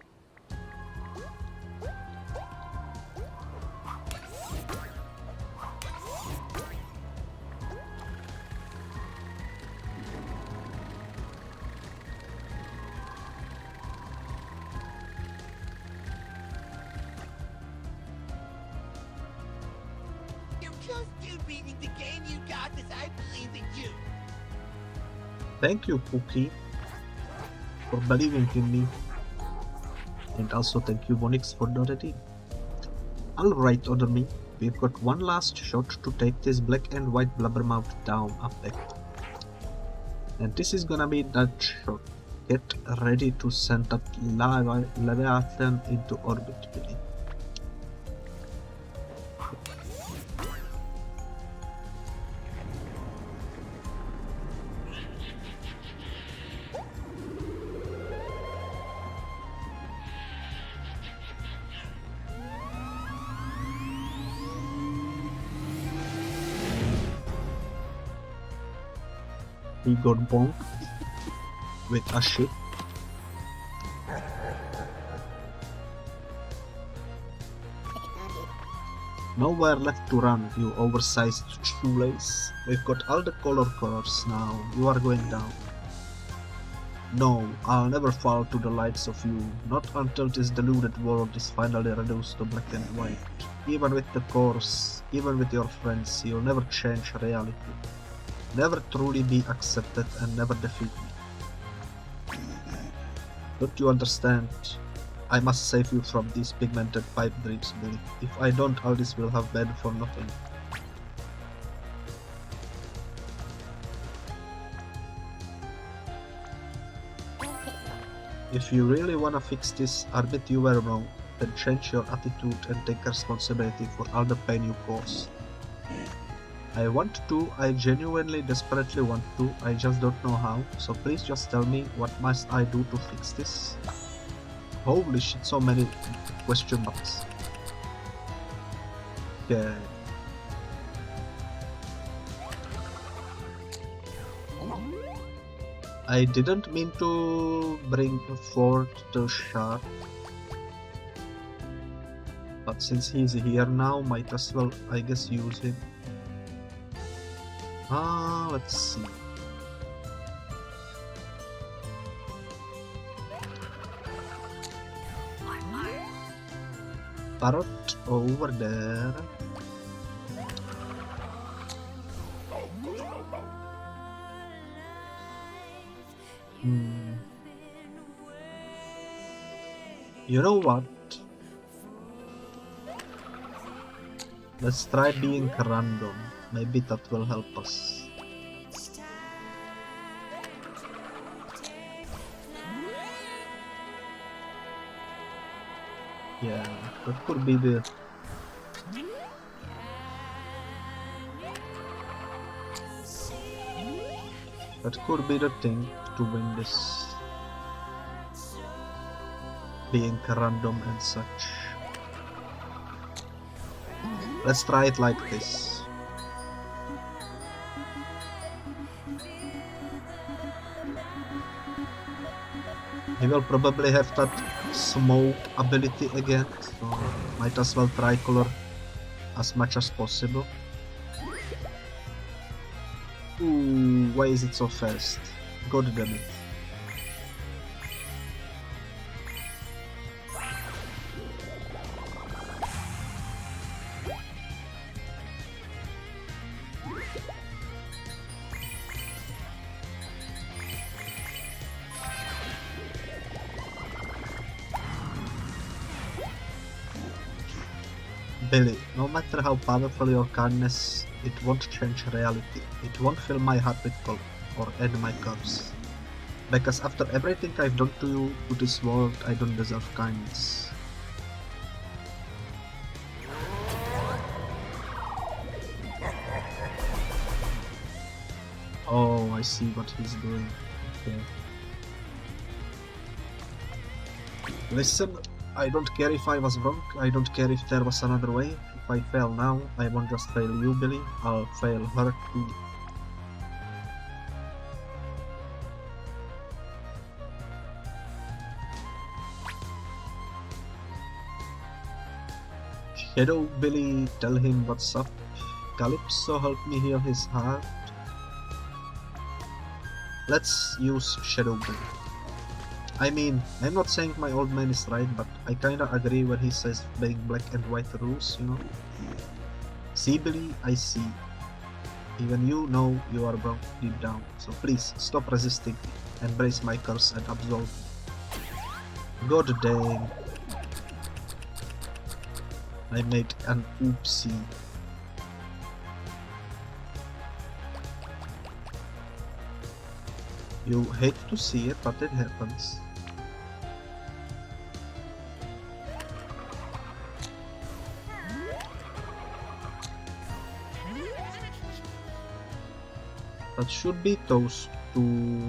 Speaker 3: You're just dude beating the game, you got this. I believe in you.
Speaker 1: Thank you, Pookie, for believing in me. And also thank you, Vonix, for the redeem. Alright, other me, we've got one last shot to take this black and white blubbermouth down up there. And this is gonna be that shot. Get ready to send that Leviathan into orbit, Billy. He got bonked with a ship. Nowhere left to run, you oversized shoelace. We've got all the colors now. You are going down. No, I'll never fall to the likes of you. Not until this deluded world is finally reduced to black and white. Even with the course, even with your friends, you'll never change reality. Never truly be accepted and never defeat me. Don't you understand? I must save you from these pigmented pipe dreams, Billy. If I don't, all this will have been for nothing. If you really wanna fix this, admit you were wrong, then change your attitude and take responsibility for all the pain you caused. I want to, I genuinely desperately want to, I just don't know how, so please just tell me what must I do to fix this? Holy shit, so many question marks. Okay. I didn't mean to bring forth the shark, but since he's here now, might as well, I guess, use him. Let's see. Parrot over there. You know what? Let's try being random. Maybe that will help us. Yeah, that could be the... That could be the thing to win this. Being random and such. Let's try it like this. He will probably have that smoke ability again, so might as well tricolor as much as possible. Ooh, why is it so fast? God damn it. Billy, no matter how powerful your kindness, it won't change reality. It won't fill my heart with color or end my curse. Because after everything I've done to you, to this world, I don't deserve kindness. Oh, I see what he's doing. Okay. Listen, I don't care if I was wrong, I don't care if there was another way. If I fail now, I won't just fail you, Billy, I'll fail her too. Shadow Billy, tell him what's up. Calypso, help me heal his heart. Let's use Shadow Billy. I mean, I'm not saying my old man is right, but I kinda agree when he says playing black and white rules, you know? See, Billy, I see. Even you know you are wrong deep down, so please stop resisting, embrace my curse and absolve me. God dang. I made an oopsie. You hate to see it, but it happens. That should be those two.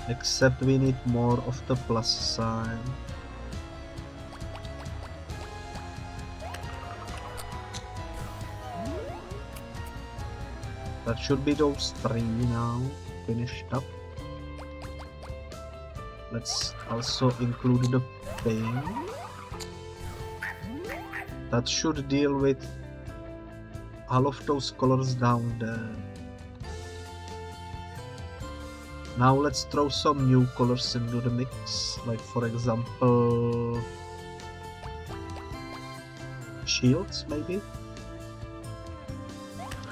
Speaker 1: Except we need more of the plus sign. That should be those three now, finished up. Let's also include the pain. That should deal with all of those colors down there. Now let's throw some new colors into the mix, like for example shields maybe?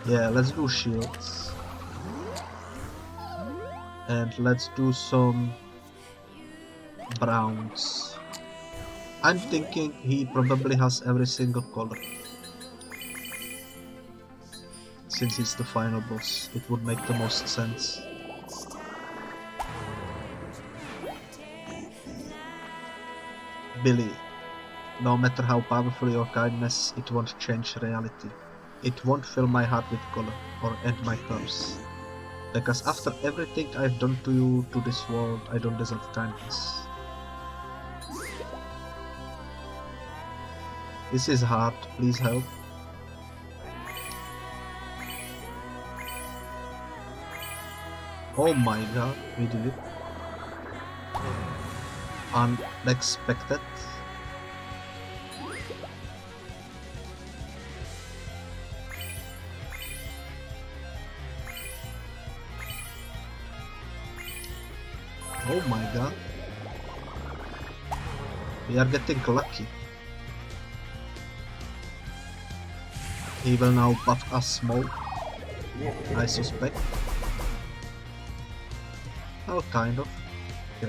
Speaker 1: Yeah, let's do shields. And let's do some browns. I'm thinking he probably has every single color. Since he's the final boss, it would make the most sense. Billy, no matter how powerful your kindness, it won't change reality. It won't fill my heart with color or end my curse. Because after everything I've done to you, to this world, I don't deserve kindness. This is hard, please help. Oh my god, we did it. Unexpected. Oh my god. We are getting lucky. He will now buff us more, I suspect. Oh, kind of. Yeah.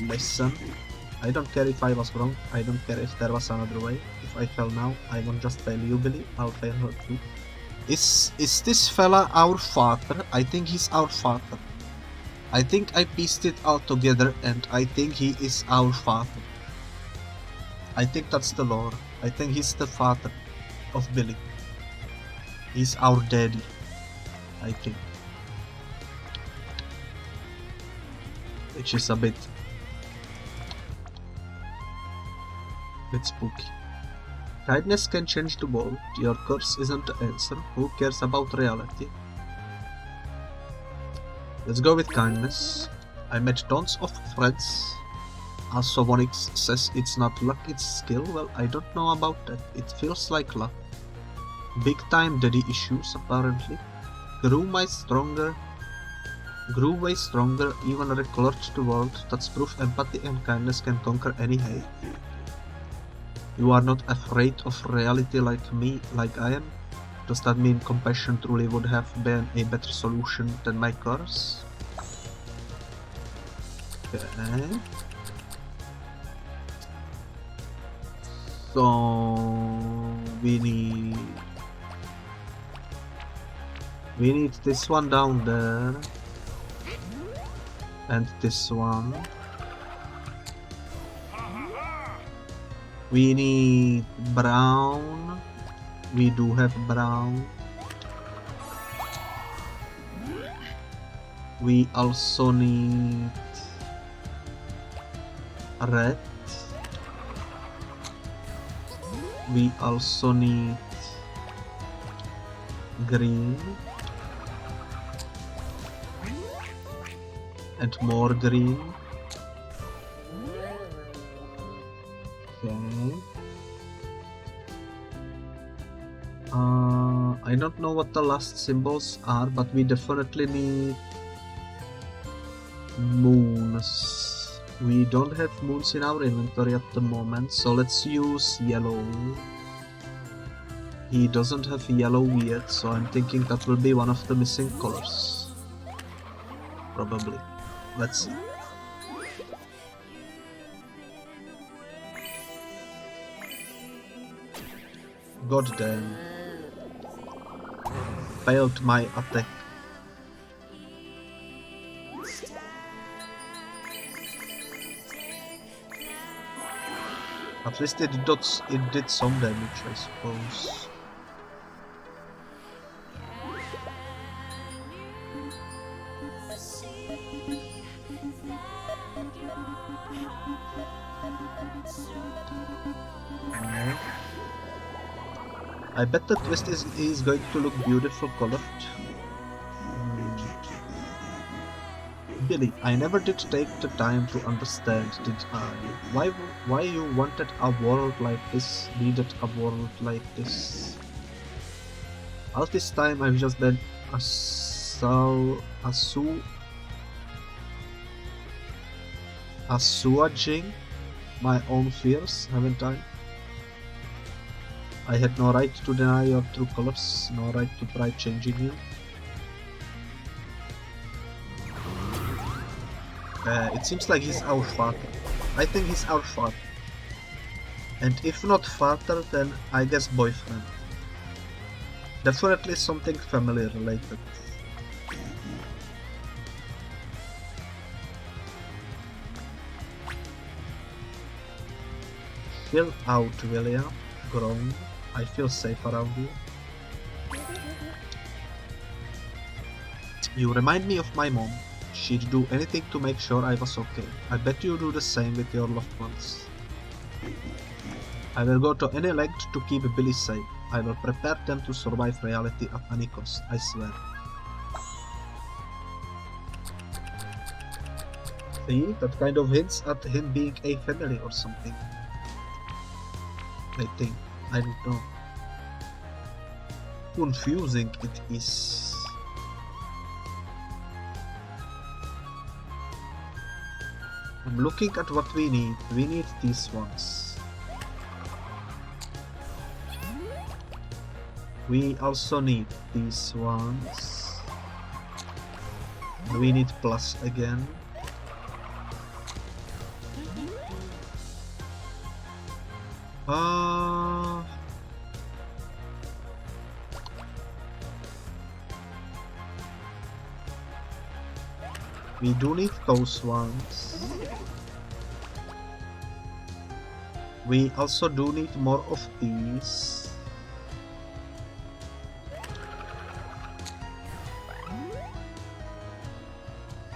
Speaker 1: Listen, I don't care if I was wrong, I don't care if there was another way. If I fell now, I won't just fail you, Billy, I'll fail her too. Is this fella our father? I think he's our father. I think I pieced it all together and I think he is our father. I think that's the lore. I think he's the father of Billy. He's our daddy, I think. Which is a bit spooky. Kindness can change the world. Your curse isn't the answer. Who cares about reality? Let's go with kindness. I met tons of friends. Also, Onyx says it's not luck, it's skill. Well, I don't know about that. It feels like luck. Big time daddy issues, apparently. Grew way stronger, even recolored the world. That's proof empathy and kindness can conquer any hate. You are not afraid of reality like me, like I am? Does that mean compassion truly would have been a better solution than my curse? Okay. So we need this one down there and this one. We need brown. We do have brown. We also need red. We also need green and more green. Okay. I don't know what the last symbols are, but we definitely need moons. We don't have moons in our inventory at the moment, so let's use yellow. He doesn't have yellow yet, so I'm thinking that will be one of the missing colors. Probably. Let's see. God damn. Failed my attack. At least it did some damage, I suppose. I bet the twist is going to look beautiful colored. Billy, I never did take the time to understand, did I? Why you wanted a world like this, needed a world like this? All this time I've just been assuaging my own fears, haven't I? I had no right to deny your true colors, no right to try changing you. It seems like he's our father. I think he's our father. And if not father, then I guess boyfriend. Definitely something family related. Chill out, William. Grown. I feel safe around you. You remind me of my mom. She'd do anything to make sure I was okay. I bet you do the same with your loved ones. I will go to any length to keep Billy safe. I will prepare them to survive reality at any cost, I swear. See, that kind of hints at him being a family or something. I think. I don't know. Confusing it is. I'm looking at what we need. We need these ones. We also need these ones. We need plus again. We do need those ones. We also do need more of these.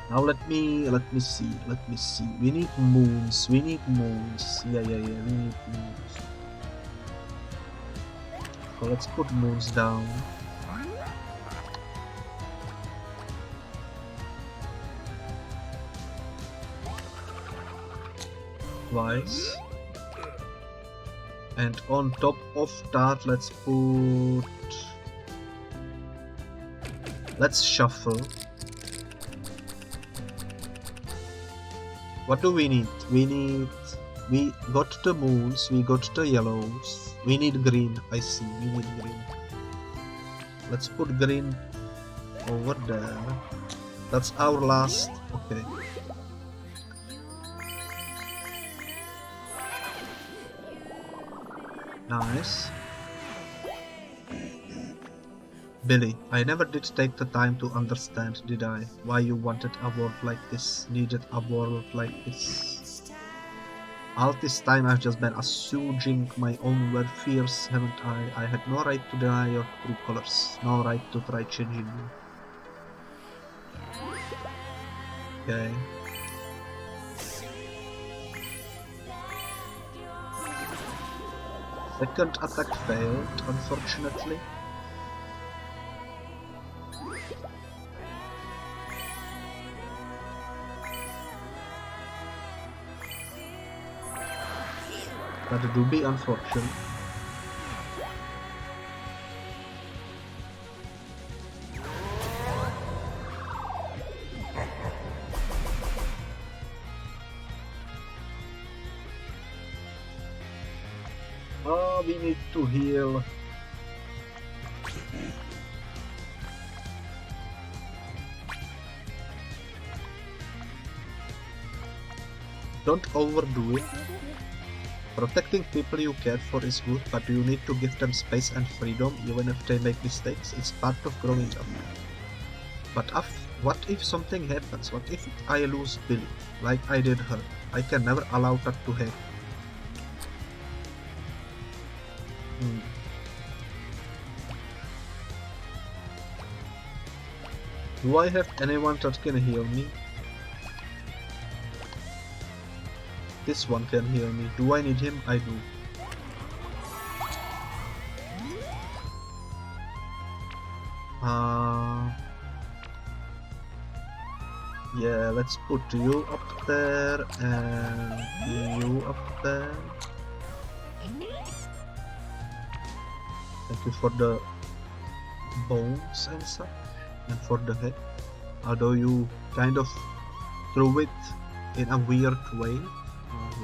Speaker 1: Now let me see. We need moons. We need moons. Yeah. We need moons. So let's put moons down. Twice. And on top of that, let's shuffle. What do we need? We got the moons, we got the yellows, we need green, I see, we need green. Let's put green over there. That's our last, okay. Nice. Billy, I never did take the time to understand, did I? Why you wanted a world like this, needed a world like this. All this time I've just been assuming my own weird fears, haven't I? I had no right to deny your true colors, no right to try changing you. Okay. Second attack failed, unfortunately. That do be unfortunate. Oh, we need to heal. Don't overdo it. Protecting people you care for is good, but you need to give them space and freedom even if they make mistakes. It's part of growing up. But what if something happens? What if I lose Billy, like I did her? I can never allow that to happen. Do I have anyone that can heal me? This one can heal me. Do I need him? I do. Yeah, let's put you up there and you up there. Thank you for the bones and stuff, and for the head. Although you kind of threw it in a weird way.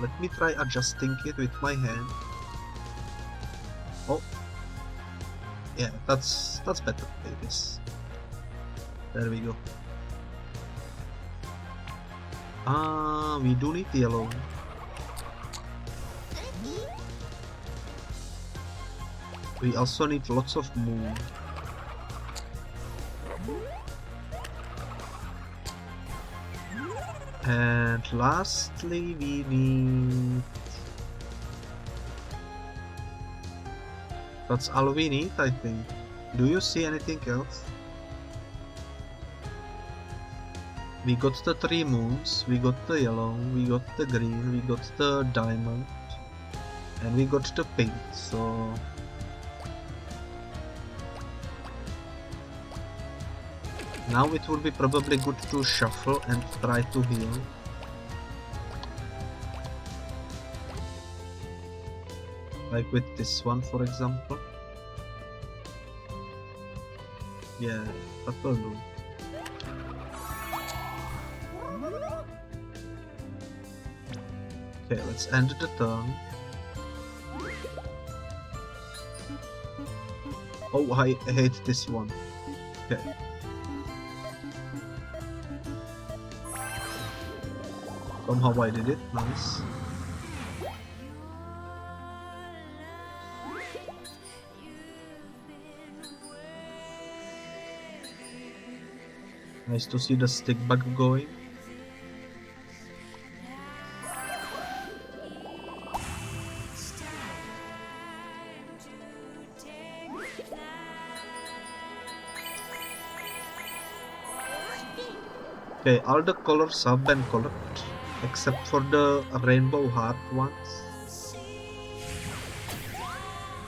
Speaker 1: Let me try adjusting it with my hand. Oh, yeah, that's better, I guess. There we go. We do need yellow. We also need lots of moon. And lastly, we need... That's all we need, I think. Do you see anything else? We got the 3 moons, we got the yellow, we got the green, we got the diamond, and we got the pink, so... Now it will be probably good to shuffle and try to heal. Like with this one, for example. Yeah, that will do. Okay, let's end the turn. Oh, I hate this one. Okay. Somehow I did it, nice. Nice to see the stick bug going. Okay, all the colors have been colored, except for the rainbow heart ones.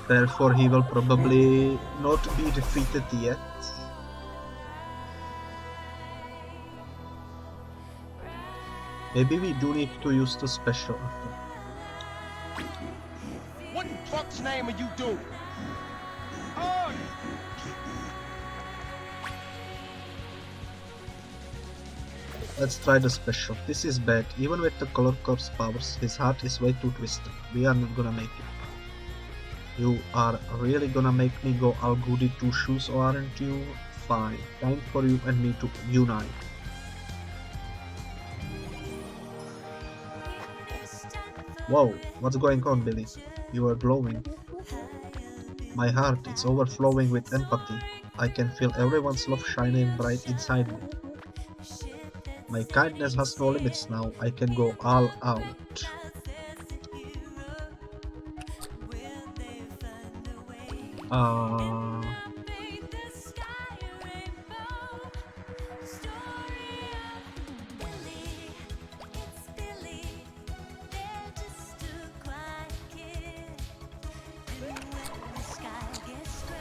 Speaker 1: Therefore, he will probably not be defeated yet. Maybe we do need to use the special attack.
Speaker 4: What in fuck's name are you doing? Oh!
Speaker 1: Let's try the special. This is bad. Even with the color corpse powers, his heart is way too twisted. We are not gonna make it. You are really gonna make me go all goody two shoes, aren't you? Fine. Time for you and me to unite. Whoa, what's going on, Billy? You are glowing. My heart is overflowing with empathy. I can feel everyone's love shining bright inside me. My kindness has no limits now. I can go all out.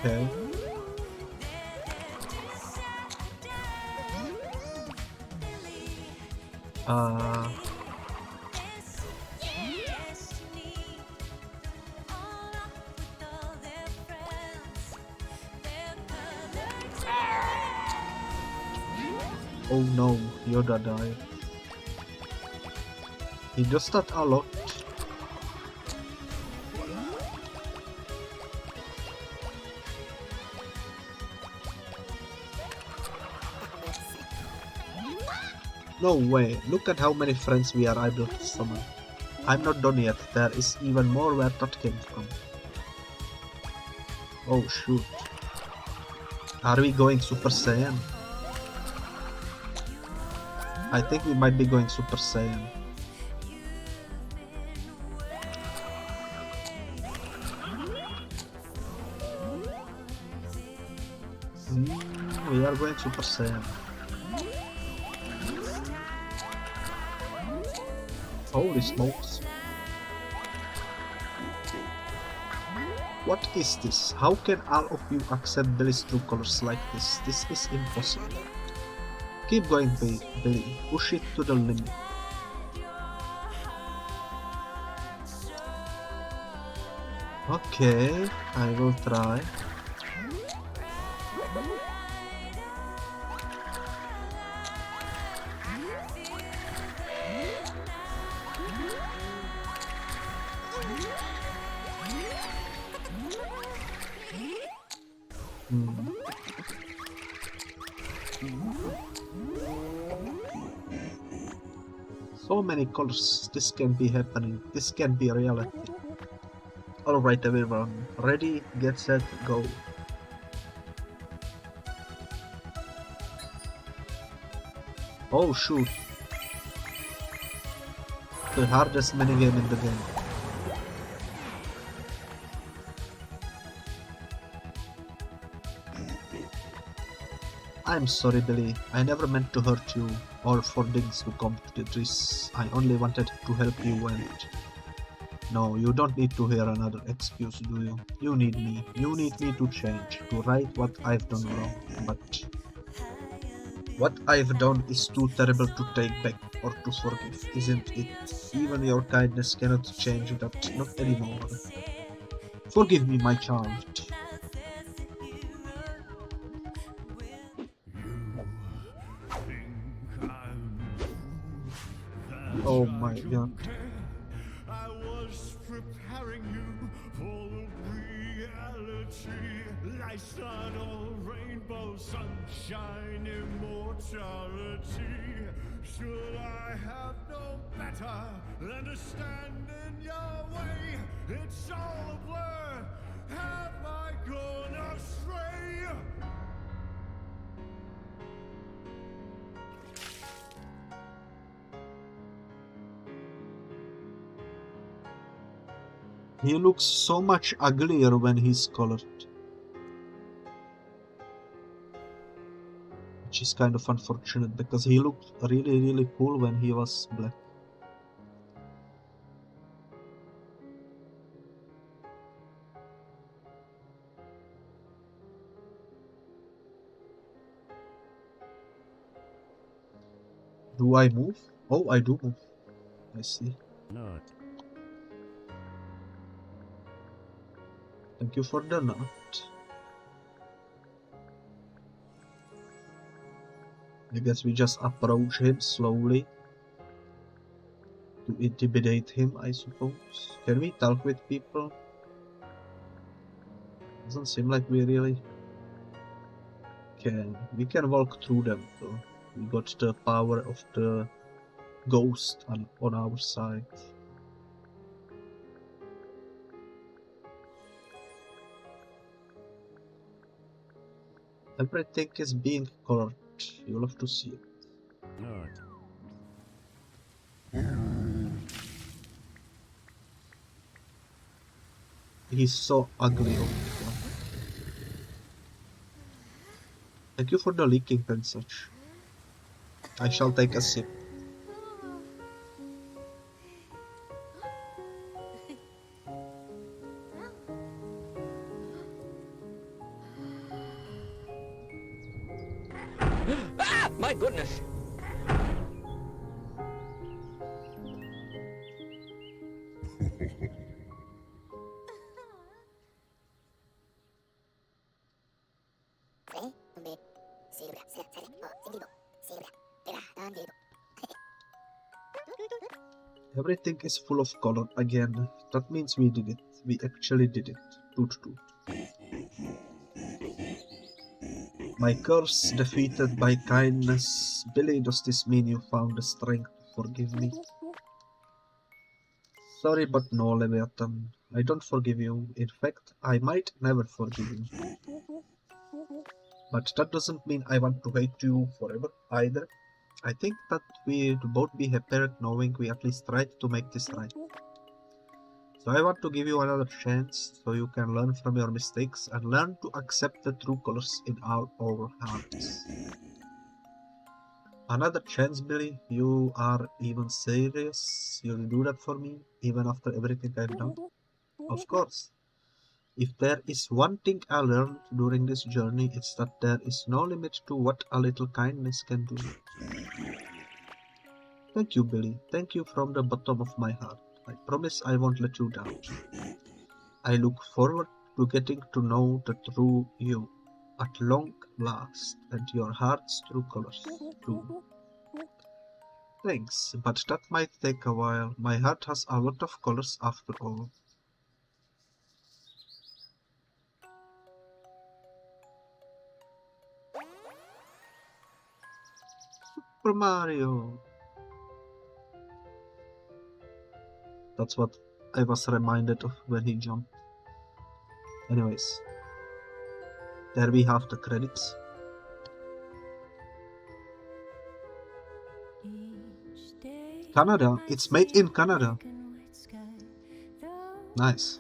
Speaker 1: Okay. Oh no, Yoda died. He does that a lot. No way, look at how many friends we are able to summon. I'm not done yet, there is even more where that came from. Oh shoot. Are we going Super Saiyan? I think we might be going Super Saiyan. We are going Super Saiyan. Holy smokes. What is this? How can all of you accept Billy's true colors like this? This is impossible. Keep going, Billy. Push it to the limit. Okay, I will try. So many colors, this can be happening, this can be reality. Alright everyone, ready, get set, go. Oh shoot. The hardest minigame in the game. I'm sorry Billy, I never meant to hurt you or for things to come to this. I only wanted to help you and... No, you don't need to hear another excuse, do you? You need me. You need me to change, to right what I've done wrong. But... what I've done is too terrible to take back or to forgive, isn't it? Even your kindness cannot change that, not anymore. Forgive me, my child. Oh my god.
Speaker 2: I was preparing you for the reality. Like sun or rainbow, sunshine, immortality. Should I have known better than to stand in your way? It's all a blur. Have I gone astray?
Speaker 1: He looks so much uglier when he's colored. Which is kind of unfortunate because he looked really cool when he was black. Do I move? Oh, I do move. I see.
Speaker 5: Not.
Speaker 1: Thank you for the note. I guess we just approach him slowly to intimidate him, I suppose. Can we talk with people? Doesn't seem like we really can. We can walk through them though. We got the power of the ghost on our side. Everything is being colored. You'll have to see it.
Speaker 2: Alright.
Speaker 1: He's so ugly. Oh my god. Thank you for the leaking and such. I shall take a sip.
Speaker 3: Ah! My goodness!
Speaker 1: Everything is full of color again. That means we did it. We actually did it. Toot toot. My curse defeated by kindness. Billy, does this mean you found the strength to forgive me? Sorry, but no, Leviathan. I don't forgive you. In fact, I might never forgive you. But that doesn't mean I want to hate you forever either. I think that we'd both be happier knowing we at least tried to make this right. So I want to give you another chance so you can learn from your mistakes and learn to accept the true colors in our hearts. Another chance, Billy? You are even serious? You'll do that for me, even after everything I've done? Of course. If there is one thing I learned during this journey, it's that there is no limit to what a little kindness can do. Thank you, Billy. Thank you from the bottom of my heart. I promise I won't let you down. I look forward to getting to know the true you at long last, and your heart's true colors too. Thanks, but that might take a while. My heart has a lot of colors after all. Super Mario! That's what I was reminded of when he jumped. Anyways, there we have the credits. Canada, it's made in Canada. Nice.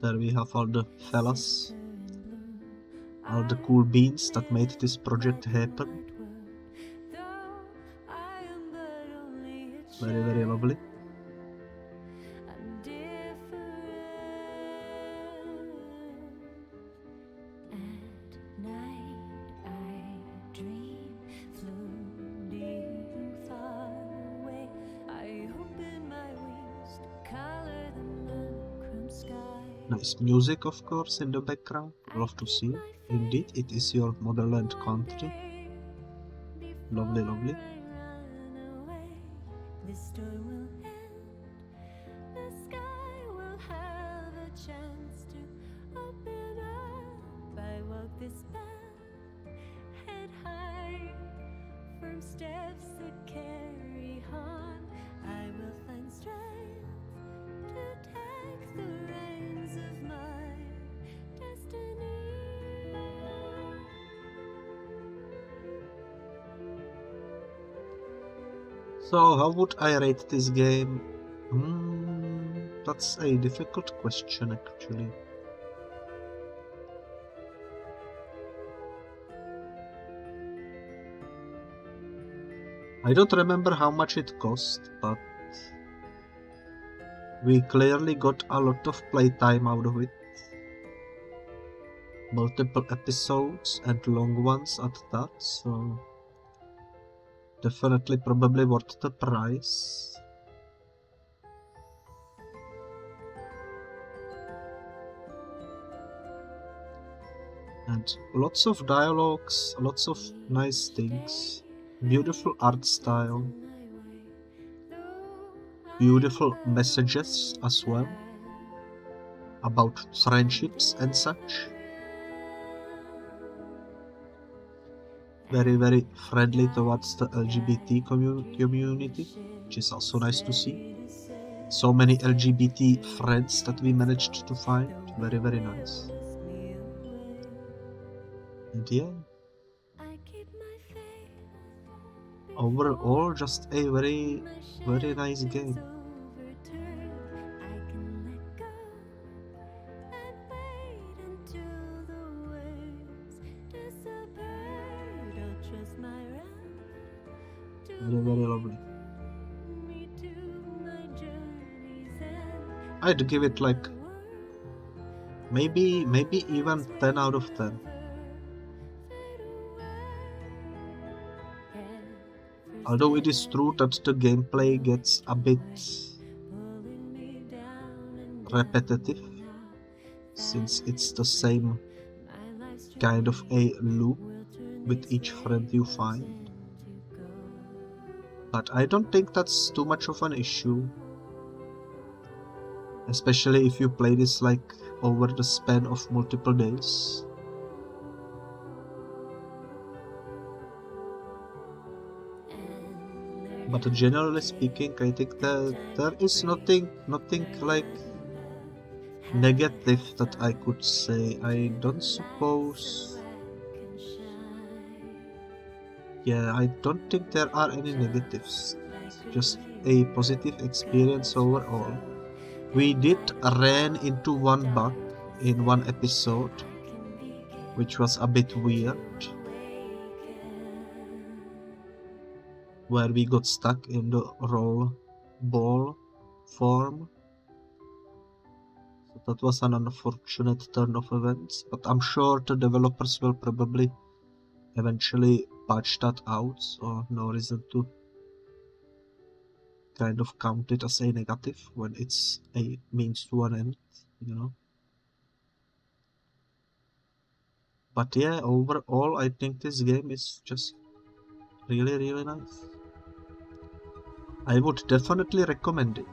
Speaker 1: There we have all the fellas, all the cool beans that made this project happen. Very, very lovely. Nice music, of course, in the background. Love to see. Indeed, it is your motherland country. Lovely, lovely. So, how would I rate this game? That's a difficult question, actually. I don't remember how much it cost, but we clearly got a lot of playtime out of it. Multiple episodes and long ones at that, so definitely probably worth the price. And lots of dialogues, lots of nice things, beautiful art style, beautiful messages as well about friendships and such. Very, very friendly towards the LGBT community, which is also nice to see. So many LGBT friends that we managed to find. Very, very nice. And yeah, overall just a very, very nice game. Very, very lovely. I'd give it like maybe even 10 out of 10. Although it is true that the gameplay gets a bit repetitive, since it's the same kind of a loop with each friend you find. But I don't think that's too much of an issue, especially if you play this like over the span of multiple days. But generally speaking, I think that there is nothing like negative that I could say. I don't suppose. Yeah, I don't think there are any negatives. It's just a positive experience overall. We did ran into one bug in one episode, which was a bit weird, where we got stuck in the roll ball form. So that was an unfortunate turn of events, but I'm sure the developers will probably eventually patch that out, so no reason to kind of count it as a negative when it's a means to an end, you know. But yeah, overall I think this game is just really, really nice. I would definitely recommend it.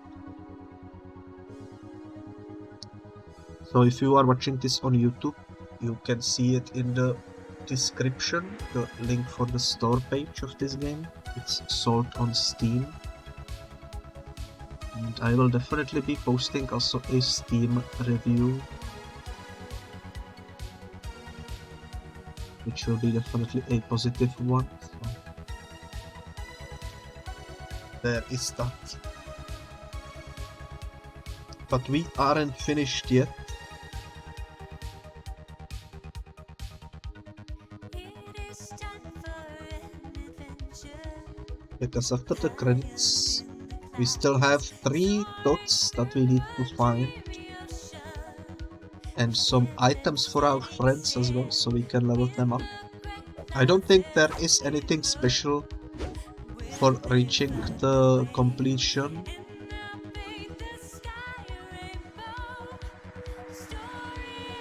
Speaker 1: So if you are watching this on YouTube, you can see it in the description, the link for the store page of this game. It's sold on Steam. And I will definitely be posting also a Steam review, which will be definitely a positive one. So there is that. But we aren't finished yet. Because after the credits, we still have 3 dots that we need to find. And some items for our friends as well, so we can level them up. I don't think there is anything special for reaching the completion.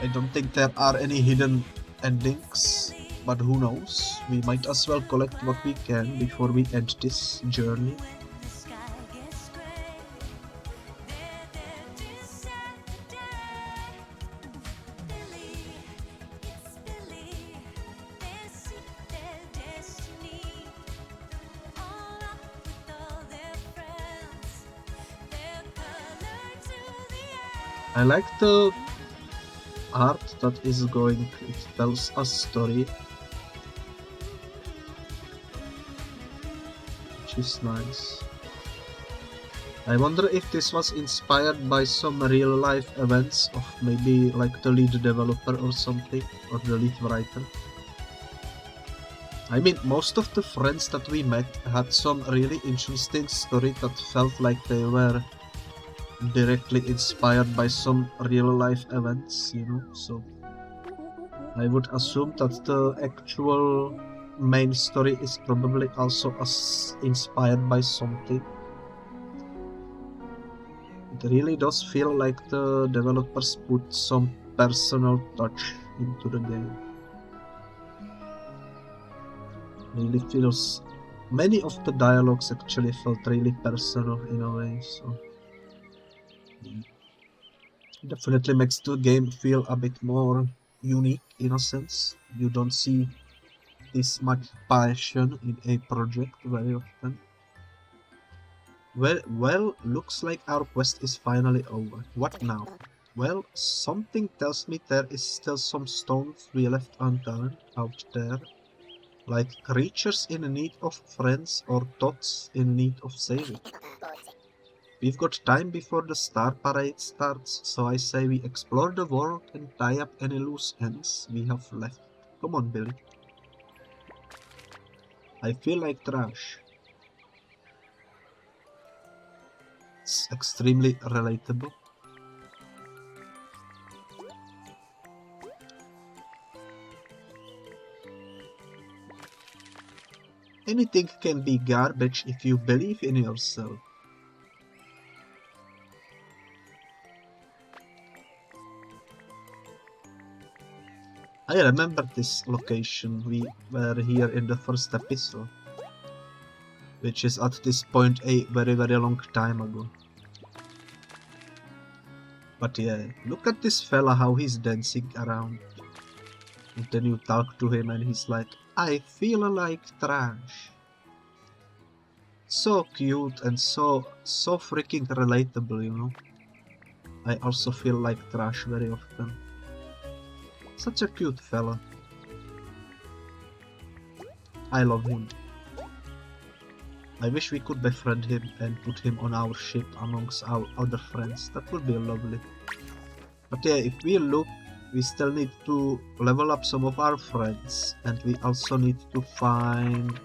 Speaker 1: I don't think there are any hidden endings, but who knows, we might as well collect what we can before we end this journey. I like the art that is going, it tells a story, which is nice. I wonder if this was inspired by some real life events of maybe like the lead developer or something, or the lead writer. I mean, most of the friends that we met had some really interesting story that felt like they were directly inspired by some real life events, you know, so I would assume that the actual main story is probably also inspired by something. It really does feel like the developers put some personal touch into the game. Really feels, many of the dialogues actually felt really personal in a way, so definitely makes the game feel a bit more unique in a sense. You don't see this much passion in a project very often. Well, looks like our quest is finally over. What now? Well, something tells me there is still some stones we left unturned out there. Like creatures in need of friends or tots in need of saving. We've got time before the star parade starts, so I say we explore the world and tie up any loose ends we have left. Come on, Billy. I feel like trash. It's extremely relatable. Anything can be garbage if you believe in yourself. I remember this location. We were here in the first episode, which is at this point a very long time ago. But yeah, look at this fella, how he's dancing around. And then you talk to him and he's like, I feel like trash. So cute and so freaking relatable, you know. I also feel like trash very often. Such a cute fella. I love him. I wish we could befriend him and put him on our ship amongst our other friends. That would be lovely. But yeah, if we look, we still need to level up some of our friends. And we also need to find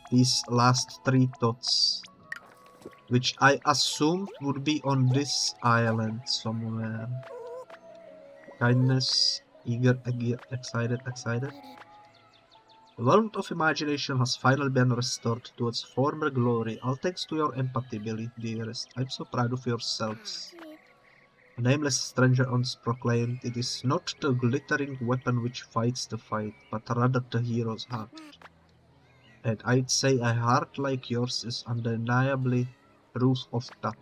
Speaker 1: these last 3 dots. Which I assumed would be on this island somewhere. Kindness, eager, excited. The world of imagination has finally been restored to its former glory, all thanks to your empathy, Billy, dearest. I'm so proud of yourselves. A nameless stranger once proclaimed, it is not the glittering weapon which fights the fight, but rather the hero's heart. And I'd say a heart like yours is undeniably proof of that.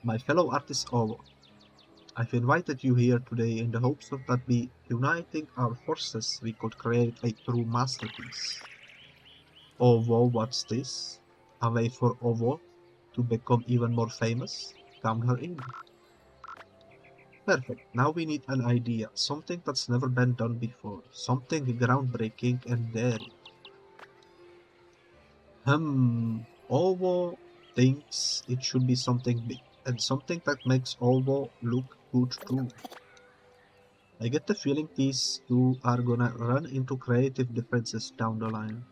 Speaker 1: My fellow artist Ovo, I've invited you here today in the hopes of that by uniting our forces we could create a true masterpiece. Ovo, what's this? A way for Ovo to become even more famous? Count her in. Perfect, now we need an idea, something that's never been done before, something groundbreaking and daring. Ovo thinks it should be something big, and something that makes Ovo look good too. I get the feeling these two are gonna run into creative differences down the line.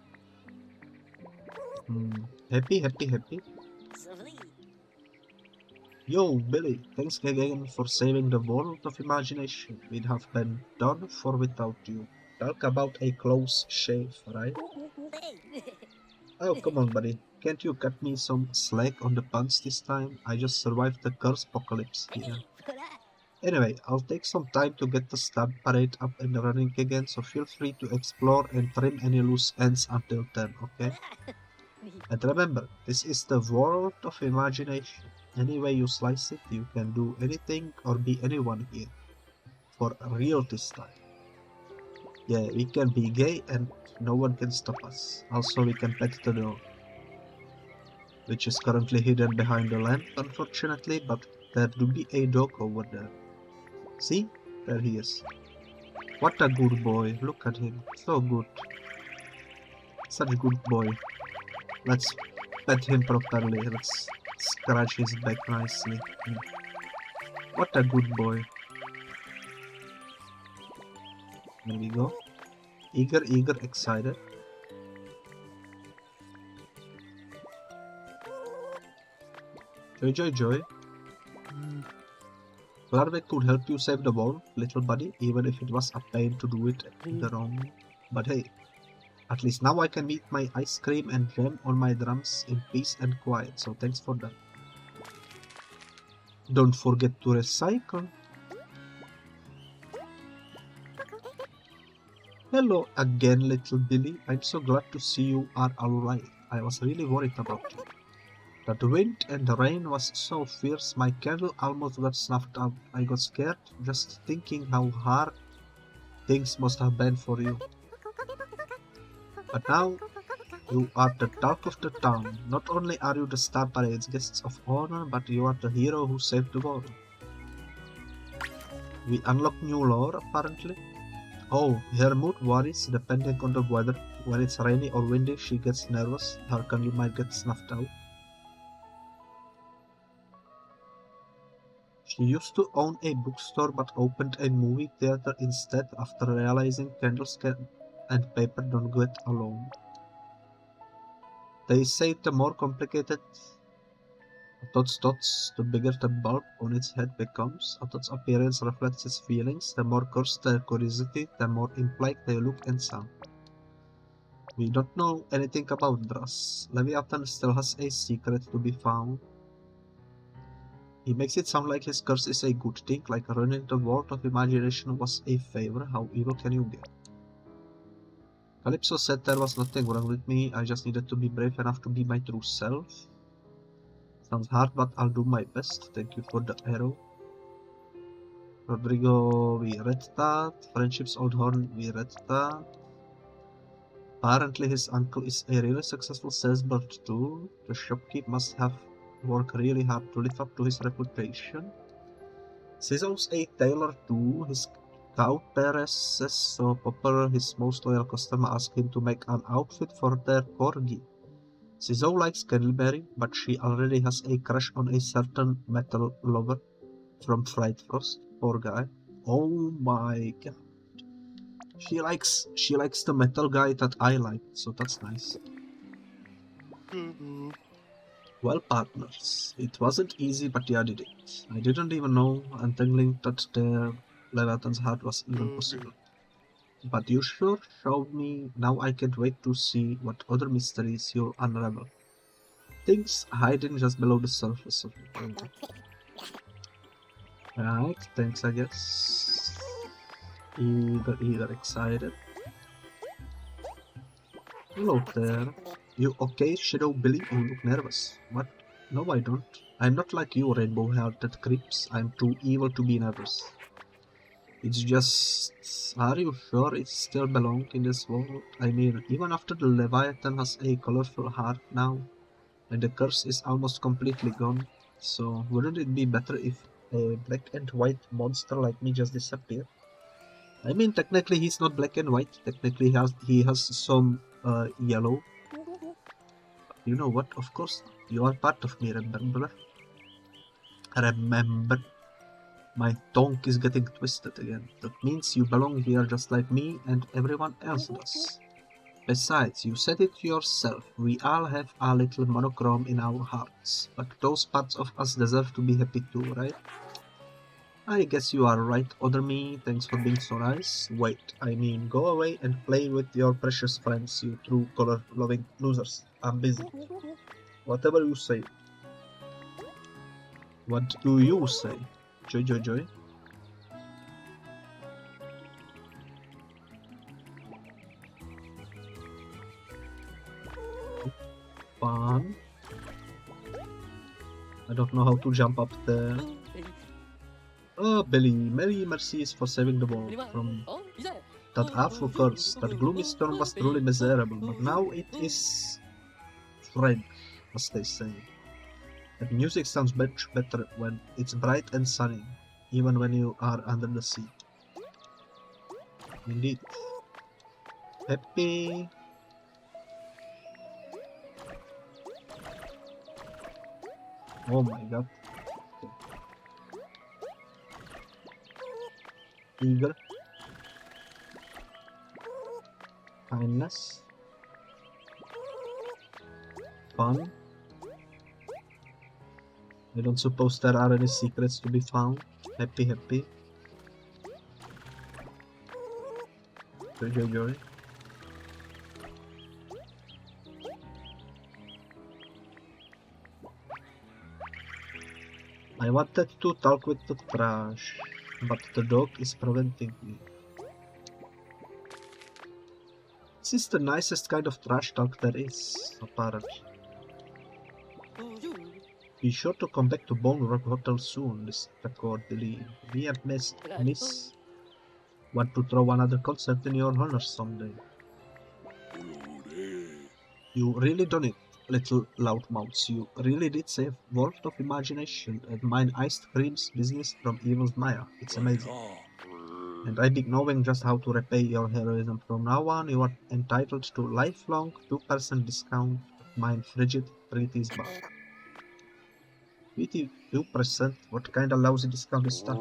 Speaker 1: Happy? Yo, Billy, thanks again for saving the world of imagination. We'd have been done for without you. Talk about a close shave, right? Oh, come on, buddy. Can't you cut me some slack on the puns this time? I just survived the curse apocalypse here. Anyway, I'll take some time to get the star parade up and running again, so feel free to explore and trim any loose ends until then, okay? And remember, this is the world of imagination. Any way you slice it, you can do anything or be anyone here. For real this time. Yeah, we can be gay and no one can stop us. Also, we can pet the dog, which is currently hidden behind the lamp, unfortunately, but there do be a dog over there. See? There he is. What a good boy. Look at him. So good. Such a good boy. Let's pet him properly. Let's scratch his back nicely. What a good boy. There we go. Eager, excited. Joy. Glad we could help you save the world, little buddy, even if it was a pain to do it the wrong way. But hey, at least now I can eat my ice cream and jam on my drums in peace and quiet, so thanks for that. Don't forget to recycle. Hello again, little Billy. I'm so glad to see you are alright. I was really worried about you. That wind and the rain was so fierce, my candle almost got snuffed out. I got scared just thinking how hard things must have been for you. But now, You are the talk of the town. Not only are you the Star Parade's guests of honor, but you are the hero who saved the world. We unlock new lore, apparently. Oh, her mood varies depending on the weather. When it's rainy or windy, she gets nervous. Her candle might get snuffed out. She used to own a bookstore but opened a movie theater instead after realizing candles and paper don't get along. They say the more complicated Todd's the bigger the bulb on its head becomes. Todd's appearance reflects his feelings. The more cursed their curiosity, the more implied they look and sound. We don't know anything about Dras. Leviathan still has a secret to be found. He makes it sound like his curse is a good thing, like running the world of imagination was a favor. How evil can you get? Calypso said there was nothing wrong with me, I just needed to be brave enough to be my true self. Sounds hard, but I'll do my best. Thank you for the arrow. Rodrigo, we read that. Friendship's Old Horn, we read that. Apparently his uncle is a really successful salesman too. The shopkeep must have worked really hard to live up to his reputation. Scisso's a tailor too. His cow Perez is so popular, his most loyal customer asked him to make an outfit for their corgi. Scisso likes Candleberry, but she already has a crush on a certain metal lover from FrightFrost. Poor guy. Oh my god. She likes the metal guy that I like, so that's nice. Well, partners, it wasn't easy, but yeah, did it. I didn't even know untangling that their Leviathan's heart was even possible. But you sure showed me. Now I can't wait to see what other mysteries you'll unravel. Things hiding just below the surface of the world. Right, thanks I guess. Either excited. Hello there. You okay, Shadow Billy? You look nervous. What? No, I don't. I'm not like you, rainbow-hearted creeps. I'm too evil to be nervous. It's just... Are you sure it still belongs in this world? I mean, even after the Leviathan has a colorful heart now, and the curse is almost completely gone, so wouldn't it be better if a black and white monster like me just disappeared? I mean, technically he's not black and white. Technically he has some yellow. You know what? Of course, you are part of me, remember? Remember? My tongue is getting twisted again. That means you belong here just like me and everyone else does. Besides, you said it yourself, we all have a little monochrome in our hearts. But those parts of us deserve to be happy too, right? I guess you are right, other me. Thanks for being so nice. Wait, I mean, go away and play with your precious friends, you true color-loving losers. I'm busy. Whatever you say. What do you say? Joy. Fun. I don't know how to jump up there. Oh, Billy, many mercies for saving the world from that awful curse. That gloomy storm was truly miserable, but now it is French, as they say. And music sounds much better when it's bright and sunny, even when you are under the sea. Indeed. Happy. Oh my god. Eager. Kindness. Fun. I don't suppose there are any secrets to be found. Happy. Joy. I wanted to talk with the trash, but the dog is preventing me. This is the nicest kind of trash talk there is, apparently. Be sure to come back to Bone Rock Hotel soon, Mr. Billy. Me and Miss want to throw another concert in your honor someday. You really done it, little loudmouths. You really did save world of imagination and mine iced creams business from evil Maya. It's amazing. And I be knowing just how to repay your heroism. From now on, you are entitled to lifelong 2% discount at mine frigid treaties bar. 2%? What kind of lousy discount is that?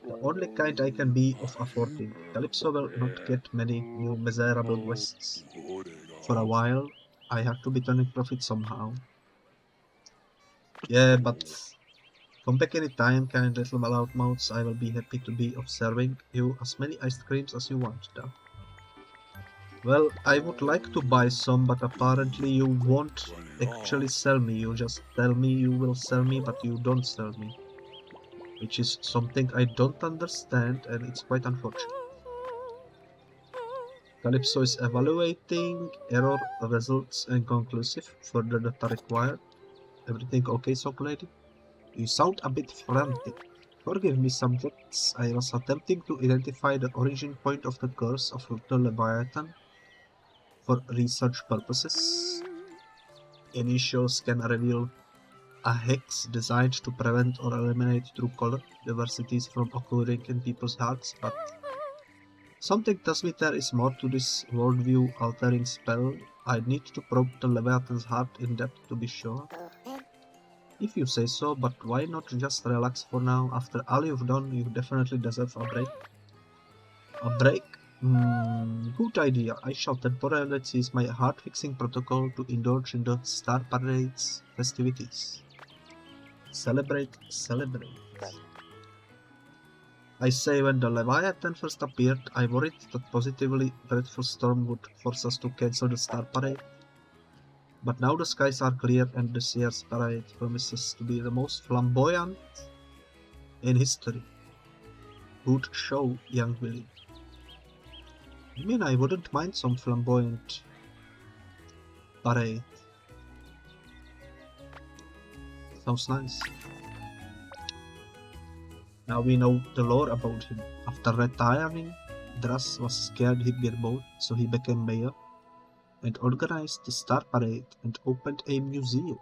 Speaker 1: The only kind I can be of affording. Calypso will not get many new miserable guests. For a while, I have to be turning profit somehow. Yeah, but come back any time, kind little loudmouths. I will be happy to be of serving you as many iced creams as you want, though. Well, I would like to buy some, but apparently you won't actually sell me. You just tell me you will sell me, but you don't sell me. Which is something I don't understand, and it's quite unfortunate. Calypso is evaluating error results inconclusive. Further data required. Everything okay, Sock Lady? You sound a bit frantic. Forgive me, subjects. I was attempting to identify the origin point of the curse of the Leviathan for research purposes. Initial scan revealed a hex designed to prevent or eliminate true color diversities from occurring in people's hearts, but something tells me there is more to this worldview-altering spell. I need to probe the Leviathan's heart in depth to be sure. If you say so, but why not just relax for now? After all you've done, you definitely deserve a break. A break? Good idea. I shall temporarily cease my heart-fixing protocol to indulge in the Star Parade's festivities. Celebrate, celebrate. I say, when the Leviathan first appeared, I worried that positively dreadful storm would force us to cancel the Star Parade. But now the skies are clear and this year's parade promises to be the most flamboyant in history. Good show, young Willie. I mean, I wouldn't mind some flamboyant parade. Sounds nice. Now we know the lore about him. After retiring, Drass was scared he'd get bored, so he became mayor and organized the Star Parade and opened a museum.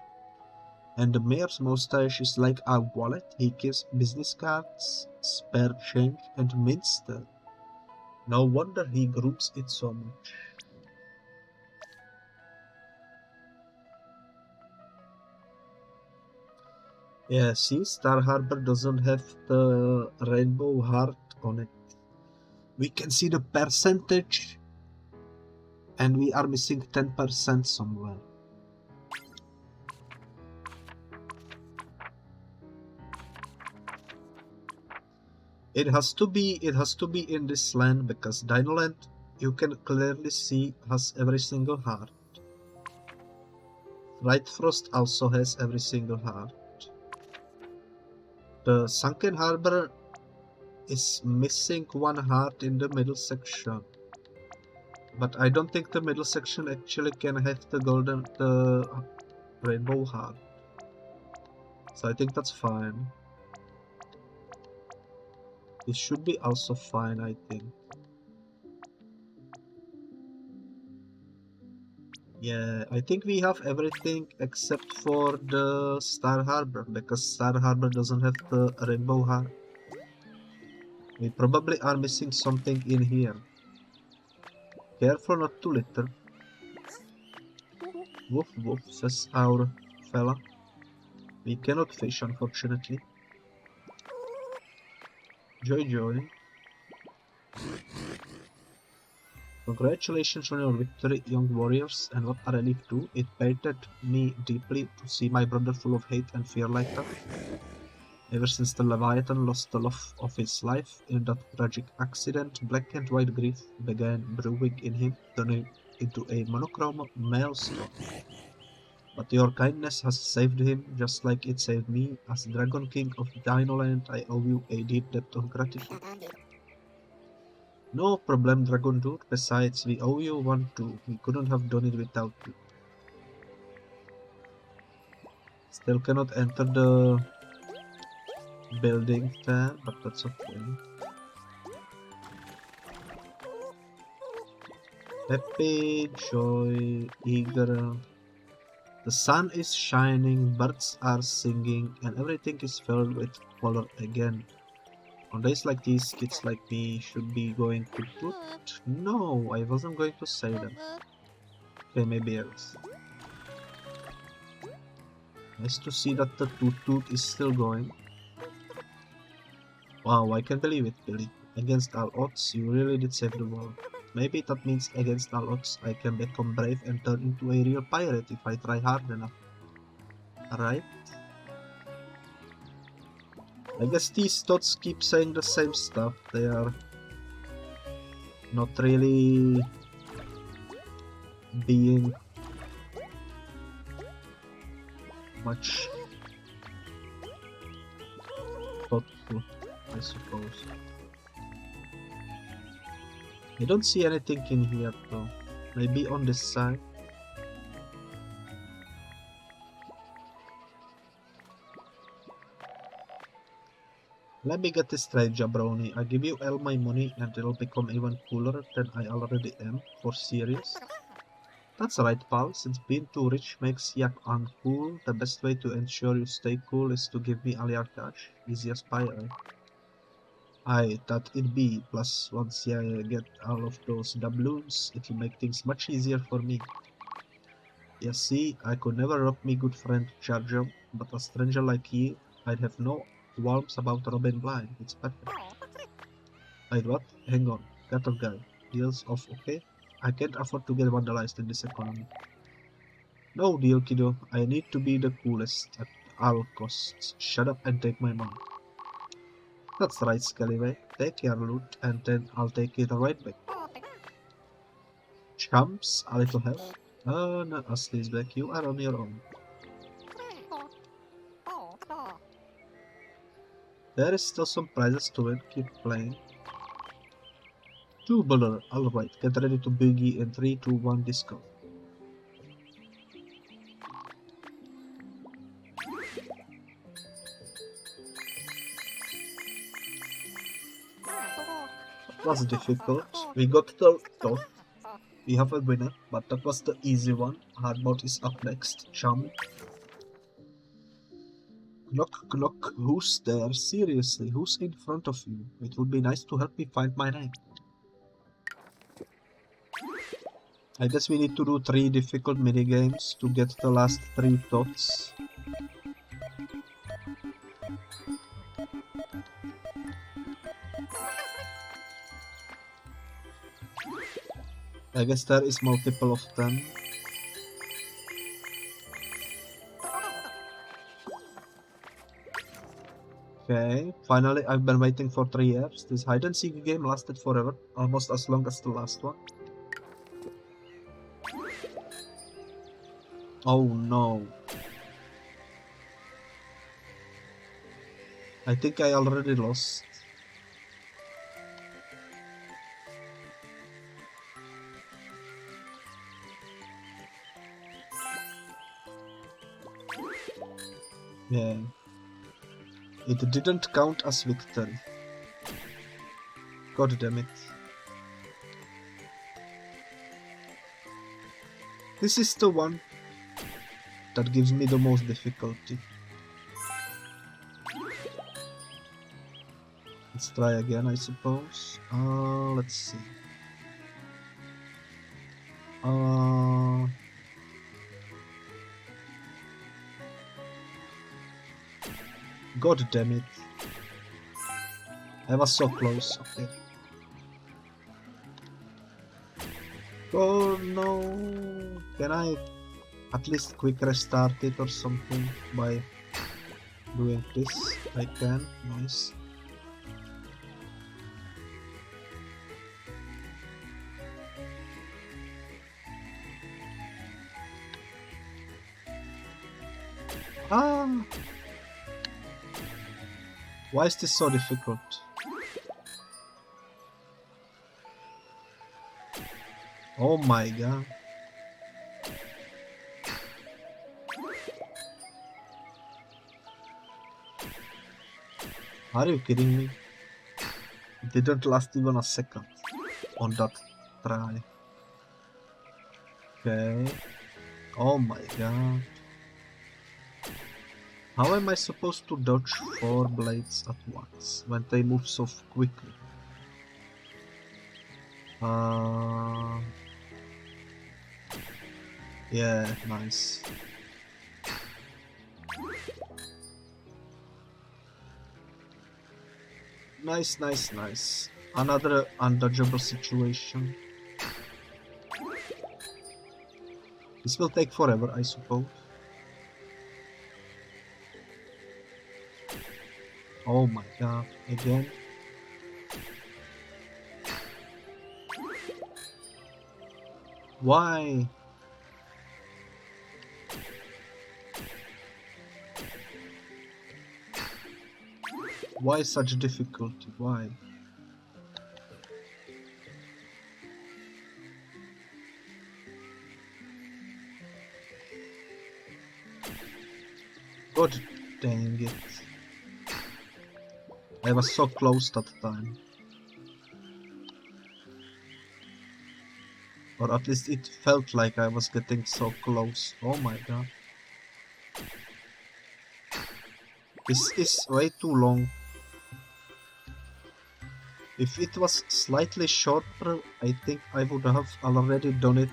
Speaker 1: And the mayor's mustache is like a wallet. He gives business cards, spare change, and minster. No wonder he groups it so much. Yeah, see, Star Harbor doesn't have the rainbow heart on it. We can see the percentage, and we are missing 10% somewhere. It has to be in this land, because Dinoland, you can clearly see, has every single heart. FrightFrost also has every single heart. The Sunken Harbor is missing one heart in the middle section. But I don't think the middle section actually can have the rainbow heart. So I think that's fine. This should be also fine, I think. Yeah, I think we have everything except for the Star Harbor, because Star Harbor doesn't have the rainbow heart. We probably are missing something in here. Careful not to litter. Woof woof, says our fella. We cannot fish, unfortunately. Joy joy. Congratulations on your victory, young warriors, and what a relief too. It pained me deeply to see my brother full of hate and fear like that. Ever since the Leviathan lost the love of his life in that tragic accident, black and white grief began brewing in him, turning into a monochrome maelstrom. But your kindness has saved him, just like it saved me. As Dragon King of Dinoland, I owe you a deep debt of gratitude. No problem, Dragon Dude. Besides, we owe you one too. We couldn't have done it without you. Still cannot enter the building there, but that's okay. Happy, joy, eager. The sun is shining, birds are singing, and everything is filled with color again. On days like these, kids like me should be going to good. No, I wasn't going to say that. Okay, maybe else. Nice to see that the toot is still going. Wow, I can't believe it, Billy. Against all odds, you really did save the world. Maybe that means against all odds, I can become brave and turn into a real pirate if I try hard enough. Right? I guess these tots keep saying the same stuff. They are not really being much thoughtful, I suppose. I don't see anything in here though. Maybe on this side. Let me get this straight, jabroni. I give you all my money and it'll become even cooler than I already am. For serious? That's right, pal. Since being too rich makes Yak uncool, the best way to ensure you stay cool is to give me all your cash. Easy as pie, eh? Aye, that it be. Plus, once I get all of those doubloons, it'll make things much easier for me. You see, I could never rob me good friend Charger, but a stranger like you, I'd have no qualms about robbing blind. It's perfect. Wait, what? Hang on. Gutter guy. Deals off, okay? I can't afford to get vandalized in this economy. No deal, kiddo. I need to be the coolest at all costs. Shut up and take my money. That's right, Scallywag. Take your loot and then I'll take it right back. Chumps, a little help? Oh, no, Ashley's back. You are on your own. There is still some prizes to win. Keep playing. $2. Alright, get ready to boogie in 3, 2, 1, disco. That was difficult. We got the top. We have a winner, but that was the easy one. Hard mode is up next. Chum. Knock, knock. Who's there? Seriously, who's in front of you? It would be nice to help me find my name. I guess we need to do 3 difficult minigames to get the last 3 tots. I guess there is multiple of them. Okay, finally I've been waiting for 3 years. This hide and seek game lasted forever, almost as long as the last one. Oh no. I think I already lost. Yeah. It didn't count as victory. God damn it. This is the one that gives me the most difficulty. Let's try again, I suppose. Let's see. God damn it. I was so close, okay. Oh no. Can I at least quick restart it or something by doing this? I can, nice. Ah! Why is this so difficult? Oh my god. Are you kidding me? It didn't last even a second on that try. Okay. Oh my god. How am I supposed to dodge 4 blades at once when they move so quickly? Yeah, nice. Nice, nice, nice. Another undodgeable situation. This will take forever, I suppose. Oh my god, again? Why? Why such difficulty? Why? God dang it. I was so close that time. Or at least it felt like I was getting so close. Oh my god. This is way too long. If it was slightly shorter, I think I would have already done it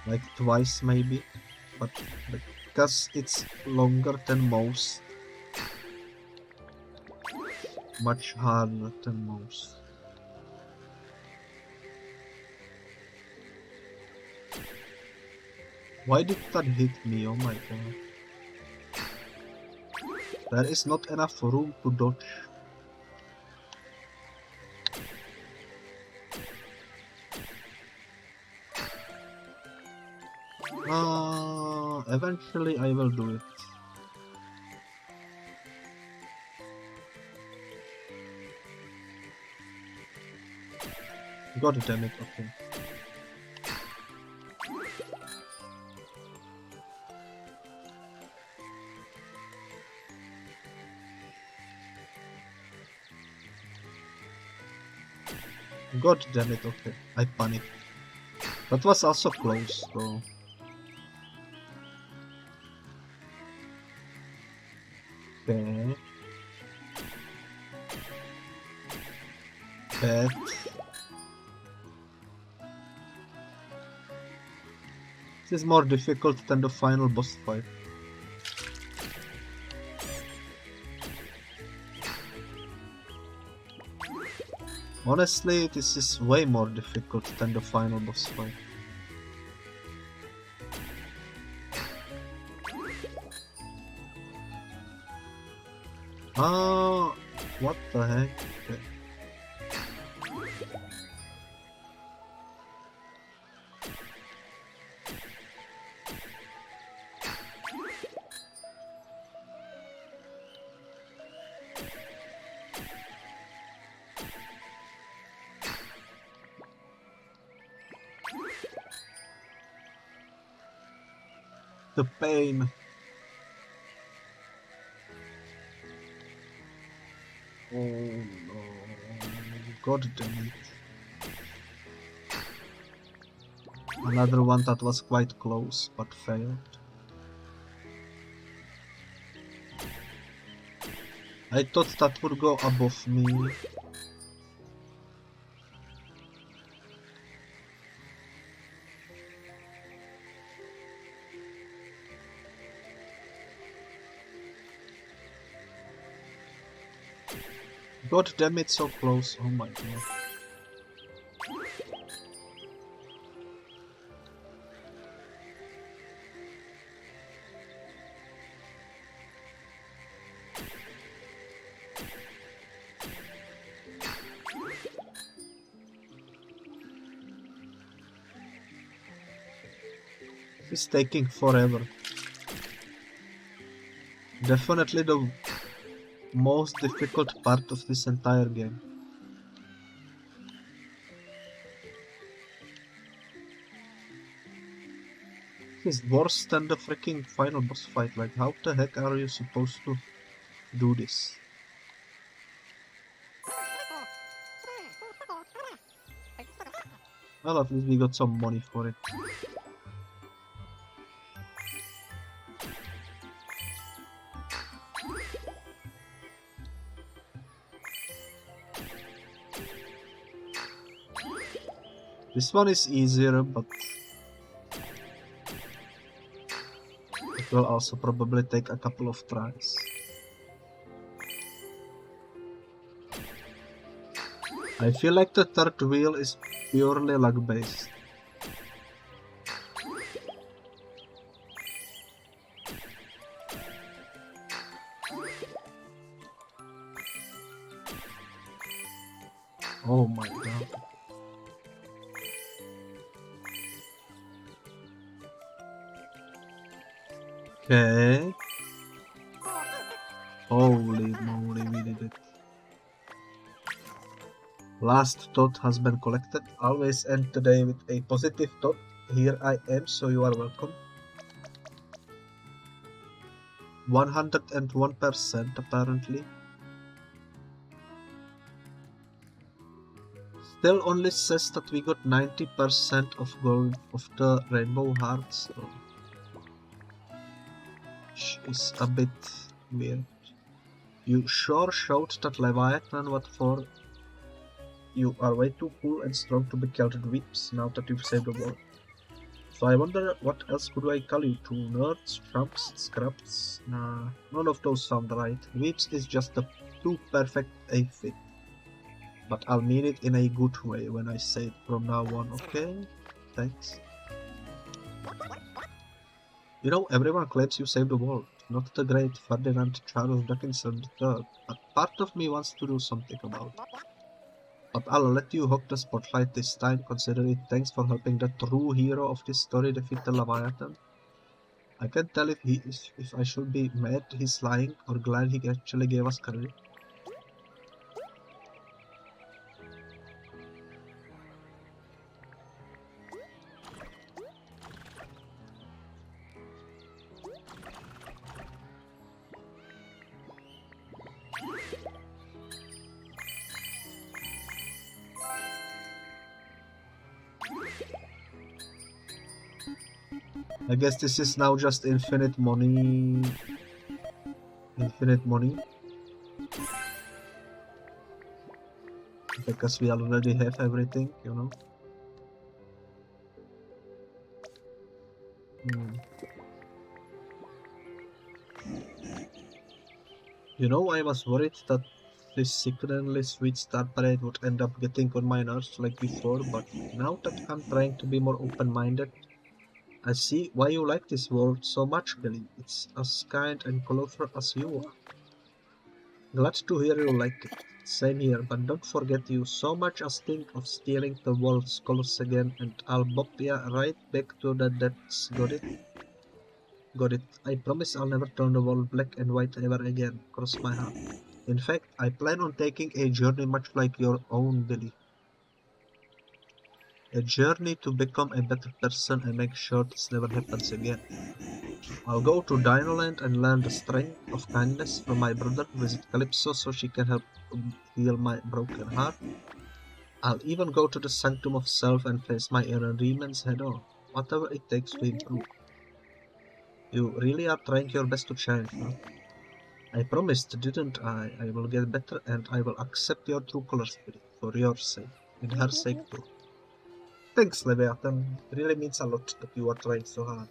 Speaker 1: like twice maybe. But because it's longer than most, much harder than most. Why did that hit me? Oh my god. There is not enough room to dodge. Eventually I will do it. God damn it, okay. God damn it, okay. I panicked. That was also close, though. Okay. Bet. This is more difficult than the final boss fight. Honestly, this is way more difficult than the final boss fight. What the heck? Okay. The pain. Oh no. God damn it. Another one that was quite close but failed. I thought that would go above me. God damn it, so close. Oh my god. It's taking forever. Definitely the most difficult part of this entire game. This is worse than the freaking final boss fight. Like, how the heck are you supposed to do this? Well, at least we got some money for it. This one is easier, but it will also probably take a couple of tries. I feel like the third wheel is purely luck based. Oh my god. Okay. Holy moly, we did it. Last thought has been collected. Always end the day with a positive thought. Here I am, so you are welcome. 101% apparently. Still only says that we got 90% of gold of the rainbow hearts, so which is a bit weird. You sure showed that Leviathan what for. You are way too cool and strong to be called dweeps now that you've saved the world. So I wonder what else could I call you? Two nerds, trumps, scrubs? Nah, none of those sound right. Dweeps is just the too perfect a fit. But I'll mean it in a good way when I say it from now on, okay? Thanks. You know, everyone claims you saved the world. Not the great Ferdinand Charles Dickinson III, but part of me wants to do something about it. But I'll let you hog the spotlight this time, consider it thanks for helping the true hero of this story defeat the Leviathan. I can't tell if I should be mad he's lying or glad he actually gave us credit. I guess this is now just infinite money. Infinite money. Because we already have everything, you know. You know, I was worried that this secretly sweet Star Parade would end up getting on my nerves like before, but now that I'm trying to be more open-minded, I see why you like this world so much, Billy. It's as kind and colorful as you are. Glad to hear you like it. Same here, but don't forget you so much as think of stealing the world's colors again, and I'll bop ya right back to the depths. Got it? Got it. I promise I'll never turn the world black and white ever again. Cross my heart. In fact, I plan on taking a journey much like your own, Billy. A journey to become a better person and make sure this never happens again. I'll go to Dinoland and learn the strength of kindness from my brother, visit Calypso so she can help heal my broken heart. I'll even go to the Sanctum of Self and face my inner demons head on, whatever it takes to improve. You really are trying your best to change, huh? I promised, didn't I? I will get better and I will accept your true colors, Billy, for your sake, and her sake too. Thanks, Leviathan. It really means a lot that you are trying so hard.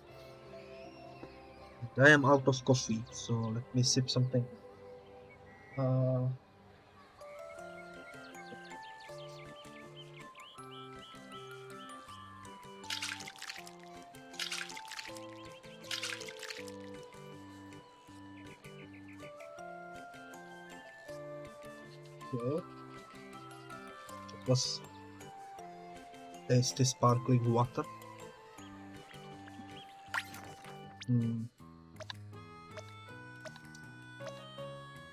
Speaker 1: I am out of coffee, so let me sip something. Uh, okay. Plus, tasty sparkling water.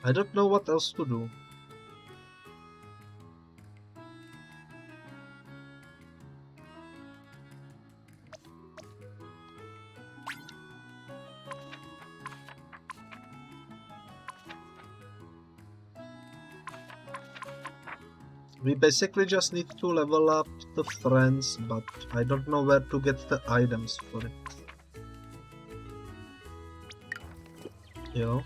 Speaker 1: I don't know what else to do. We basically just need to level up the friends, but I don't know where to get the items for it. You know?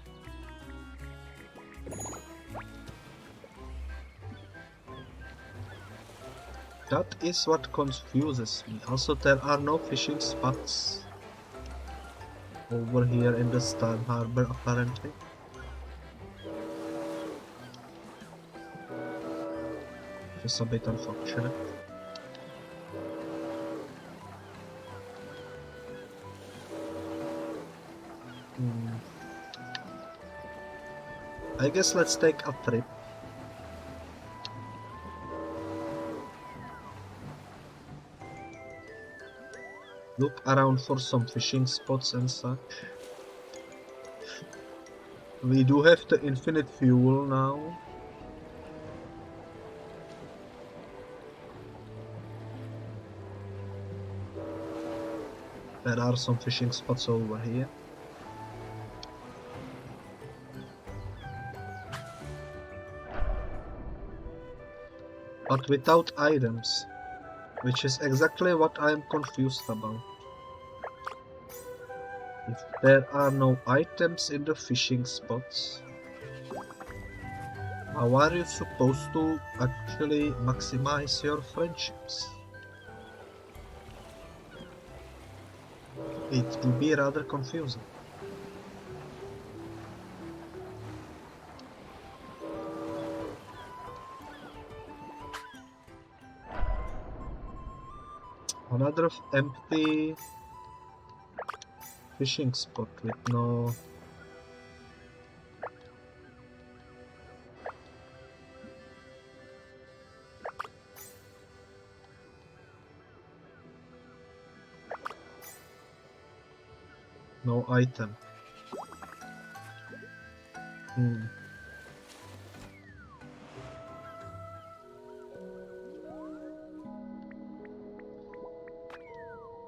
Speaker 1: That is what confuses me. Also, there are no fishing spots over here in the Star Harbor, apparently. Which is a bit unfortunate. I guess let's take a trip. Look around for some fishing spots and such. We do have the infinite fuel now. There are some fishing spots over here. But without items, which is exactly what I am confused about. If there are no items in the fishing spots, how are you supposed to actually maximize your friendships? It would be rather confusing. Another empty fishing spot with no... no item.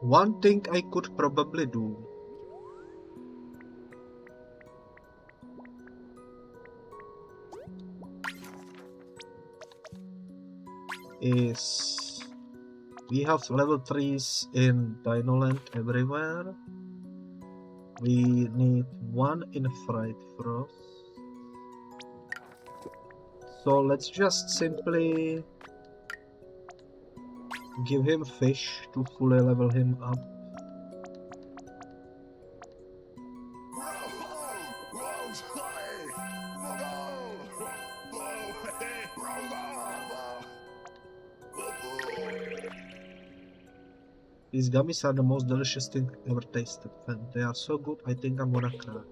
Speaker 1: One thing I could probably do is we have level 3s in Dinoland everywhere. We need one in FrightFrost. So let's just simply give him fish to fully level him up. These gummies are the most delicious thing ever tasted, and they are so good I think I'm gonna cry.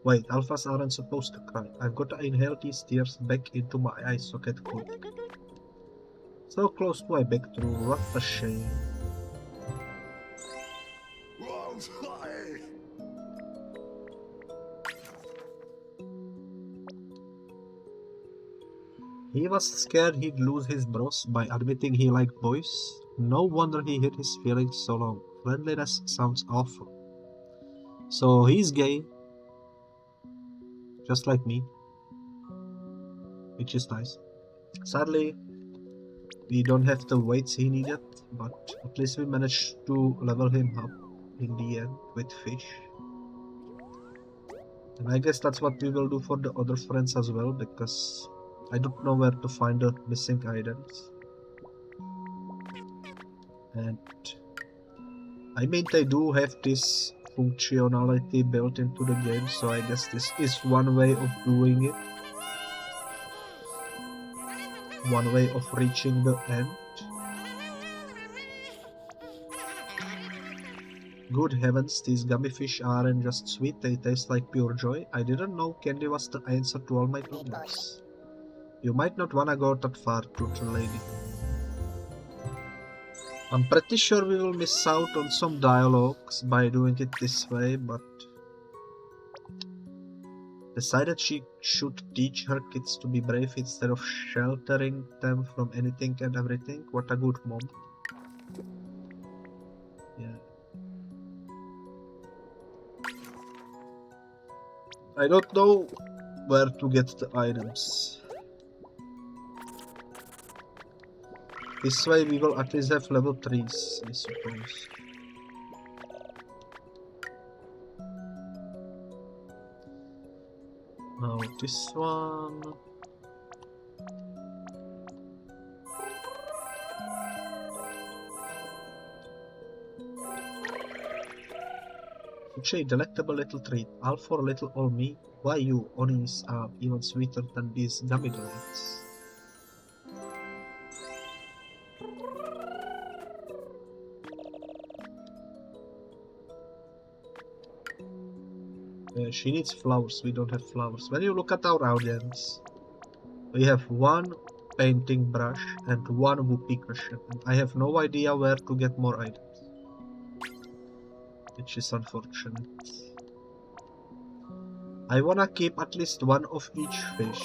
Speaker 1: Wait, alphas aren't supposed to cry. I've got to inhale these tears back into my eye socket quick. So close to my breakthrough, what a shame. He was scared he'd lose his bros by admitting he liked boys. No wonder he hid his feelings so long. Friendliness sounds awful. So he's gay. Just like me. Which is nice. Sadly, we don't have the weights he needed, but at least we managed to level him up in the end with fish. And I guess that's what we will do for the other friends as well, because I don't know where to find the missing items. And I mean, they do have this functionality built into the game, so I guess this is one way of doing it. One way of reaching the end. Good heavens, these gummy fish aren't just sweet, they taste like pure joy. I didn't know candy was the answer to all my problems. You might not wanna go that far, truthful lady. I'm pretty sure we will miss out on some dialogues by doing it this way, but decided she should teach her kids to be brave instead of sheltering them from anything and everything. What a good mom. Yeah. I don't know where to get the items. This way we will at least have level 3s, I suppose. Now this one. Such a delectable little treat, all for little old me. Why, you onis are even sweeter than these gummy delights. She needs flowers, we don't have flowers. When you look at our audience, we have one painting brush and one whoopee cushion. And I have no idea where to get more items. Which is unfortunate. I wanna keep at least one of each fish.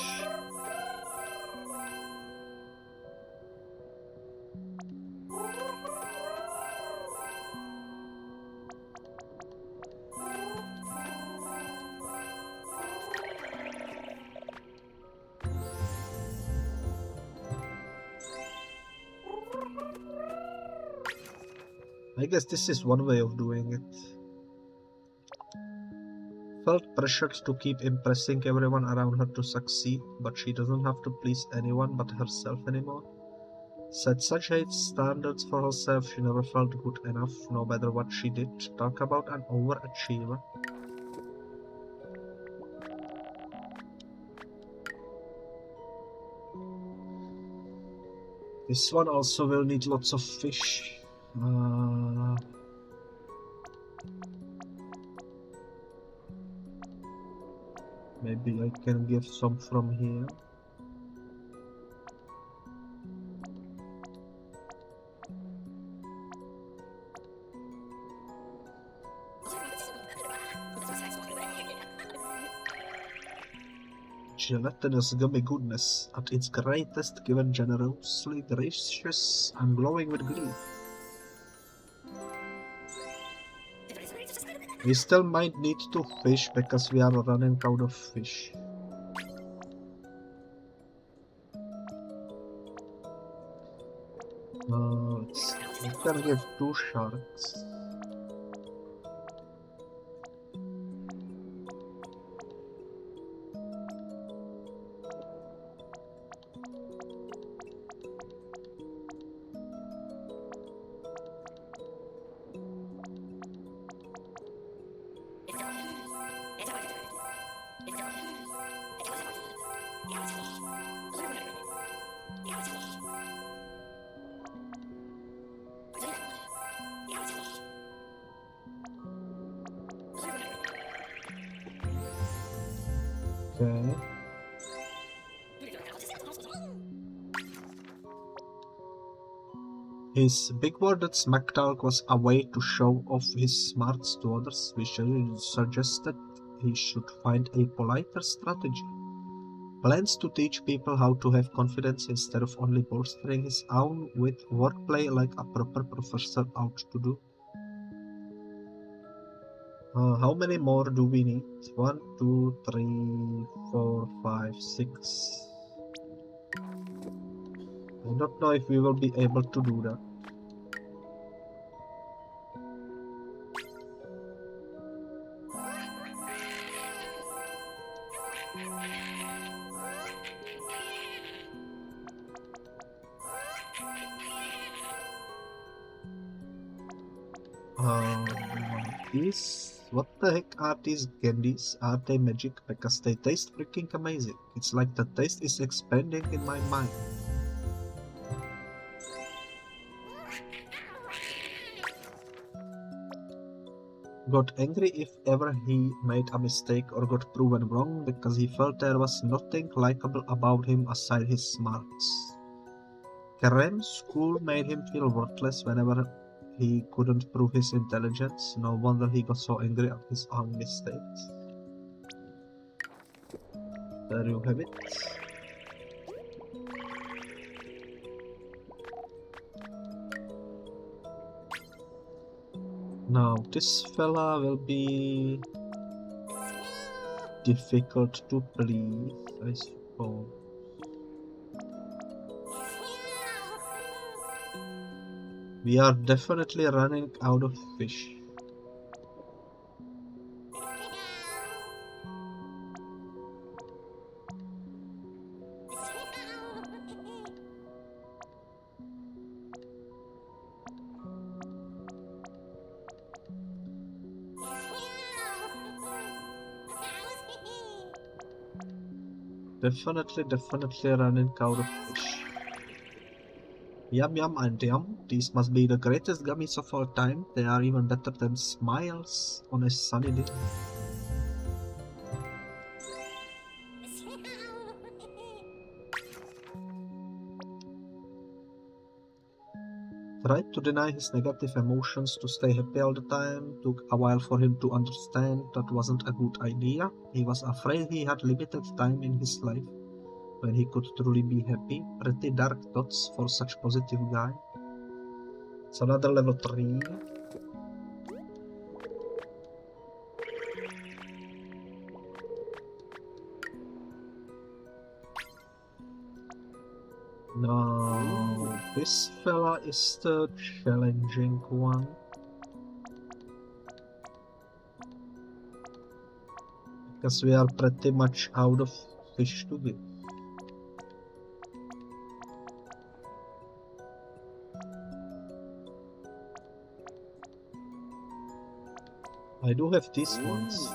Speaker 1: I guess this is one way of doing it. Felt pressured to keep impressing everyone around her to succeed, but she doesn't have to please anyone but herself anymore. Set such high standards for herself, she never felt good enough, no matter what she did. Talk about an overachiever. This one also will need lots of fish. Maybe I can give some from here. Gelatinous gummy goodness at its greatest, given generously, gracious, and glowing with glee. We still might need to fish because we are running out of fish. We can give 2 sharks. Okay. His big-worded smack talk was a way to show off his smarts to others, which suggested he should find a politer strategy. Plans to teach people how to have confidence instead of only bolstering his own with wordplay like a proper professor ought to do. How many more do we need? 1, 2, 3, 4, 5, 6. I don't know if we will be able to do that. These? What the heck are these candies? Are they magic? Because they taste freaking amazing. It's like the taste is expanding in my mind. Got angry if ever he made a mistake or got proven wrong because he felt there was nothing likable about him aside his smarts. Kerem's school made him feel worthless whenever he couldn't prove his intelligence. No wonder he got so angry at his own mistakes. There you have it. Now this fella will be difficult to please, I suppose. We are definitely running out of fish. Definitely running out of fish. Yum yum and yum. These must be the greatest gummies of all time. They are even better than smiles on a sunny day. Tried to deny his negative emotions to stay happy all the time. Took a while for him to understand that wasn't a good idea. He was afraid he had limited time in his life when he could truly be happy. Pretty dark thoughts for such positive guy. It's another level 3. Now, this fella is the challenging one. Because we are pretty much out of fish to give. I do have these ones.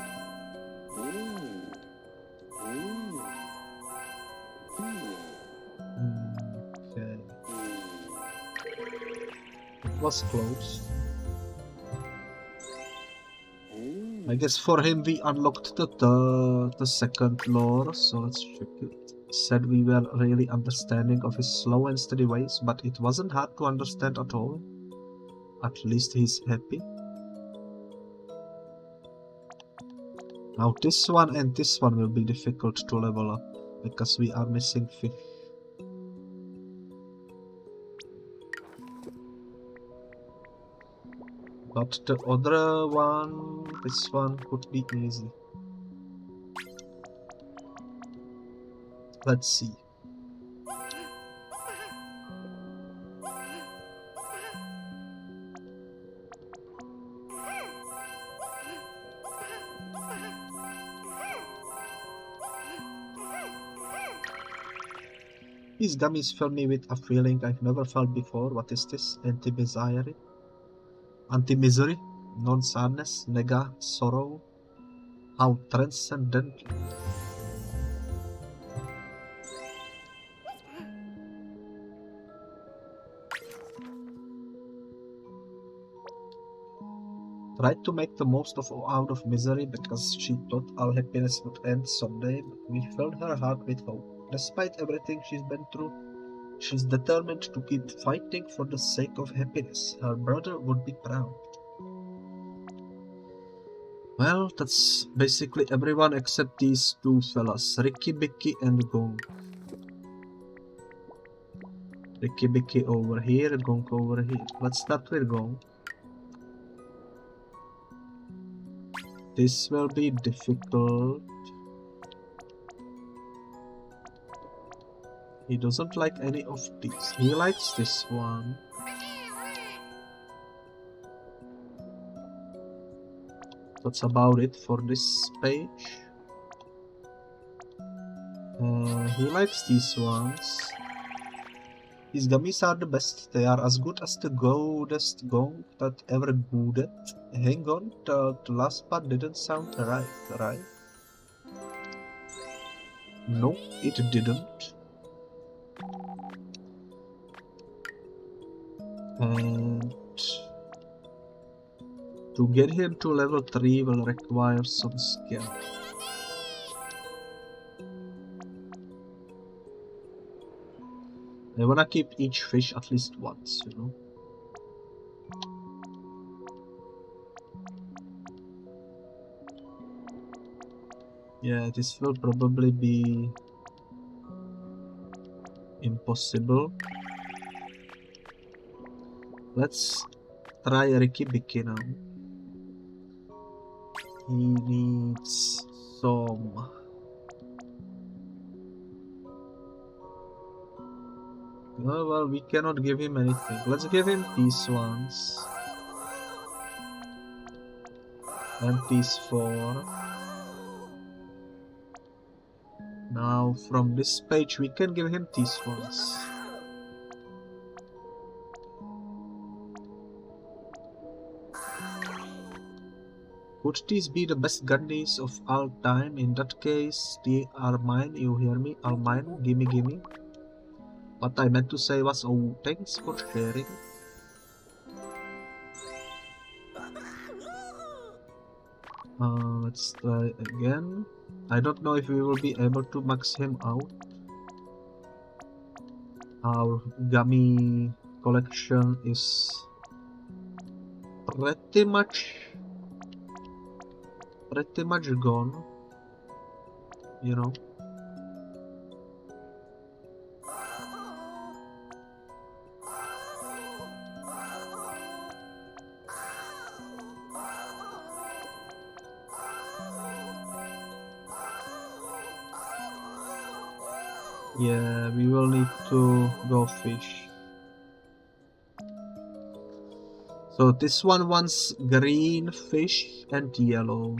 Speaker 1: Okay. It was close. I guess for him we unlocked the second lore, so let's check it. He said we were really understanding of his slow and steady ways, but it wasn't hard to understand at all. At least he's happy. Now this one and this one will be difficult to level up, because we are missing fish. But the other one, this one could be easy. Let's see. These gummies fill me with a feeling I've never felt before. What is this? Anti-misery? Anti-misery? Non-sadness? Nega? Sorrow? How transcendental. Tried to make the most out of misery because she thought all happiness would end someday, but we filled her heart with hope. Despite everything she's been through, she's determined to keep fighting for the sake of happiness. Her brother would be proud. Well, that's basically everyone except these two fellas, Ricky, Bicky and Gong. Ricky, Bicky over here, Gong over here. Let's start with Gong. This will be difficult. He doesn't like any of these. He likes this one. That's about it for this page. He likes these ones. These gummies are the best. They are as good as the goldest gong that ever gooded. Hang on, the last part didn't sound right? No, it didn't. And to get him to level 3 will require some skill. I wanna keep each fish at least once, you know. Yeah, this will probably be impossible. Let's try Ricky Bicky now. He needs some. Oh, well, we cannot give him anything. Let's give him these ones. And these 4. Now, from this page, we can give him these ones. Could these be the best candies of all time? In that case, they are mine, you hear me? All mine, gimme gimme. What I meant to say was, oh, thanks for sharing. Let's try again. I don't know if we will be able to max him out. Our gummy collection is pretty much gone, you know. Yeah, we will need to go fish. So this one wants green fish and yellow.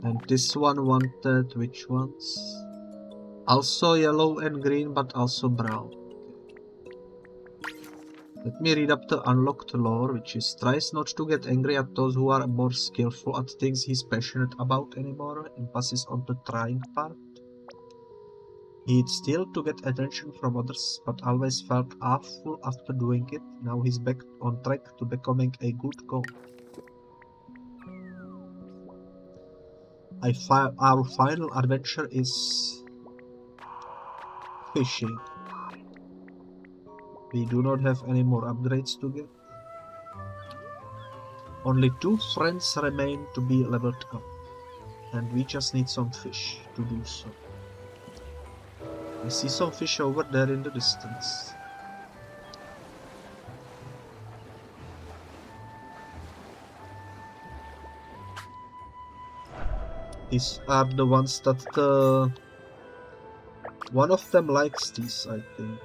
Speaker 1: And this one wanted which ones? Also yellow and green, but also brown. Let me read up the unlocked lore, which is tries not to get angry at those who are more skillful at things he's passionate about anymore, emphasis on the trying part. He'd steal to get attention from others, but always felt awful after doing it. Now he's back on track to becoming a good cook. Our final adventure is fishing. We do not have any more upgrades to get. Only 2 friends remain to be leveled up, and we just need some fish to do so. I see some fish over there in the distance. These are the ones that one of them likes these, I think.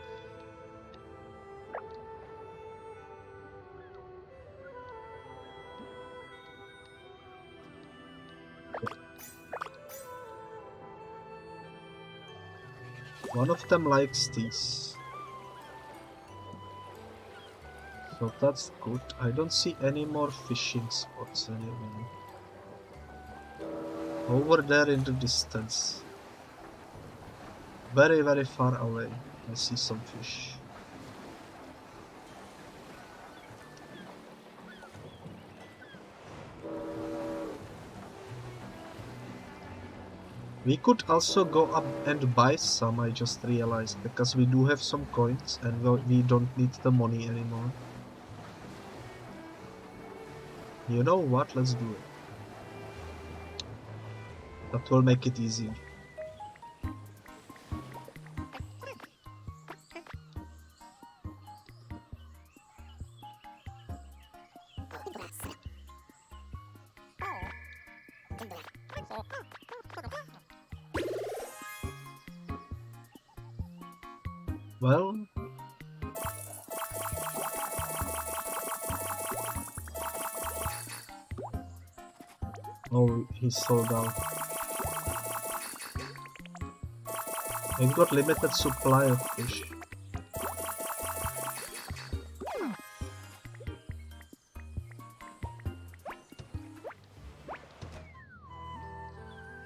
Speaker 1: One of them likes these. So that's good. I don't see any more fishing spots anyway. Over there in the distance. Very, very far away. I see some fish. We could also go up and buy some, I just realized, because we do have some coins and we don't need the money anymore. You know what? Let's do it. That will make it easier. Well, oh, he's sold out. We've got limited supply of fish.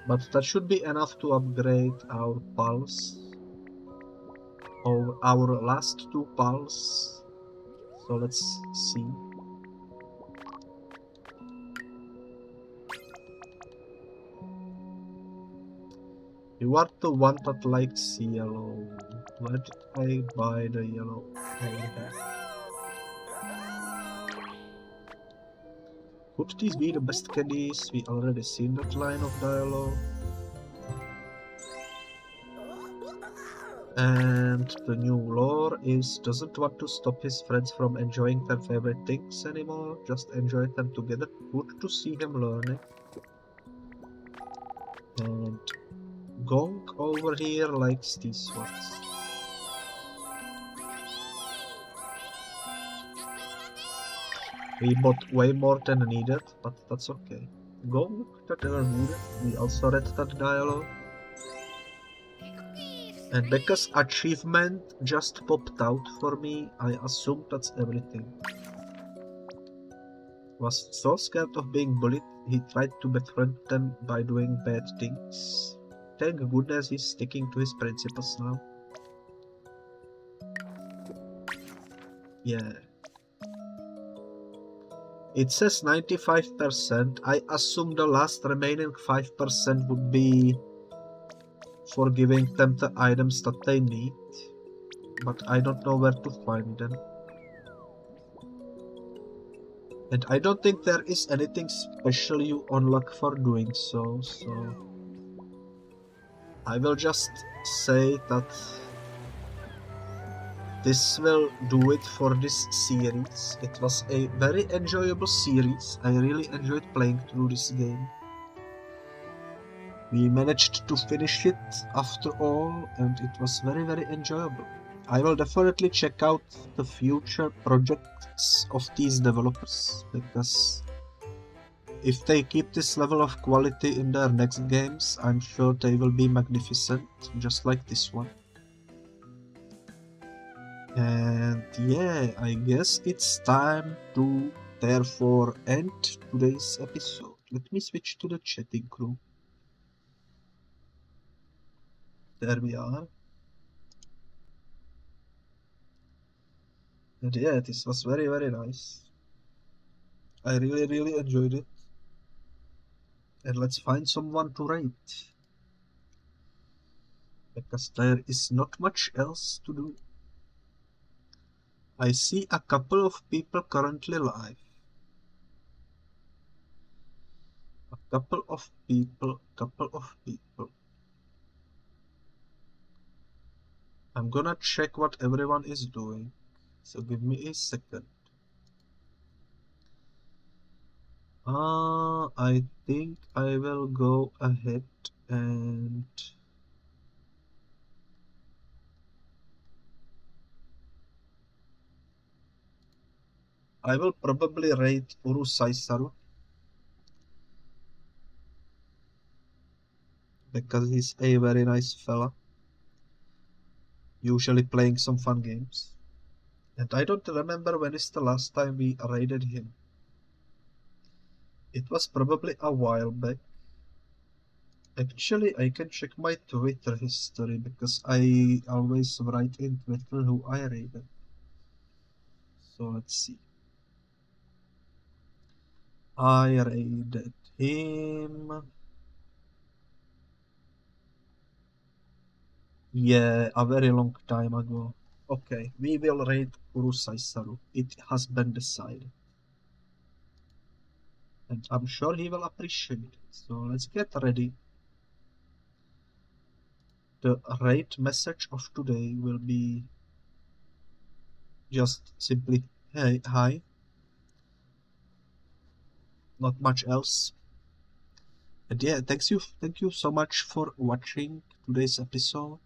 Speaker 1: But that should be enough to upgrade our pulse. Or our last 2 pulse. So let's see. You are the one that likes yellow. Where did I buy the yellow? Could these be the best candies? We already seen that line of dialogue. And the new lore is doesn't want to stop his friends from enjoying their favorite things anymore, just enjoy them together. Good to see him learning. And Gonk over here likes these ones. We bought way more than needed, but that's okay. Gonk, that they were needed. We also read that dialogue. And because achievement just popped out for me, I assume that's everything. Was so scared of being bullied, he tried to befriend them by doing bad things. Thank goodness he's sticking to his principles now. Yeah. It says 95%. I assume the last remaining 5% would be for giving them the items that they need. But I don't know where to find them. And I don't think there is anything special you unlock for doing so, I will just say that this will do it for this series. It was a very enjoyable series. I really enjoyed playing through this game. We managed to finish it after all, and it was very enjoyable. I will definitely check out the future projects of these developers, because if they keep this level of quality in their next games, I'm sure they will be magnificent, just like this one. And yeah, I guess it's time to therefore end today's episode. Let me switch to the chatting crew. There we are. And yeah, this was very nice. I really enjoyed it. And let's find someone to rate, because there is not much else to do. I see a couple of people currently live. A couple of people. I'm gonna check what everyone is doing, so give me a second. I think I will go ahead and I will probably rate Urusaisaru, because he's a very nice fella, usually playing some fun games. And I don't remember when is the last time we raided him. It was probably a while back. Actually, I can check my Twitter history, because I always write in Twitter who I raided. So let's see. I raided him. Yeah, a very long time ago. Okay, we will raid Urusaisaru. It has been decided. And I'm sure he will appreciate it. So let's get ready. The raid message of today will be just simply, hey, hi. Not much else. And yeah, thank you so much for watching today's episode.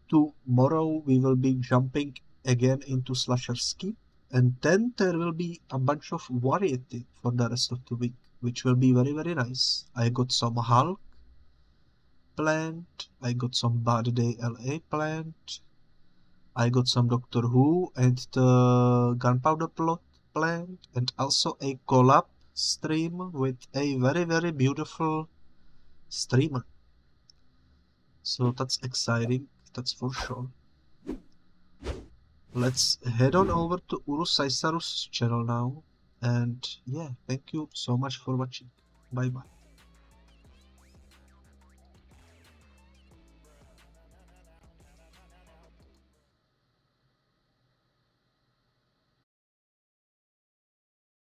Speaker 1: Tomorrow we will be jumping again into Slasher Skip, and then there will be a bunch of variety for the rest of the week, which will be very nice. I got some Hulk planned, I got some Bad Day LA planned, I got some Doctor Who and the Gunpowder Plot planned, and also a collab stream with a very beautiful streamer. So that's exciting, that's for sure. Let's head on over to Urusaisaru's channel now, and yeah, thank you so much for watching. Bye bye.